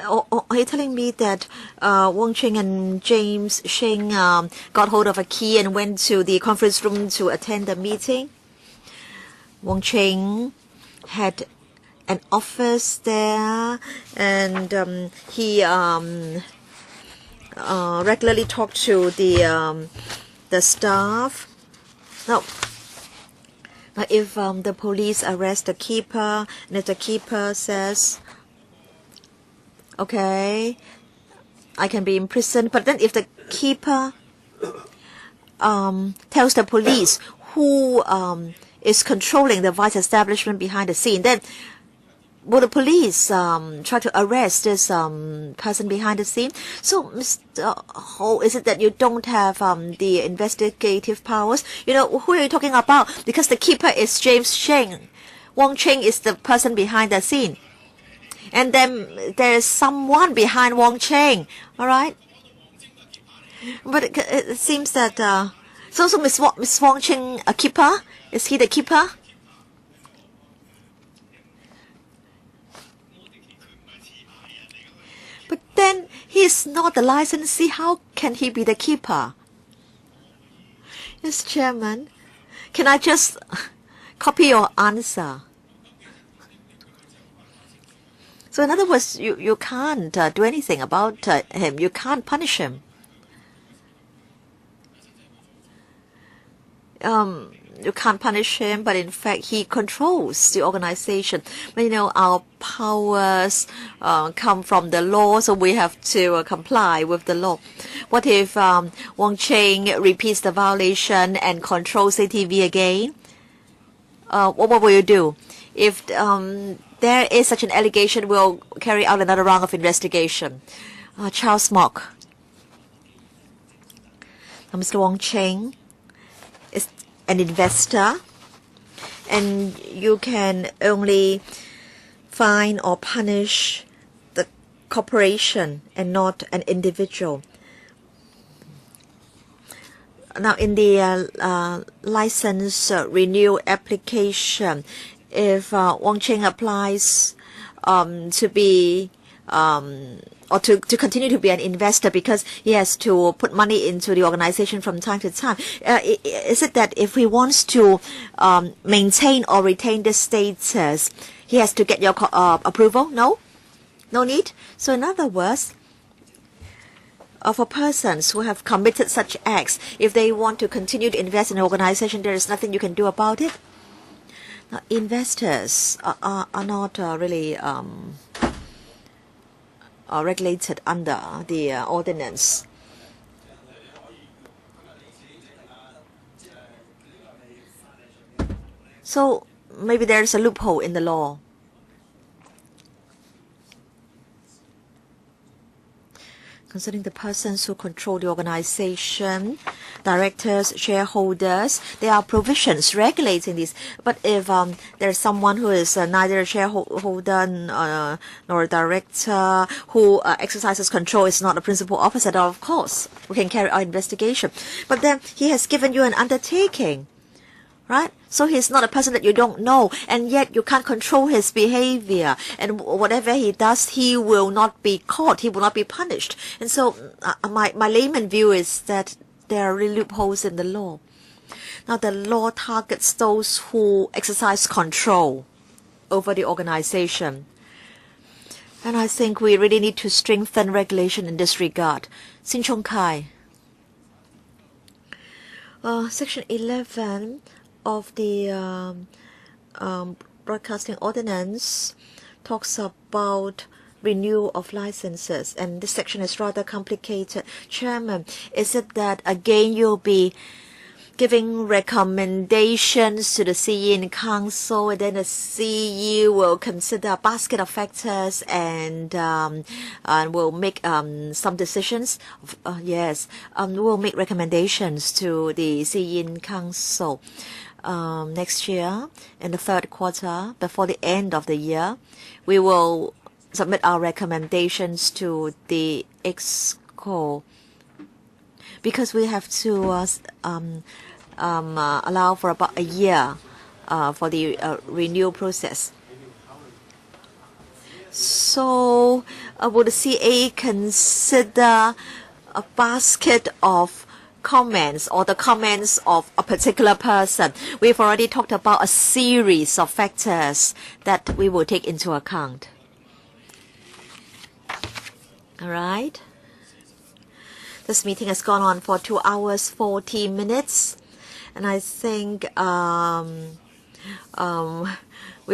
Speaker 1: Are you telling me that Wong Cheng and James Sheng got hold of a key and went to the conference room to attend the meeting? Wong Cheng had an office there, and he regularly talked to the staff. Now, if the police arrest the keeper, and if the keeper says, okay, I can be imprisoned, but then if the keeper tells the police who is controlling the vice establishment behind the scene, then will the police try to arrest this person behind the scene? So, Mr. Ho, is it that you don't have the investigative powers? You know, who are you talking about? Because the keeper is James Sheng. Wong Cheng is the person behind the scene. And then there's someone behind Wong Cheng, all right? But it seems that... so Miss Wong Cheng a keeper? Is he the keeper? But then he is not the licensee. How can he be the keeper? Yes, Chairman. Can I just copy your answer? So in other words, you can't do anything about him. You can't punish him. You can't punish him, but in fact, he controls the organization. But, you know, our powers come from the law, so we have to comply with the law. What if Wong Cheng repeats the violation and controls CTV again? What will you do? If there is such an allegation, we'll carry out another round of investigation. Charles Mock. Mr. Wong Cheng is an investor, and you can only fine or punish the corporation and not an individual. Now, in the license renewal application, if Wong Cheng applies to be or to continue to be an investor because he has to put money into the organization from time to time, is it that if he wants to maintain or retain this status, he has to get your approval? No? No need? So in other words, for persons who have committed such acts, if they want to continue to invest in an organization, there is nothing you can do about it. Now, investors are not really regulated under the ordinance. So maybe there's a loophole in the law. Concerning the persons who control the organization, directors, shareholders, there are provisions regulating this. But if there's someone who is neither a shareholder nor a director who exercises control, is not a principal officer, then of course we can carry out investigation. But then he has given you an undertaking, right? So he's not a person that you don't know, and yet you can't control his behavior. And whatever he does, he will not be caught. He will not be punished. And so my layman view is that there are really loopholes in the law. Now, the law targets those who exercise control over the organization. And I think we really need to strengthen regulation in this regard. Xin Chung-kai. Section 11 of the Broadcasting Ordinance talks about renewal of licenses, and this section is rather complicated. Chairman, is it that again you'll be giving recommendations to the CE Council, and then the CE will consider a basket of factors and will make some decisions? Yes, we'll make recommendations to the CE Council next year in the third quarter. Before the end of the year, we will submit our recommendations to the EXCO, because we have to allow for about a year for the renewal process. So will the CA consider a basket of comments or the comments of a particular person? We've already talked about a series of factors that we will take into account. All right. This meeting has gone on for 2 hours, 40 minutes. And I think we're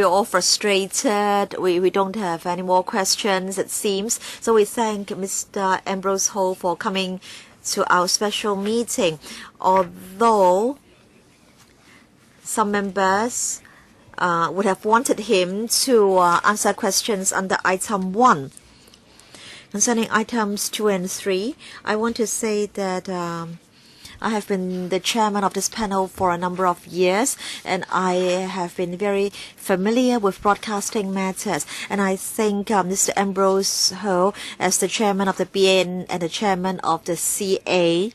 Speaker 1: all frustrated. We don't have any more questions, it seems. So we thank Mr. Ambrose Ho for coming to our special meeting. Although some members would have wanted him to answer questions under item 1. Concerning items 2 and 3, I want to say that I have been the chairman of this panel for a number of years, and I have been very familiar with broadcasting matters. And I think Mr. Ambrose Ho, as the chairman of the BN and the chairman of the CA,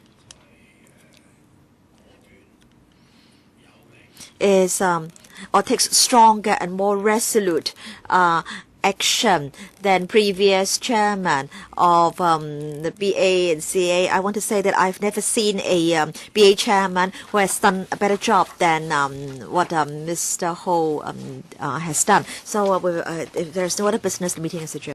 Speaker 1: is or takes stronger and more resolute action than previous chairman of the BA and CA. I want to say that I've never seen a BA chairman who has done a better job than what Mr. Ho has done. So if there's no other business, the meeting is adjourned.